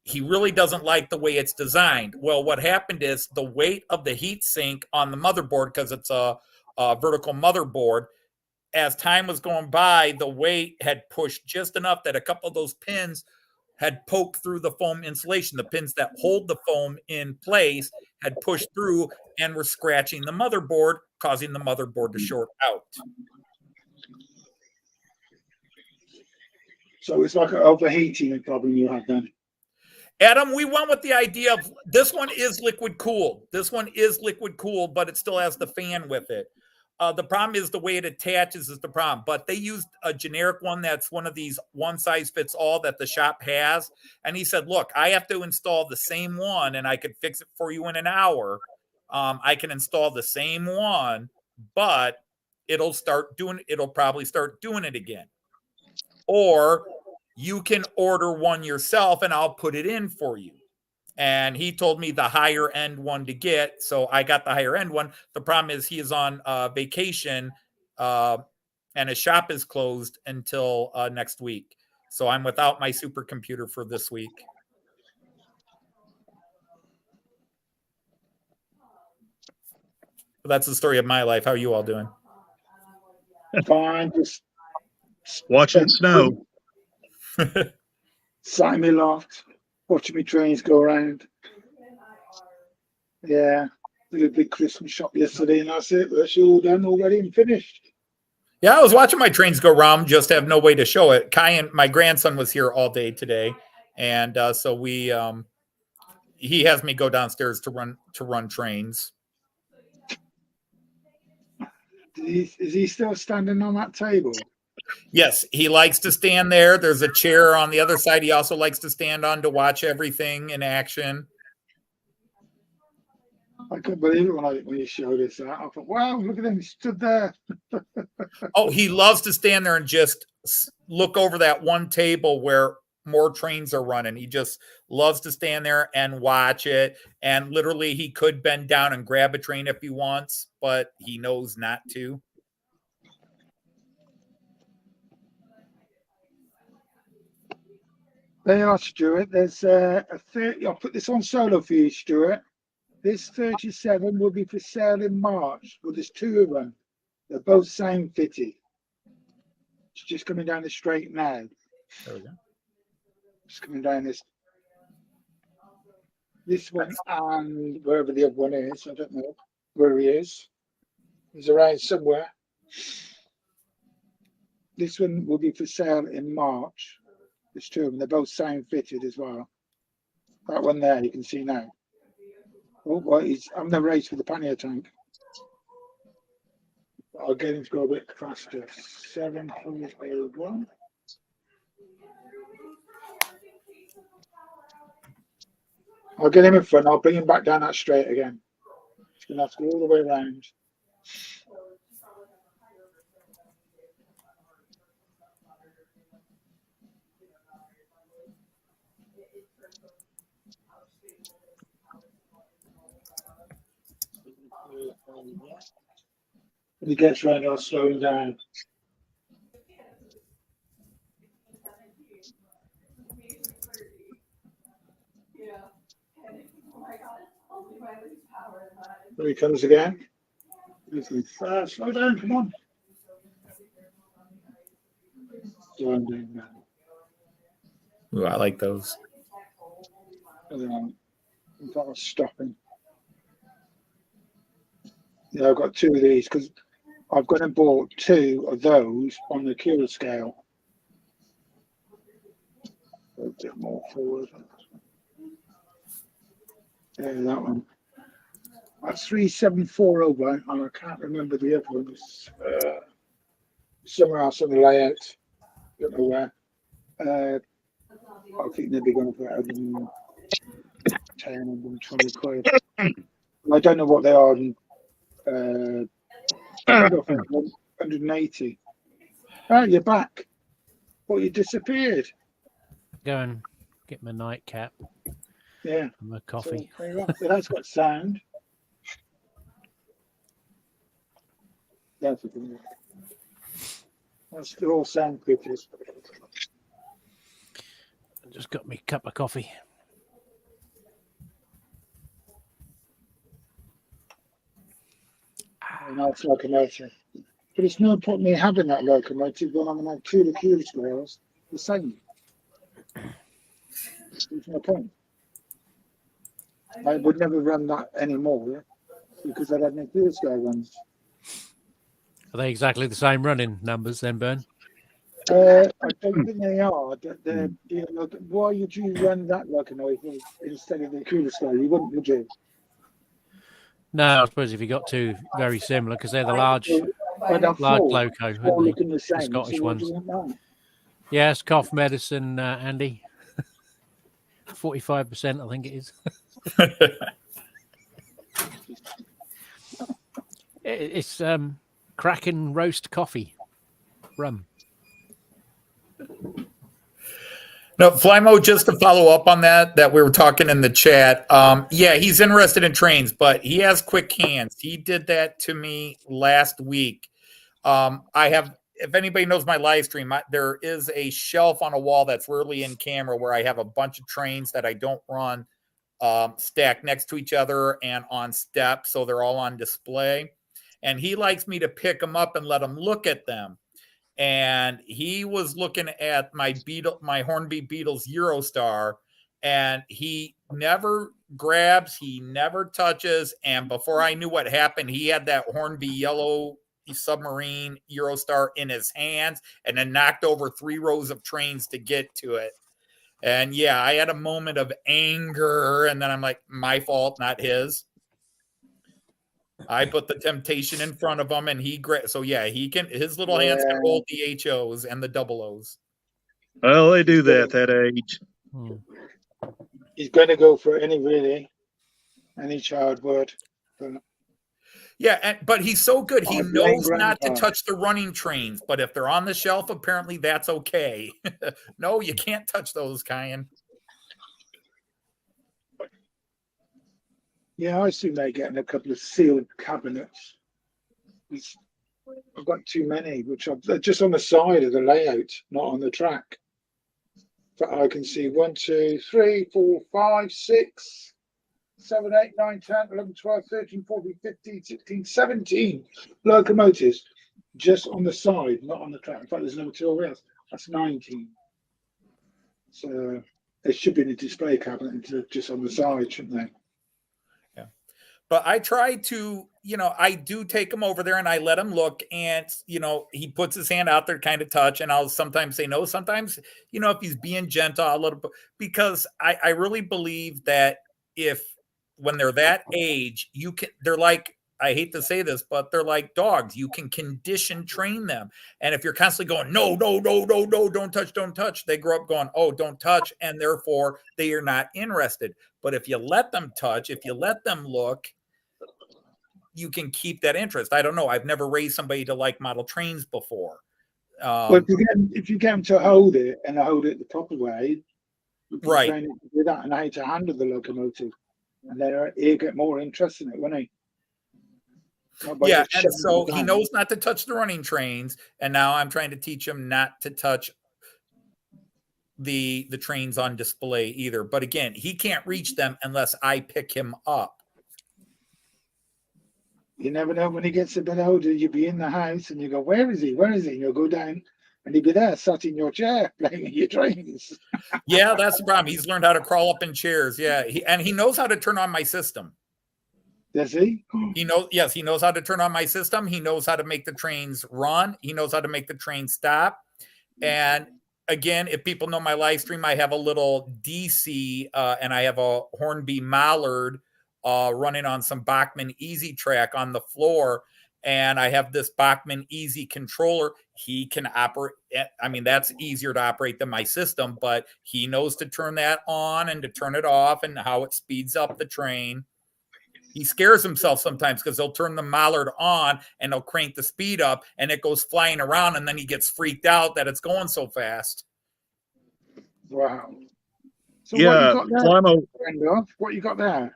he really doesn't like the way it's designed. Well, what happened is the weight of the heat sink on the motherboard, because it's a vertical motherboard, as time was going by, the weight had pushed just enough that a couple of those pins had poked through the foam insulation. The pins that hold the foam in place had pushed through and were scratching the motherboard, causing the motherboard to short out. So it's like an overheating problem you have then. Adam, we went with the idea of this one is liquid cooled. This one is liquid cooled, but it still has the fan with it. The problem is the way it attaches is the problem. But they used a generic one that's one of these one size fits all that the shop has. And he said, look, I have to install the same one and I could fix it for you in an hour. I can install the same one, but it'll probably start doing it again. Or you can order one yourself and I'll put it in for you. And he told me the higher end one to get. So I got the higher end one. The problem is he is on vacation and his shop is closed until next week. So I'm without my supercomputer for this week. But that's the story of my life. How are you all doing? Fine, just Watching snow. sat in my loft, watching my trains go around. Yeah, did a big Christmas shop yesterday, and that's it. That's all done already and finished. Yeah, I was watching my trains go round, just have no way to show it. Kai and my grandson was here all day today, and so we he has me go downstairs to run trains. Is he still standing on that table? Yes, he likes to stand there. There's a chair on the other side. He also likes to stand on to watch everything in action. I couldn't believe it when you showed us that. I thought, wow, look at him, he stood there. Oh, he loves to stand there and just look over that one table where more trains are running. He just loves to stand there and watch it. And literally, he could bend down and grab a train if he wants, but he knows not to. They are, Stuart. There's a 30. I'll put this on solo for you, Stuart. This 37 will be for sale in March. Well, there's two of them. They're both same fitted. It's just coming down the straight now. There we go. Just coming down this one and wherever the other one is. I don't know where he is. He's around somewhere. This one will be for sale in March. There's two of them. They're both same fitted as well. That one there you can see now. Oh, well, I'm the race with the pannier tank. I'll get him to go a bit faster. 7.01. I'll get him in front. I'll bring him back down that straight again. He's going to have to go all the way around. When he gets round, I'll slow him down. There he comes again. Slow down, come on. Slow him down now. Ooh, I like those. I've got to stop him. Yeah, I've got two of these because I've gone and bought two of those on the kilo scale. A bit more forward. Yeah, that one. That's 3740, and I can't remember the other one. It's somewhere else on the layout. Don't know where. I think they'd be going for 110, 120 quid. I don't know what they are. 180. Oh, you're back. Well, you disappeared. Go and get my nightcap Yeah. and my coffee. So that's got sound. That's a good one. They're all sound pictures. I just got me a cup of coffee. A nice locomotive. But it's no point me having that locomotive when I'm going to have two liqueur squares the same. There's no point. I would never run that anymore because I'd had liqueur square ones. Are they exactly the same running numbers then, Bern? I don't think they are. Why would you run that locomotive instead of the liqueur square? You wouldn't, would you? No, I suppose if you got two very similar, because they're the large loco, aren't they? Looking the same. Scottish So why do ones. you want that? Yes, cough medicine, Andy. 45%, I think it is. It's cracking roast coffee, rum. No, Flymo, just to follow up on that we were talking in the chat. Yeah, he's interested in trains, but he has quick hands. He did that to me last week. If anybody knows my live stream, there is a shelf on a wall that's rarely in camera where I have a bunch of trains that I don't run stacked next to each other and on steps, so they're all on display. And he likes me to pick them up and let him look at them. And he was looking at my Hornby Beetles Eurostar, and he never grabs, he never touches. And before I knew what happened, he had that Hornby yellow submarine Eurostar in his hands and then knocked over 3 rows of trains to get to it. And yeah, I had a moment of anger, and then I'm like, my fault, not his. I put the temptation in front of him, and so yeah, his little hands can hold the HOs and the double O's. Well, they do that at that age. He's going to go for any child would. Yeah, but he's so good. He knows not to touch the running trains, but if they're on the shelf, apparently that's okay. No, you can't touch those, Kyan. Yeah, I assume they're getting a couple of sealed cabinets. I've got too many, they're just on the side of the layout, not on the track. But I can see 1, 2, 3, 4, 5, 6, 7, 8, 9, 10, 11, 12, 13, 14, 15, 16, 17 locomotives just on the side, not on the track. In fact, there's no material else. That's 19. So they should be in a display cabinet just on the side, shouldn't they? Yeah. But I try to, I do take him over there and I let him look, and, he puts his hand out there, kind of touch, and I'll sometimes say no. Sometimes, if he's being gentle, a little bit, because I really believe that when they're that age, they're like, I hate to say this, but they're like dogs. You can condition train them. And if you're constantly going, no, don't touch, they grow up going, oh, don't touch. And therefore they are not interested. But if you let them touch, if you let them look, you can keep that interest. I don't know. I've never raised somebody to like model trains before. But if you get them to hold it and hold it the proper way, right? Train it to do that and how to handle the locomotive, and then he'll get more interest in it, won't he? Yeah, and so he knows not to touch the running trains, and now I'm trying to teach him not to touch the trains on display either. But again, he can't reach them unless I pick him up. You never know when he gets a bit older. You'll be in the house and you go, where is he? Where is he? And you'll go down and he'll be there, sat in your chair, playing your trains. Yeah, that's the problem. He's learned how to crawl up in chairs. Yeah, he knows how to turn on my system. Does he? Yes, he knows how to turn on my system. He knows how to make the trains run. He knows how to make the train stop. And again, if people know my live stream, I have a little DC and I have a Hornby Mallard running on some Bachmann Easy Track on the floor. And I have this Bachmann Easy controller. He can operate. I mean, that's easier to operate than my system, but he knows to turn that on and to turn it off and how it speeds up the train. He scares himself sometimes because he'll turn the Mallard on and he'll crank the speed up and it goes flying around, and then he gets freaked out that it's going so fast. Wow. So Yeah, Flymo. What you got there?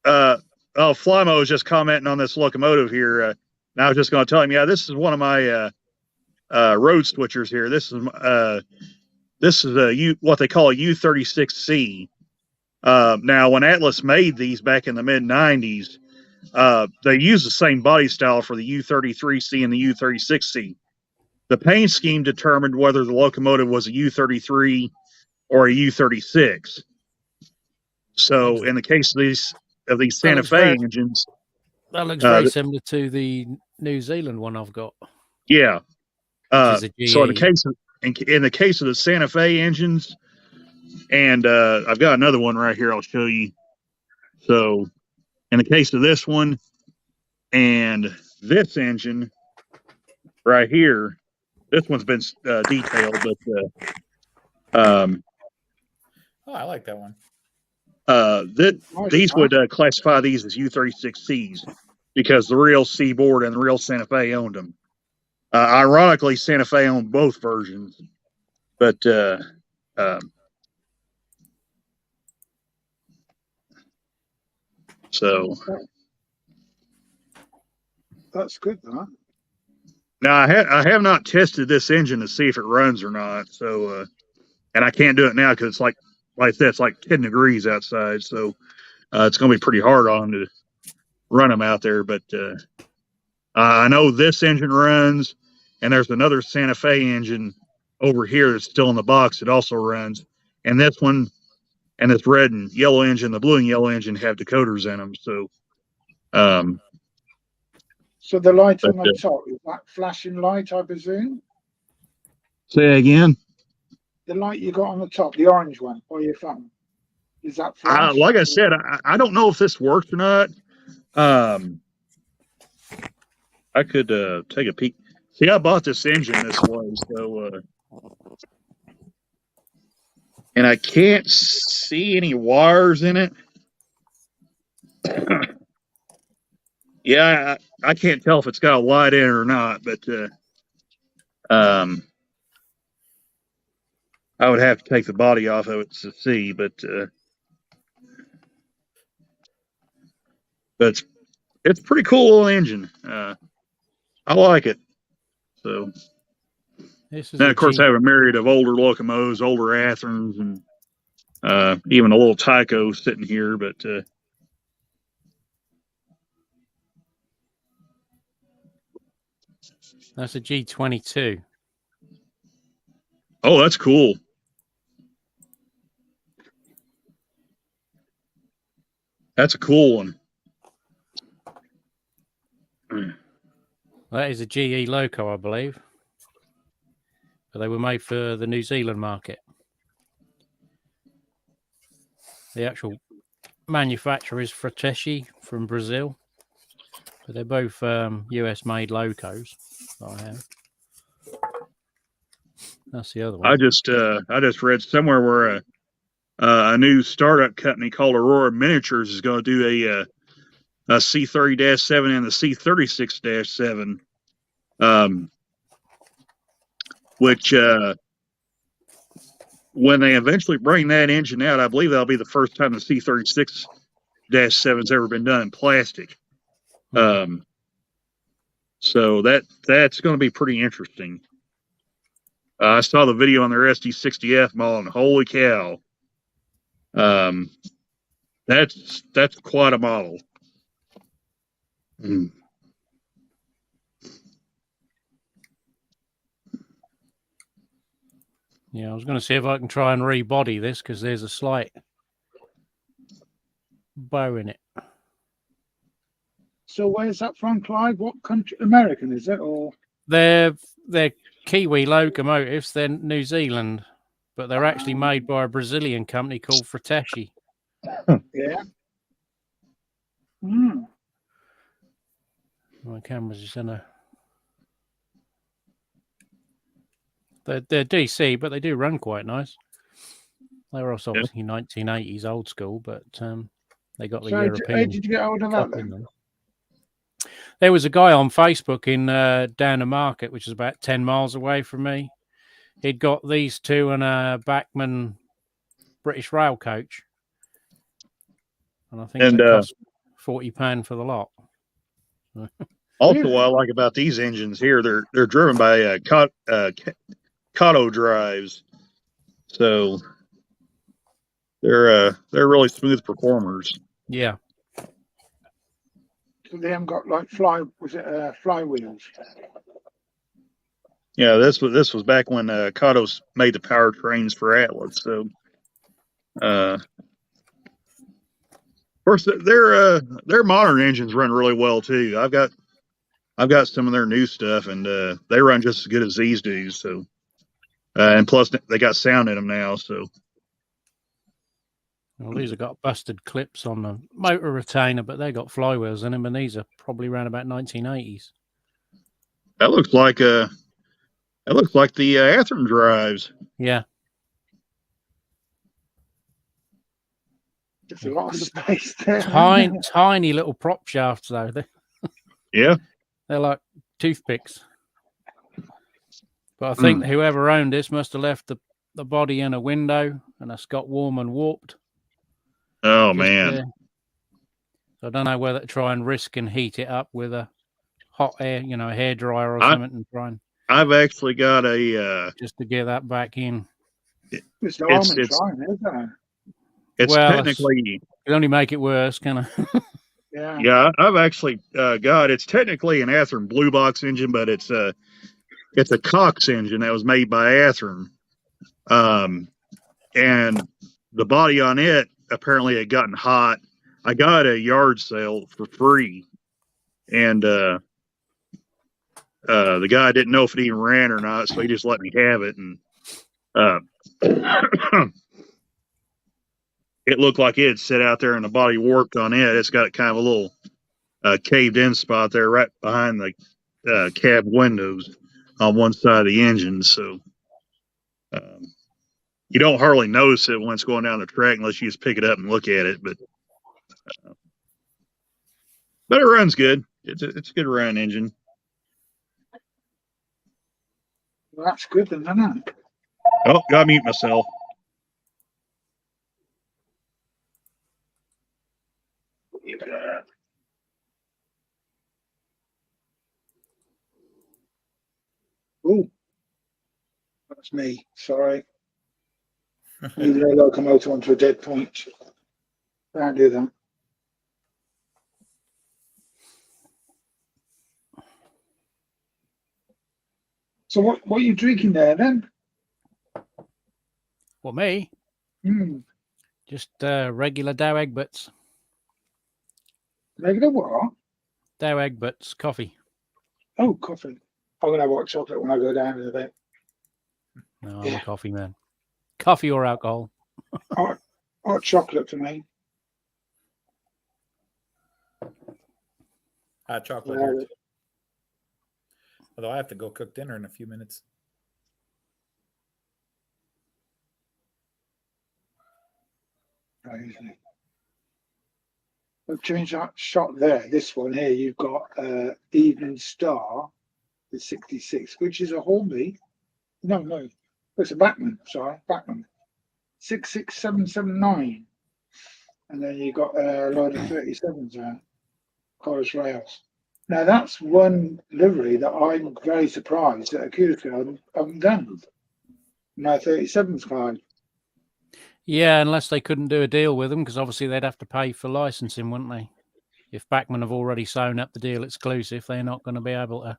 Flymo was just commenting on this locomotive here. And I was just going to tell him, yeah, this is one of my road switchers here. This is what they call a U36C. Now, when Atlas made these back in the mid-90s, they used the same body style for the U33C and the U36C. The paint scheme determined whether the locomotive was a U33 or a U36. So, in the case of these Santa Fe engines, that looks very similar to the New Zealand one I've got. Yeah. So, in GE. the case of the Santa Fe engines, and I've got another one right here I'll show you. So, in the case of this one and this engine right here, this one's been detailed, but oh, I like that one. These would classify these as U36Cs because the real Seaboard and the real Santa Fe owned them. Ironically, Santa Fe owned both versions, but so that's good, huh? now I have not tested this engine to see if it runs or not. So, and I can't do it now because it's like I said, it's like 10 degrees outside. So it's going to be pretty hard on them to run them out there. But I know this engine runs, and there's another Santa Fe engine over here that's still in the box. It also runs, and this one and this red and yellow engine, the blue and yellow engine have decoders in them. So, So the light on But, the top, is that flashing light, I presume? say again. The light you got on the top, the orange one, by your phone, is that flash? Like I said, I don't know if this works or not. I could take a peek. See, I bought this engine this way, so and I can't see any wires in it. Yeah, I can't tell if it's got a light in it or not, but I would have to take the body off of it to see, but it's a pretty cool little engine. I like it. So This is then, a of course, G- I have a myriad of older locomotives, older Atherns, and even a little Tyco sitting here. But that's a G22. oh, that's cool. That's a cool one. That is a GE Loco, I believe. But they were made for the New Zealand market. The actual manufacturer is Frateschi from Brazil. But they're both US made locos that I have. That's the other one. I just read somewhere where a new startup company called Aurora Miniatures is going to do a C30-7 and the C36-7, which when they eventually bring that engine out, I believe that'll be the first time the C36-7's ever been done in plastic. So that's going to be pretty interesting. I saw the video on their SD60F model, and holy cow, that's quite a model. Yeah, I was going to see if I can try and rebody this because there's a slight bow in it. So where's that from, Clyde? What country? American, is it? Or They're Kiwi locomotives. They're New Zealand, but they're actually made by a Brazilian company called Frateschi. yeah. Hmm. My camera's just in a. They're DC, but they do run quite nice. They were also obviously 1980s old school, but they got the So European. how did you get hold of that cup in then? them. There was a guy on Facebook in Downer Market, which is about 10 miles away from me. He'd got these two and a Bachmann British Rail coach. And I think it cost £40 for the lot. Also, what I like about these engines here, they're driven by Kato drives, so they're really smooth performers. Yeah. So they haven't got like flywheels? Yeah, this was back when Kato's made the powertrains for Atlas. So, of course, their modern engines run really well too. I've got some of their new stuff, and they run just as good as these do. So, and plus they got sound in them now. So, Well, these have got busted clips on the motor retainer, but they got flywheels in them, and these are probably around about 1980s. that looks like the Athearn drives. Yeah. There's a lot of space there. Tiny little prop shafts, though. Yeah. They're like toothpicks. But I think whoever owned this must have left the body in a window, and it's got warm and warped. Oh man. So I don't know whether to try and risk and heat it up with a hot air, a hairdryer or something, and try and I've actually got a just to get that back in. It's trying, isn't it? It's Well, technically It'll only make it worse, can I? Yeah. I've actually got it's technically an Athearn Blue Box engine, but it's a Cox engine that was made by Athearn. And the body on it apparently had gotten hot. I got a yard sale for free, and the guy didn't know if it even ran or not, so he just let me have it. And it looked like it had sit out there, and the body warped on it. It's got kind of a little caved in spot there, right behind the cab windows on one side of the engine. So you don't hardly notice it when it's going down the track unless you just pick it up and look at it. But it runs good. It's a good run engine. Well, that's good then, isn't it? Oh, got to mute myself. Oh, that's me. Sorry. Leaving a locomotive onto a dead point. Can't do that. So what are you drinking there then? Well, me, just regular Dow Egberts. Regular what? Dow Egberts coffee. Oh, coffee. I'm gonna have hot chocolate when I go down in a bit. No, I'm a coffee man. Coffee or alcohol. Hot chocolate for me. Hot chocolate. Yeah. here. Although I have to go cook dinner in a few minutes. Crazy. I've changed that shot there. This one here, you've got Evening Star, the 66, which is a Hornby. No, it's a Bachmann. Sorry, Bachmann. 66779, and then you got a load of 37s there. Chorus Rails. Now that's one livery that I'm very surprised that Akutiko haven't done. No 37s card. Yeah, unless they couldn't do a deal with them, because obviously they'd have to pay for licensing, wouldn't they? If Bachmann have already sewn up the deal exclusive, they're not going to be able to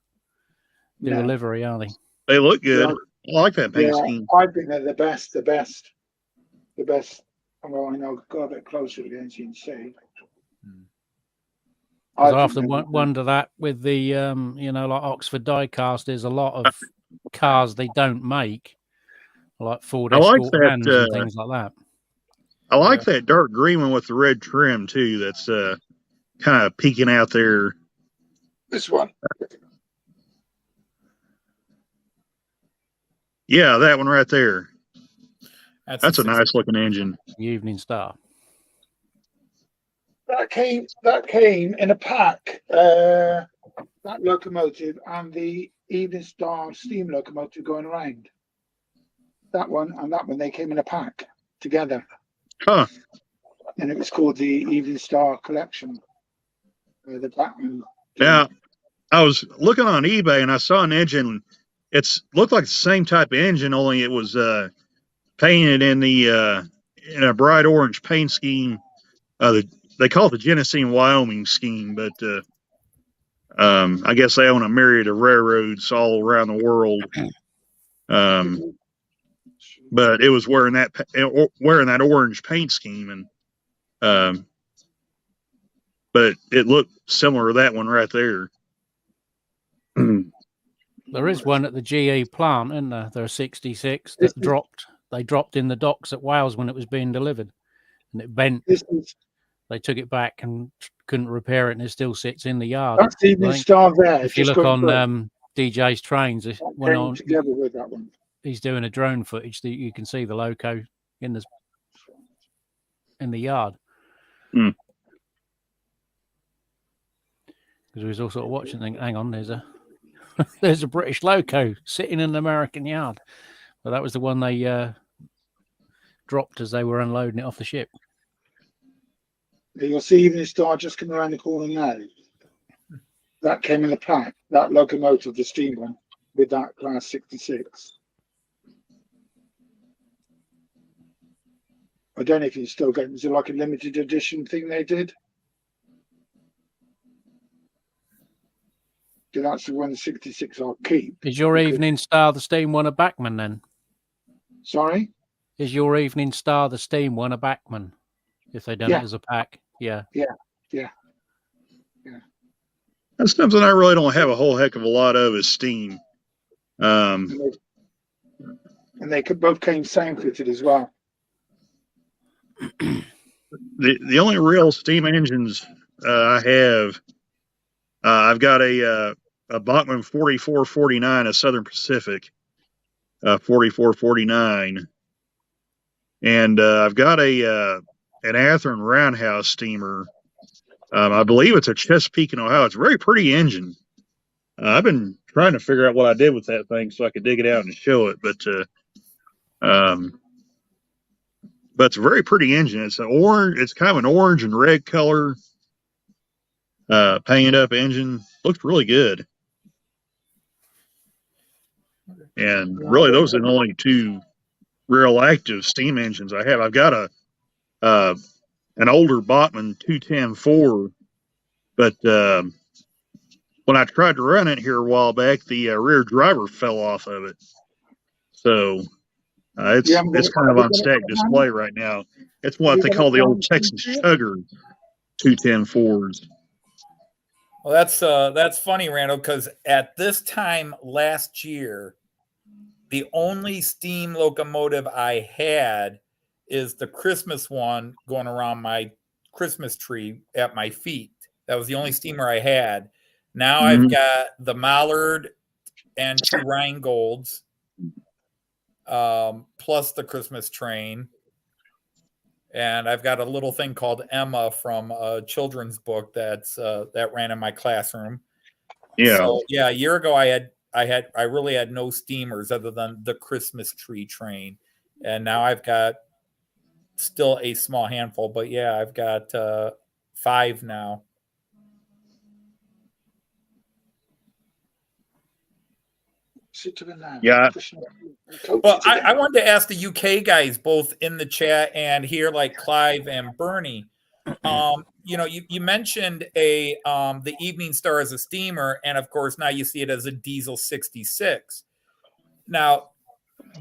do a livery, are they? They look good. Yeah. I like that paint Yeah, scheme. I think they're the best. Well, I know, go a bit closer again so you can see. Because I often wonder that with the, like Oxford diecast, there's a lot of cars they don't make, like Ford I like Escort that, vans and things like that. I like that dark green one with the red trim too. That's kind of peeking out there. This one. Yeah, that one right there. That's a the nice looking engine. The Evening Star. That came in a pack. That locomotive and the Evening Star steam locomotive going around. That one and that one, they came in a pack together. Huh. And it was called the Evening Star Collection. The Bachmann. Now, I was looking on eBay and I saw an engine. It's looked like the same type of engine, only it was painted in in a bright orange paint scheme. They call it the Genesee Wyoming scheme, but I guess they own a myriad of railroads all around the world. But it was wearing that orange paint scheme, and but it looked similar to that one right there. There is one at the GE plant, isn't there? There are 66 that dropped. They dropped in the docks at Wales when it was being delivered, and it bent. They took it back and couldn't repair it, and it still sits in the yard. That's the Evening Star there. If you look on DJ's trains, when on together with that one. He's doing a drone footage that you can see the loco in the yard. Because we was all sort of watching, thinking, hang on, there's a British loco sitting in an American yard. But that was the one they dropped as they were unloading it off the ship. You'll see Evening Star just coming around the corner now. That came in the pack, that locomotive, the steam one, with that class 66. I don't know if you still get it. Is it like a limited edition thing they did? So that's the one, the 66 I'll keep. Is your Evening Star the steam one a Bachmann then? Sorry? Is your Evening Star, the steam one, a Bachmann? If they done Yeah. it as a pack, yeah. That's something I really don't have a whole heck of a lot of is steam. And they both came same fitted as well. The only real steam engines I have, I've got a Bachmann 4449, a Southern Pacific 4449, and I've got an Athearn Roundhouse steamer. I believe it's a Chesapeake in Ohio. It's a very pretty engine. I've been trying to figure out what I did with that thing so I could dig it out and show it, but it's a very pretty engine. It's an orange. It's kind of an orange and red color, painted up engine. Looks really good. And really, those are the only two real active steam engines I have. I've got an older Bachmann 210-4, but when I tried to run it here a while back, the rear driver fell off of it. So it's kind of on static display right now. It's what they call the old Texas Chugger 210-4s. Well, that's funny, Randall, because at this time last year, the only steam locomotive I had is the Christmas one going around my Christmas tree at my feet. That was the only steamer I had. Now I've got the Mallard and 2 Rheingolds, plus the Christmas train. And I've got a little thing called Emma from a children's book that ran in my classroom. Yeah. So, yeah, a year ago I really had no steamers other than the Christmas tree train. And now I've got still a small handful, but yeah, I've got 5 now. Yeah. Well, I wanted to ask the UK guys both in the chat and here, like Clive and Bernie. You mentioned the Evening Star as a steamer, and of course now you see it as a diesel 66. Now,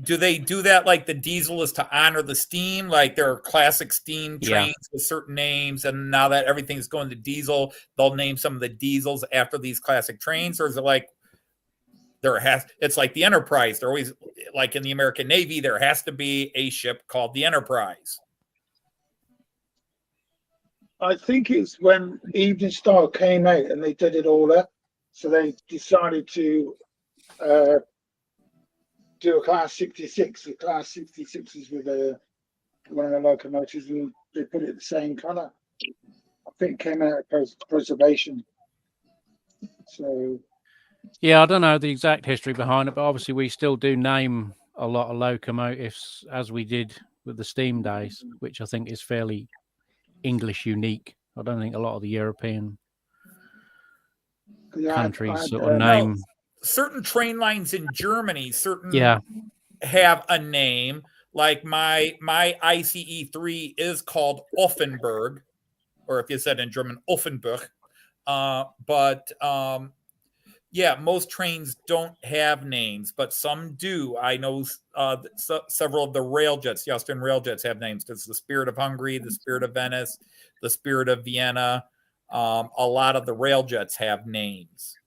do they do that like the diesel is to honor the steam? Like there are classic steam trains with certain names, and now that everything's going to diesel, they'll name some of the diesels after these classic trains? Or is it like it's like the Enterprise? They're always like in the American Navy, there has to be a ship called the Enterprise. I think it's when Evening Star came out and they did it all up. So they decided to do a Class 66. The Class 66 is with one of the locomotives, and they put it the same colour. I think it came out of preservation. So. Yeah, I don't know the exact history behind it, but obviously we still do name a lot of locomotives as we did with the steam days, which I think is fairly English unique. I don't think a lot of the European countries sort of name. Certain train lines in Germany, have a name. Like my ICE 3 is called Offenburg, or if you said in German, Offenburg. Yeah, most trains don't have names, but some do. I know several of the railjets, the Austrian railjets, have names. There's the Spirit of Hungary, the Spirit of Venice, the Spirit of Vienna. A lot of the railjets have names.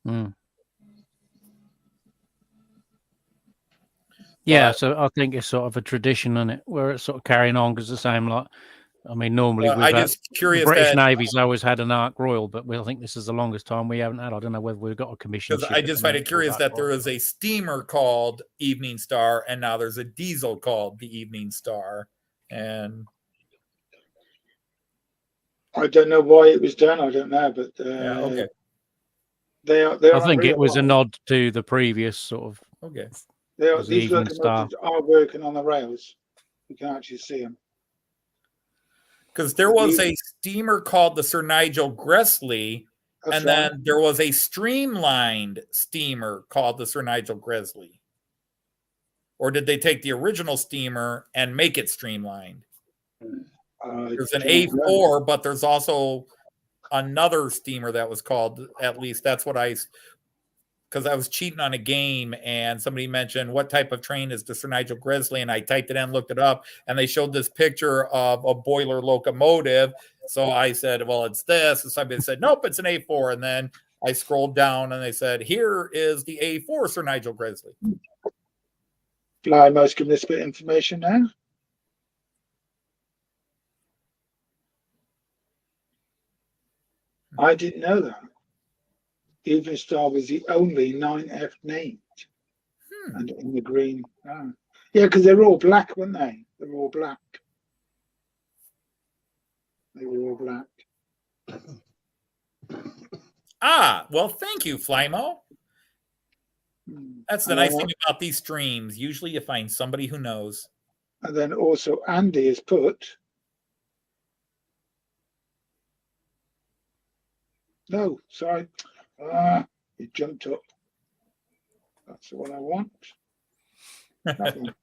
Yeah, so I think it's sort of a tradition, isn't it, where it's sort of carrying on because the same like. I mean, normally just curious. The British Navy's always had an Ark Royal, but I think this is the longest time we haven't had. I don't know whether we've got a commission. Because I just find it curious that there is a steamer called Evening Star, and now there's a diesel called the Evening Star, and I don't know why it was done. I don't know, but okay. I think it was a nod to the previous sort of. Okay. These locomotives are working on the rails. You can actually see them. Because there was a steamer called the Sir Nigel Gresley, and then there was a streamlined steamer called the Sir Nigel Gresley. Or did they take the original steamer and make it streamlined? There's an A4, but there's also another steamer that was called, at least that's what I because I was cheating on a game and somebody mentioned what type of train is the Sir Nigel Grizzly, and I typed it in, looked it up, and they showed this picture of a boiler locomotive. So I said, well, it's this. And somebody said, nope, it's an A4. And then I scrolled down and they said, here is the A4 Sir Nigel Grizzly. Fly most give this bit of information now. I didn't know that. Evening Star was the only 9F named. And in the green. Oh. Yeah, because they're all black, weren't they? They were all black. They were all black. Ah, well, thank you, Flymo. That's the And nice then- thing about these streams. Usually you find somebody who knows. And then also Andy has put. No, sorry. It jumped up. That's the one I want. That one.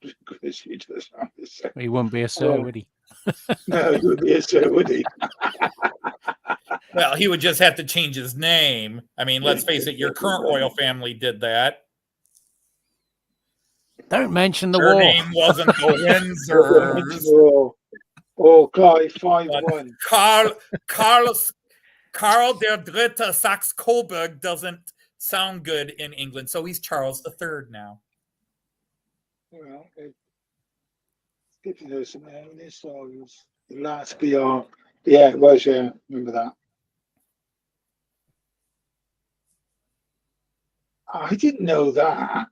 Because he does have the same. He wouldn't be a sir, Oh. would he? No, he would be a sir, would he? Well, he would just have to change his name. I mean, let's face it, your current royal family did that. Don't mention the Their war. name wasn't the Windsors. Oh, Clive 5-1. Karl der Dritte Saxe-Coburg doesn't sound good in England, so he's Charles III now. Well, if you know some in this songs, the last BR. Yeah, it was, yeah. Remember that. I didn't know that.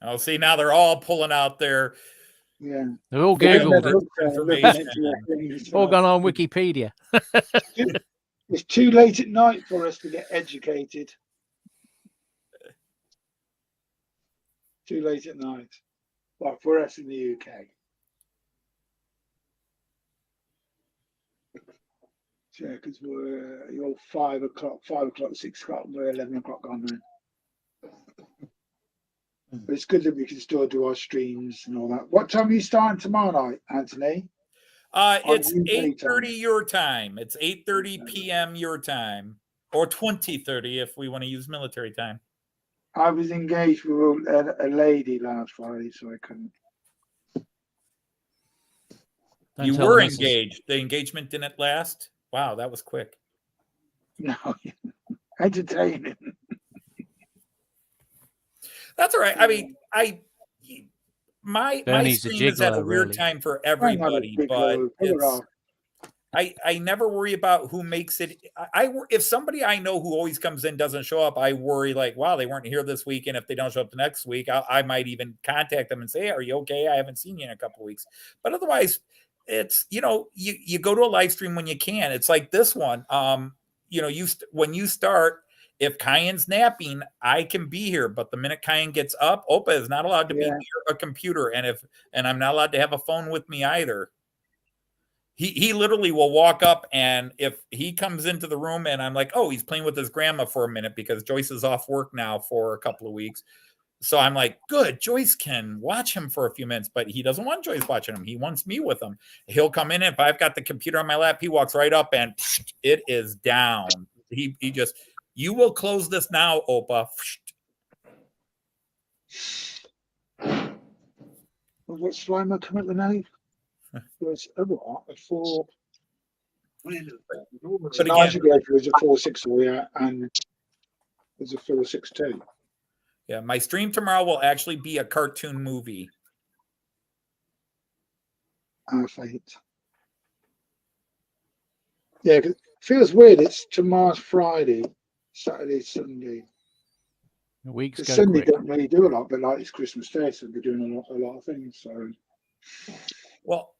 Oh, see, now they're all pulling out their Yeah. They've all Yeah, Googled never- it. information. All gone on Wikipedia. It's too late at night for us to get educated. Too late at night. Well, for us in the UK. Yeah, because you're 5 o'clock, 6 o'clock, we're 11 o'clock on now. But it's good that we can still do our streams and all that. What time are you starting tomorrow night, Anthony? It's On UK 8:30 time. your time. It's 8:30 p.m. your time, or 20:30 if we want to use military time. I was engaged with a lady last Friday, so I couldn't. Don't You tell were the missus. engaged. The engagement didn't last. Wow, that was quick. No, entertaining. That's all right. I mean, my Bernie's a stream is at a giggler, weird really. time for I'm not a everybody, big but girl, pull it it's, off. I never worry about who makes it. If somebody I know who always comes in doesn't show up, I worry like, wow, they weren't here this week, and if they don't show up the next week, I might even contact them and say, are you okay? I haven't seen you in a couple of weeks. But otherwise, it's you go to a live stream when you can. It's like this one. When you start, if Kyan's napping, I can be here. But the minute Kyan gets up, Opa is not allowed to be Yeah. near a computer, and I'm not allowed to have a phone with me either. He literally will walk up, and if he comes into the room and I'm like, oh, he's playing with his grandma for a minute because Joyce is off work now for a couple of weeks. So I'm like, good, Joyce can watch him for a few minutes, but he doesn't want Joyce watching him. He wants me with him. He'll come in, and if I've got the computer on my lap, he walks right up and it is down. He just, you will close this now, Opa. What's Slimer come at the night? Was a what? A 4. So again- Nigel gave was a 4-6, yeah, and it was a 4-6-2. Yeah, my stream tomorrow will actually be a cartoon movie. Our fate. Yeah, 'cause it feels weird. It's tomorrow's Friday, Saturday, Sunday. The weeks Because go Sunday quick. don't really do a lot, but like it's Christmas Day, so we're doing a lot of things. So Well,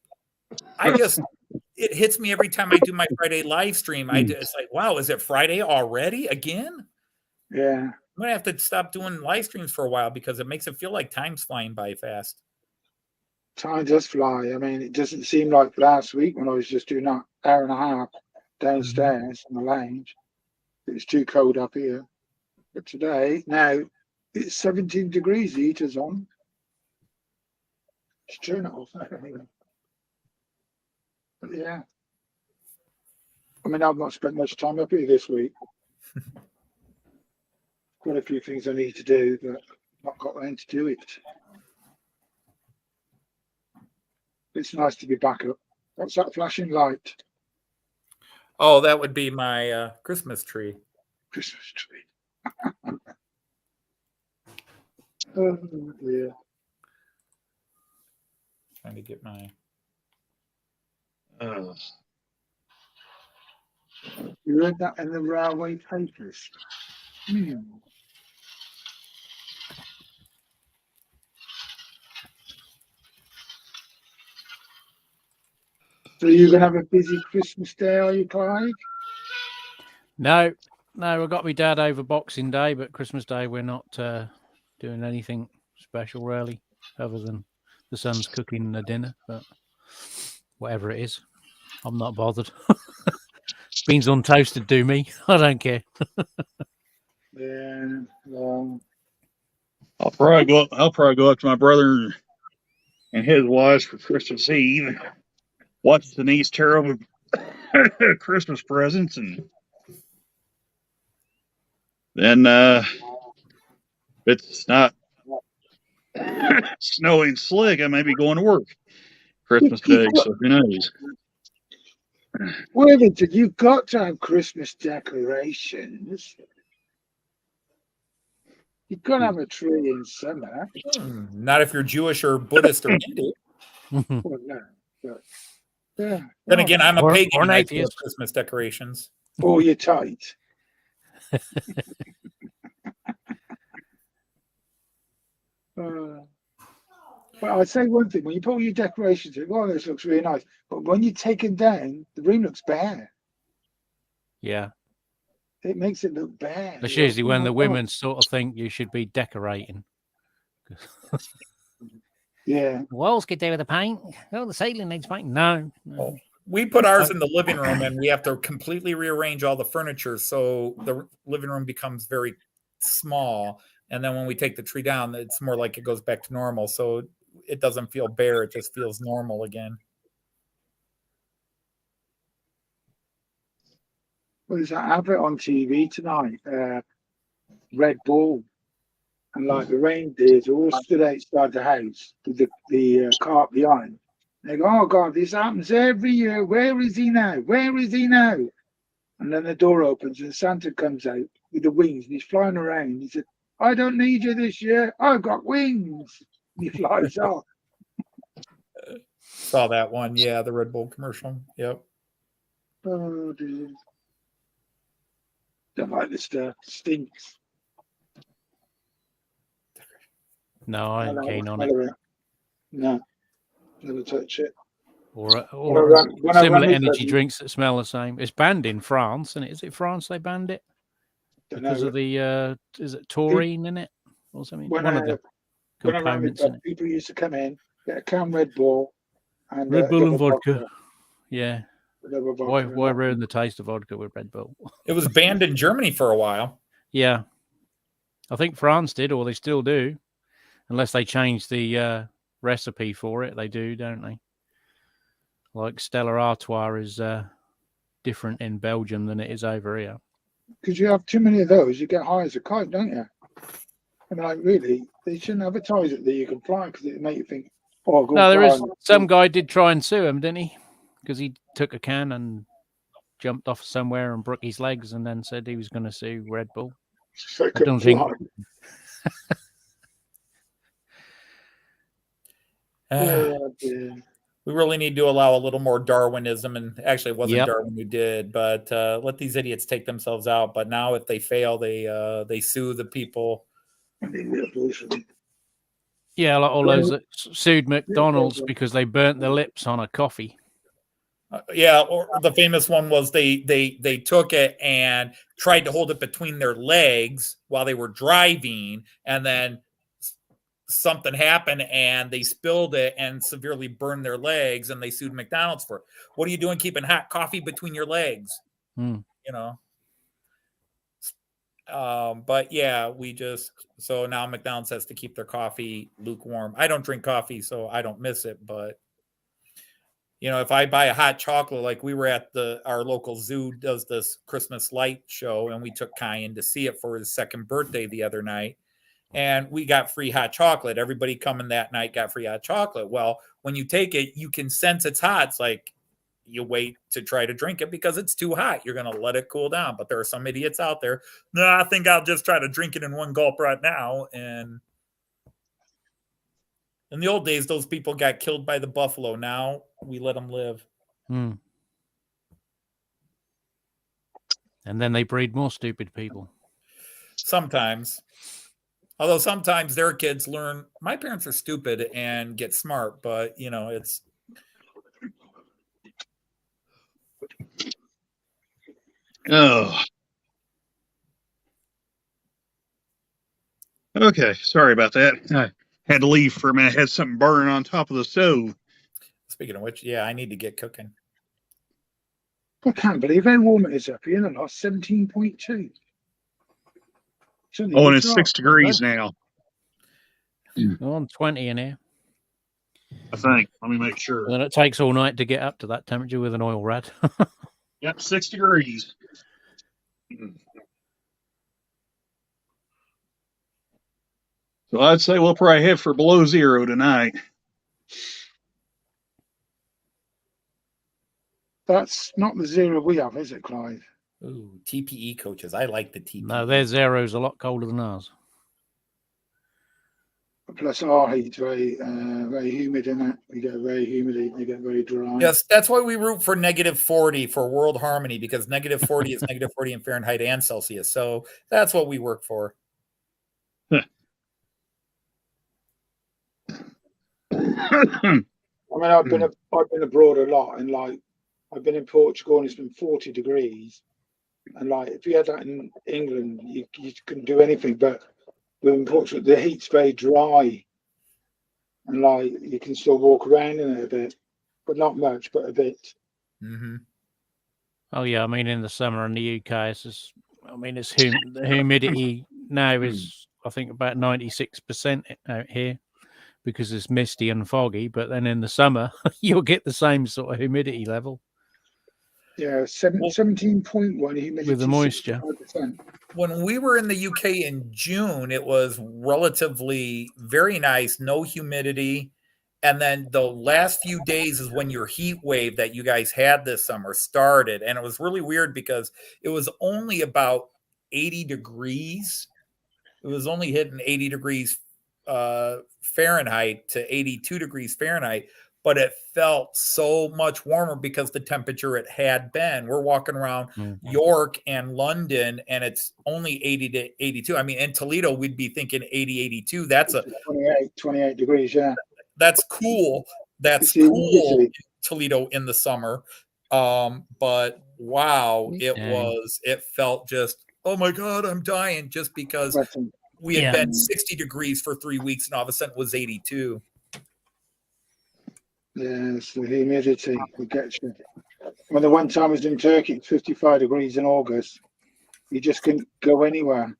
it hits me every time I do my Friday live stream. It's like, wow, is it Friday already again? yeah, I'm gonna have to stop doing live streams for a while because it makes it feel like time's flying by fast. time does fly. I mean, it doesn't seem like last week when I was just doing that hour and a half downstairs on the lounge. It was too cold up here. But today, now it's 17 degrees. The heater's on. Just turn it off. Anyway. But yeah, I mean, I've not spent much time up here this week. Quite a few things I need to do, but not got around to do it. It's nice to be back up. What's that flashing light? Oh, that would be my Christmas tree. Christmas tree. Oh dear. Trying to get my. You read that in the railway papers. Hmm. So you're gonna have a busy Christmas day, are you, Clyde? No, I got my dad over Boxing Day, but Christmas Day we're not doing anything special really, other than the son's cooking the dinner. But whatever it is, I'm not bothered. Beans on toasted do me. I don't care. Yeah. I'll probably go up to my brother and his wife for Christmas Eve, watch Denise tear over Christmas presents, and then if it's not snowing slick, I may be going to work Christmas Day, so who knows? Worthington, you've got to have Christmas decorations. You've got to have a tree in summer. Not if you're Jewish or Buddhist or Hindu. Well, no, but, yeah. Then again, I'm a Or pagan. an And I do have atheist. Christmas decorations. Or you're tight. Well, I'd say one thing: when you put all your decorations in, well, this looks really nice. But when you take them down, the room looks bare. Yeah, It makes it look bare. that's You're like, usually oh when my the God. women sort of think you should be decorating. Yeah. Walls could do with the paint. Oh, the ceiling needs paint. No. Oh, we put ours in the living room, and we have to completely rearrange all the furniture, so the living room becomes very small. And then when we take the tree down, it's more like it goes back to normal. So it doesn't feel bare; it just feels normal again. What is that advert on TV tonight? Red Bull. And like the reindeers all stood outside the house with the cart behind. They go, oh God, this happens every year. Where is he now? Where is he now? And then the door opens and Santa comes out with the wings and he's flying around. He said, I don't need you this year. I've got wings. And he flies off. Saw that one, yeah, the Red Bull commercial. Yep. Oh dear. Don't like this stuff. Stinks. No, I ain't keen on it. No, never touch it. Or When I similar run it, energy drinks that smell the same. It's banned in France, and is it France they banned it because of the is it taurine in it or something? When One of the I ran components in it. people used to come in, get a can Red Bull and Red Bull and double vodka. Yeah. double vodka Why and ruin the taste of vodka with Red Bull? It was banned in Germany for a while. Yeah. I think France did, or they still do. Unless they change the recipe for it. They do, don't they? Like Stella Artois is different in Belgium than it is over here. because you have too many of those, you get high as a kite, don't you? And like, really, they shouldn't advertise it that you can fly because it make you think, oh, go No, there is fly. some guy did try and sue him, didn't he? Because he took a can and jumped off somewhere and broke his legs, and then said he was going to sue Red Bull. So I don't think. Oh, dear. We really need to allow a little more Darwinism, and actually it wasn't Yep. Darwin who did, but let these idiots take themselves out. But now if they fail, they sue the people. Yeah, like all those that sued McDonald's because they burnt their lips on a coffee. Yeah, or the famous one was they took it and tried to hold it between their legs while they were driving, and then something happened and they spilled it and severely burned their legs, and they sued McDonald's for it. What are you doing keeping hot coffee between your legs? Hmm. You know. But yeah, so now McDonald's has to keep their coffee lukewarm. I don't drink coffee, so I don't miss it, but You know, if I buy a hot chocolate, like we were at our local zoo does this Christmas light show, and we took Kyan to see it for his second birthday the other night, and we got free hot chocolate. Everybody coming that night got free hot chocolate. Well, when you take it, you can sense it's hot. It's like you wait to try to drink it because it's too hot. You're going to let it cool down. But there are some idiots out there. No, I think I'll just try to drink it in one gulp right now. And in the old days, those people got killed by the buffalo. Now we let them live. And then they breed more stupid people. Sometimes. Although sometimes their kids learn, my parents are stupid and get smart, but, you know, it's. Oh. Okay, sorry about that. I had to leave for a minute. I had something burning on top of the stove. Speaking of which, yeah, I need to get cooking. I can't believe how warm it is up here. I lost 17.2. Oh, and it's 6 degrees now, We're on 20 in here. I think. Let me make sure. And then it takes all night to get up to that temperature with an oil rad. Yep, 6 degrees. So I'd say we'll probably head for below zero tonight. That's not the zero we have, is it, Clive? Ooh, TPE coaches. I like the TPE. No, their zero's a lot colder than ours. Plus our heat's very humid in that. We get very humid, they get very dry. Yes, that's why we root for -40 for world harmony, because -40 is -40 in Fahrenheit and Celsius. So that's what we work for. I mean, I've been abroad a lot, and like I've been in Portugal, and it's been 40 degrees, and like if you had that in England, you couldn't do anything. But in Portugal, the heat's very dry, and like you can still walk around in it a bit, but not much, but a bit. Mm-hmm. Oh yeah, I mean in the summer in the UK, it's just, I mean it's the humidity now is I think about 96% out here because it's misty and foggy. But then in the summer, you'll get the same sort of humidity level. Yeah, 17.1 humidity With the moisture. 65%. When we were in the UK in June, it was relatively very nice, no humidity. And then the last few days is when your heat wave that you guys had this summer started. And it was really weird because it was only about 80 degrees. It was only hitting 80 degrees Fahrenheit to 82 degrees Fahrenheit. But it felt so much warmer because the temperature it had been. We're walking around York and London, and it's only 80 to 82. I mean, in Toledo, we'd be thinking 80, 82. That's a 28 degrees, yeah. That's cool. That's cool in Toledo in the summer. But wow, it felt just, oh my God, I'm dying, just because we had been 60 degrees for 3 weeks and all of a sudden it was 82. Yeah, it's the humidity that gets you. When the one time I was in Turkey, 55 degrees in August, you just couldn't go anywhere.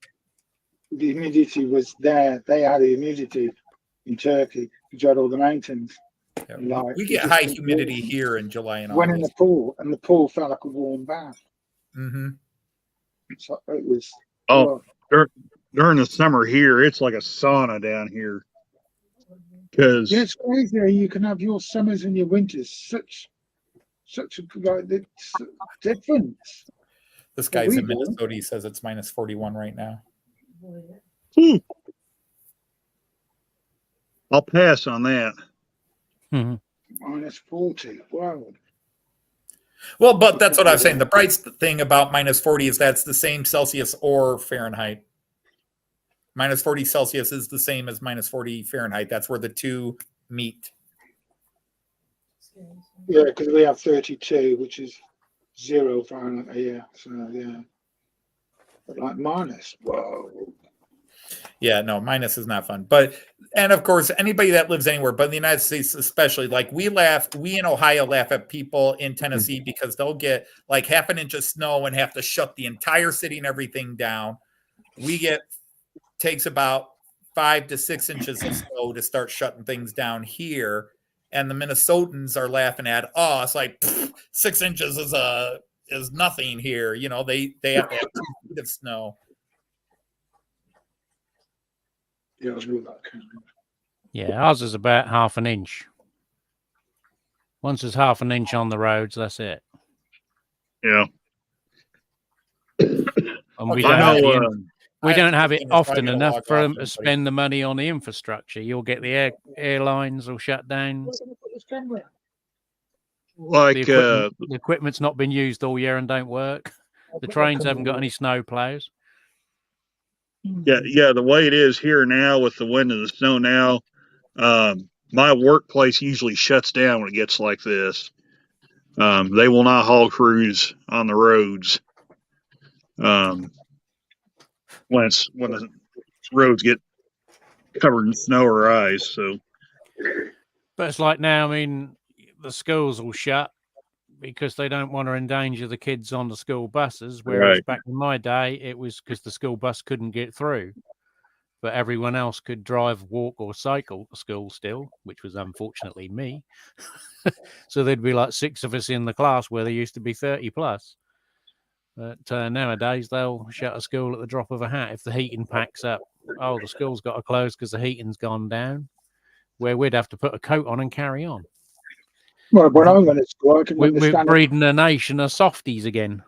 The humidity was there. They had the humidity in Turkey. You had all the mountains. Yeah, like, we get high humidity here in July and went August. in the pool, and the pool felt like a warm bath. Mm-hmm. So it was. During the summer here, it's like a sauna down here. Because it's crazy how you can have your summers and your winters such a like it's difference. This guy's in Minnesota. He says it's -41 right now. I'll pass on that. -40. Wow. Well, but that's what I was saying. The bright thing about -40 is that's the same Celsius or Fahrenheit. -40 Celsius is the same as -40 Fahrenheit. That's where the two meet. Yeah, because we have 32, which is 0 Fahrenheit. Yeah, so yeah. But like minus, whoa. Yeah, no, minus is not fun. But, and of course, anybody that lives anywhere, but in the United States especially, like we in Ohio laugh at people in Tennessee because they'll get like half an inch of snow and have to shut the entire city and everything down. Takes about 5 to 6 inches of snow to start shutting things down here. and the Minnesotans are laughing at us like 6 inches is nothing here. You know, they have to have 2 feet of snow. Yeah, I was with that. Yeah, ours is about half an inch. Once there's half an inch on the roads, that's it. Yeah. And we Okay, don't I have know. the we I don't have it understand it's probably often gonna enough log for off them to everybody. spend the money on the infrastructure. You'll get the airlines will shut down. Where's gonna put this camera? Like The equipment's not been used all year and don't work. I'll The put that trains haven't camera got any snow plows. yeah, the way it is here now with the wind and the snow now, my workplace usually shuts down when it gets like this. They will not haul crews on the roads. When the roads get covered in snow or ice. So But it's like now, I mean, the schools will shut because they don't want to endanger the kids on the school buses. Whereas Right. back in my day, it was because the school bus couldn't get through, but everyone else could drive, walk, or cycle to school still, which was unfortunately me. So there'd be like 6 of us in the class where there used to be 30 plus. But nowadays, they'll shut a school at the drop of a hat if the heating packs up. Oh, the school's got to close because the heating's gone down, where we'd have to put a coat on and carry on. Well, when I went to school, I can We're understand. breeding a nation of softies again.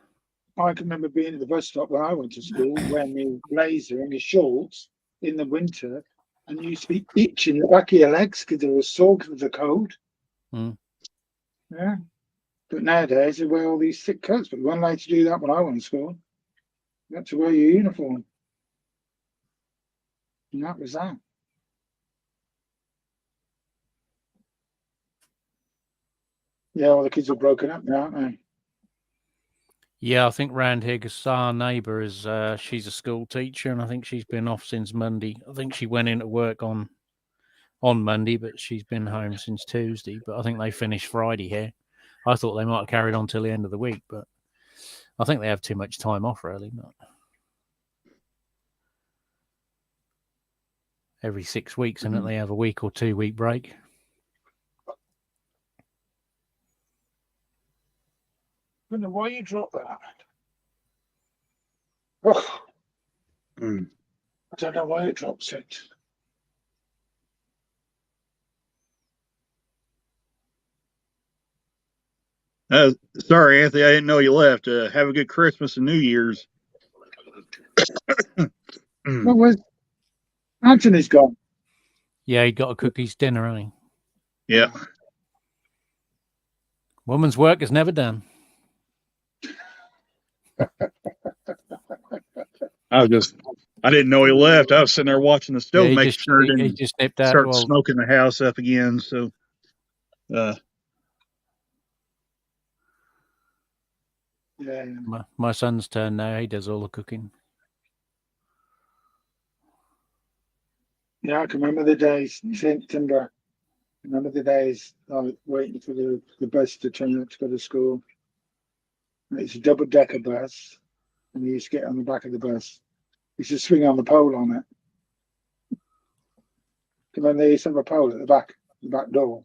I can remember being at the bus stop when I went to school, wearing my blazer and my shorts in the winter, and you used to be itching the back of your legs because they were sore because of the cold. Mm. Yeah. But nowadays they wear all these thick coats, but you weren't allowed to do that when I went to school. You had to wear your uniform. And that was that. Yeah, all the kids are broken up now, aren't they? Yeah, I think round here, because our neighbour is, she's a school teacher, and I think she's been off since Monday. I think she went into work on Monday, but she's been home since Tuesday. But I think they finished Friday here. I thought they might have carried on till the end of the week, but I think they have too much time off, really. Not every 6 weeks, and then they have a week or 2 week break. I don't know why you dropped that. Oh, Mm. I don't know why it drops it. Sorry, Anthony, I didn't know you left. Have a good Christmas and New Year's. What was Anthony's gone? Yeah, he got to cook his dinner, hasn't he? Yeah. Woman's work is never done. I didn't know he left. I was sitting there watching the stove, Yeah, making sure it he didn't just nipped out. start Well, smoking the house up again. So, Yeah. my son's turn now. He does all the cooking. Yeah, I can remember the days, September. Remember the days like waiting for the bus to turn up to go to school. And it's a double-decker bus, and you used to get on the back of the bus. You used to swing on the pole on it. Remember they used to have a pole at the back door.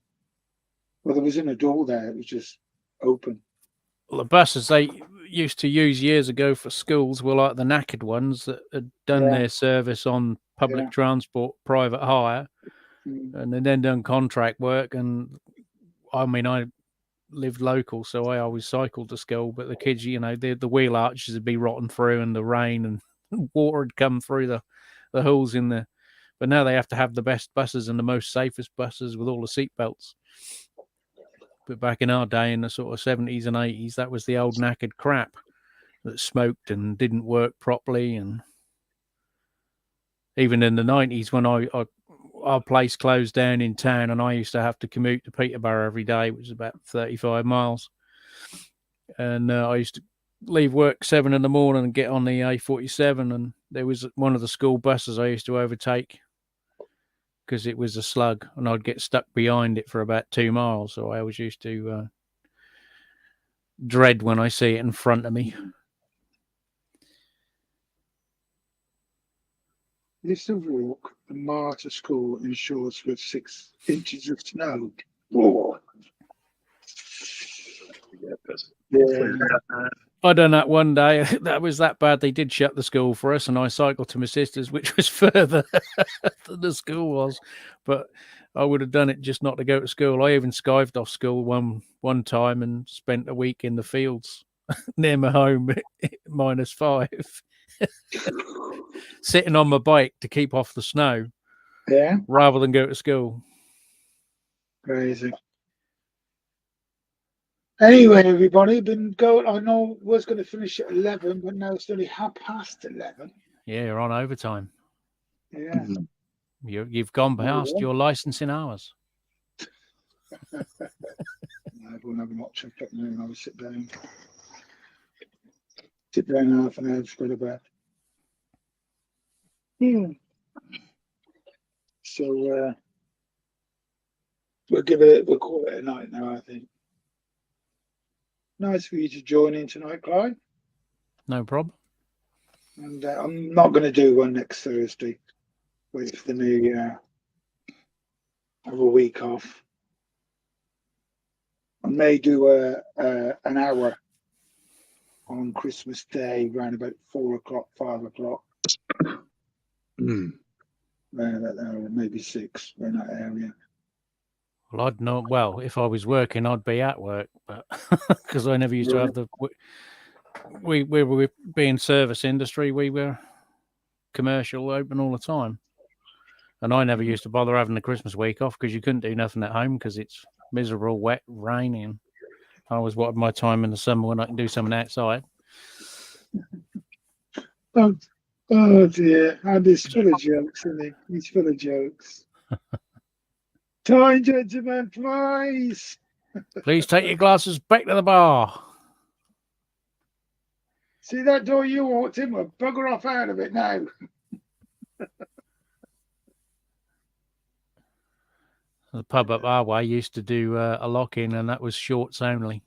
Well, there wasn't a door there; it was just open. Well, the buses they used to use years ago for schools were like the knackered ones that had done Yeah. their service on public Yeah. transport, private hire, Mm. and then done contract work. And I mean, I lived local, so I always cycled to school. But the kids, you know, the wheel arches would be rotten through, and the rain and water had come through the holes in the. But now they have to have the best buses and the most safest buses with all the seat belts. But back in our day, in the sort of 70s and 80s, that was the old knackered crap that smoked and didn't work properly. And even in the 90s, when our place closed down in town, and I used to have to commute to Peterborough every day, which is about 35 miles. And I used to leave work 7 in the morning and get on the A47, and there was one of the school buses I used to overtake because it was a slug, and I'd get stuck behind it for about 2 miles. So I always used to dread when I see it in front of me. I used to walk a mile to school in shorts with 6 inches of snow. Oh, yeah. I done that one day. That was that bad. They did shut the school for us, and I cycled to my sister's, which was further than the school was. But I would have done it just not to go to school. I even skived off school one time and spent a week in the fields near my home, -5, sitting on my bike to keep off the snow Yeah, rather than go to school. crazy. Anyway, everybody, been going. I know was going to finish at 11, but now it's only 11:30. Yeah, you're on overtime. Yeah. You've gone past your licensing hours. I won't have much of it now. I'll sit down. Sit down half an hour to go to bed. Yeah. So we'll call it a night now, I think. Nice for you to join in tonight, Clive. No problem. And I'm not going to do one next Thursday. Wait for the new year. Have a week off. I may do an hour on Christmas Day, around about 4 o'clock, 5 o'clock. Maybe 6 in that area. Well, I'd know. Well, if I was working, I'd be at work, but because I never used to have the. We were being service industry. We were commercial, open all the time, and I never used to bother having the Christmas week off because you couldn't do nothing at home because it's miserable, wet, raining. I always wanted my time in the summer when I can do something outside. Oh dear, and he's full of jokes, isn't he? He's full of jokes. Time, gentlemen, please. Please take your glasses back to the bar. See that door you walked in? Well, bugger off out of it now. The pub up our way used to do a lock-in, and that was shorts only.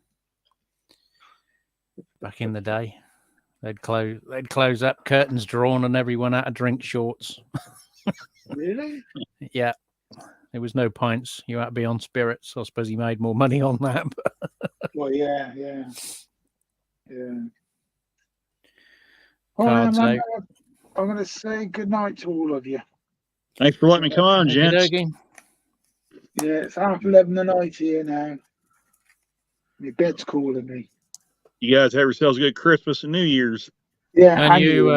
Back in the day, they'd close up, curtains drawn, and everyone had to drink shorts. Really? Yeah, there was no pints. You had to be on spirits. I suppose he made more money on that. Well, yeah. All Cards right, out. I'm going to say good night to all of you. Thanks for letting me come on, gents. Okey-dokey. Yeah, it's 11:30 at night here now. My bed's calling me. You guys have yourselves a good Christmas and New Year's. Yeah, And you,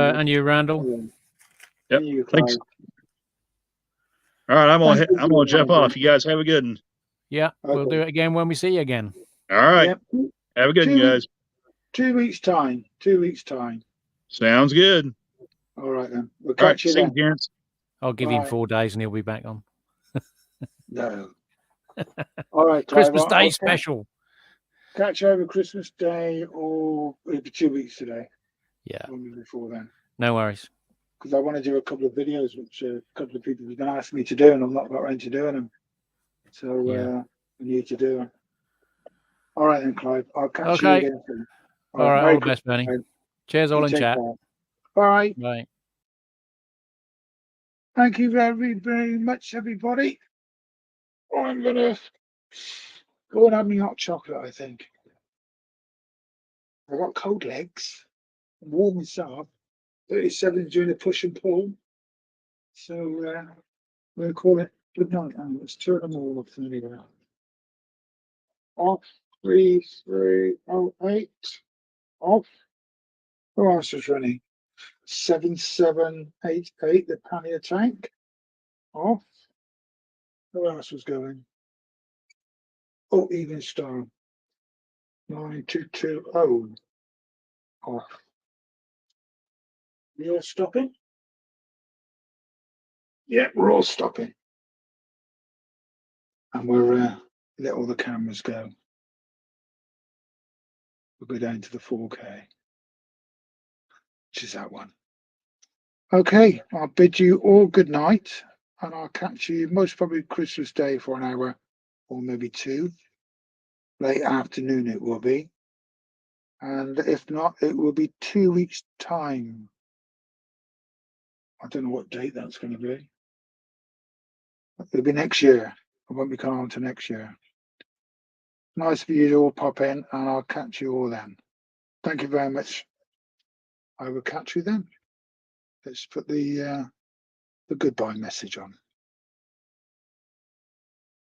Randall. Yep. And you, Thanks. Clive. All right, I'm Thank you gonna very jump much. off. You guys have a good one. Yeah, we'll Okay. do it again when we see you again. All right, Yep. have a good one, 2 guys. 2 weeks time. 2 weeks time. Sounds good. All right then. We'll All right, catch you see you, then. gents. I'll give him Right. 4 days and he'll be back on. No. All right, Clive, Christmas I'll Day special. catch you over Christmas Day or it'll be 2 weeks today. Yeah, Only before then. no worries. Because I want to do a couple of videos, which a couple of people have been asking me to do, and I'm not got around to doing them. So Yeah. we need to do them. All right then, Clive. I'll catch you Okay. again soon. All right, Merry all the best, Bernie. Christmas. Cheers, all You in take chat. care. Bye. Bye. Thank you very, very much, everybody. I'm gonna go and have me hot chocolate, I think. I've got cold legs. I'm warm myself. 37 doing a push and pull. So we'll call it good night. And let's turn them all off anyway. Off 3308. Off. Who else is running? 7788, the pannier tank. Off. Who else was going? Oh, even star. 9220. Off. You all stopping? Yeah, we're all stopping. And we'll let all the cameras go. We'll go down to the 4K, which is that one. Okay, I'll bid you all good night, and I'll catch you most probably Christmas Day for an hour or maybe 2. Late afternoon it will be. And if not, it will be 2 weeks' time. I don't know what date that's going to be. It'll be next year. I won't be coming on to next year. Nice for you to all pop in, and I'll catch you all then. Thank you very much. I will catch you then. Let's put the goodbye message on.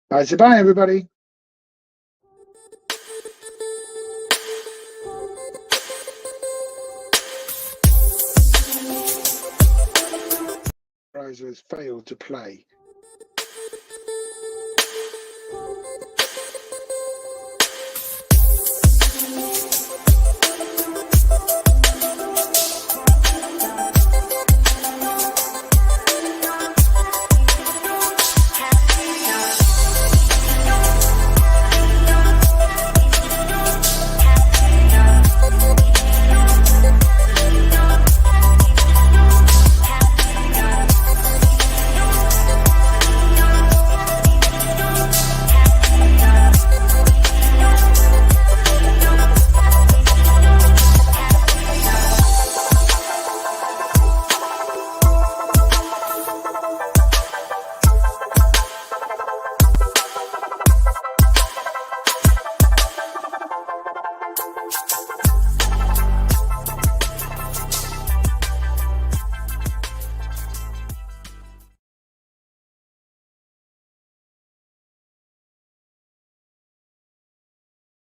Bye, everybody. Browser has failed to play.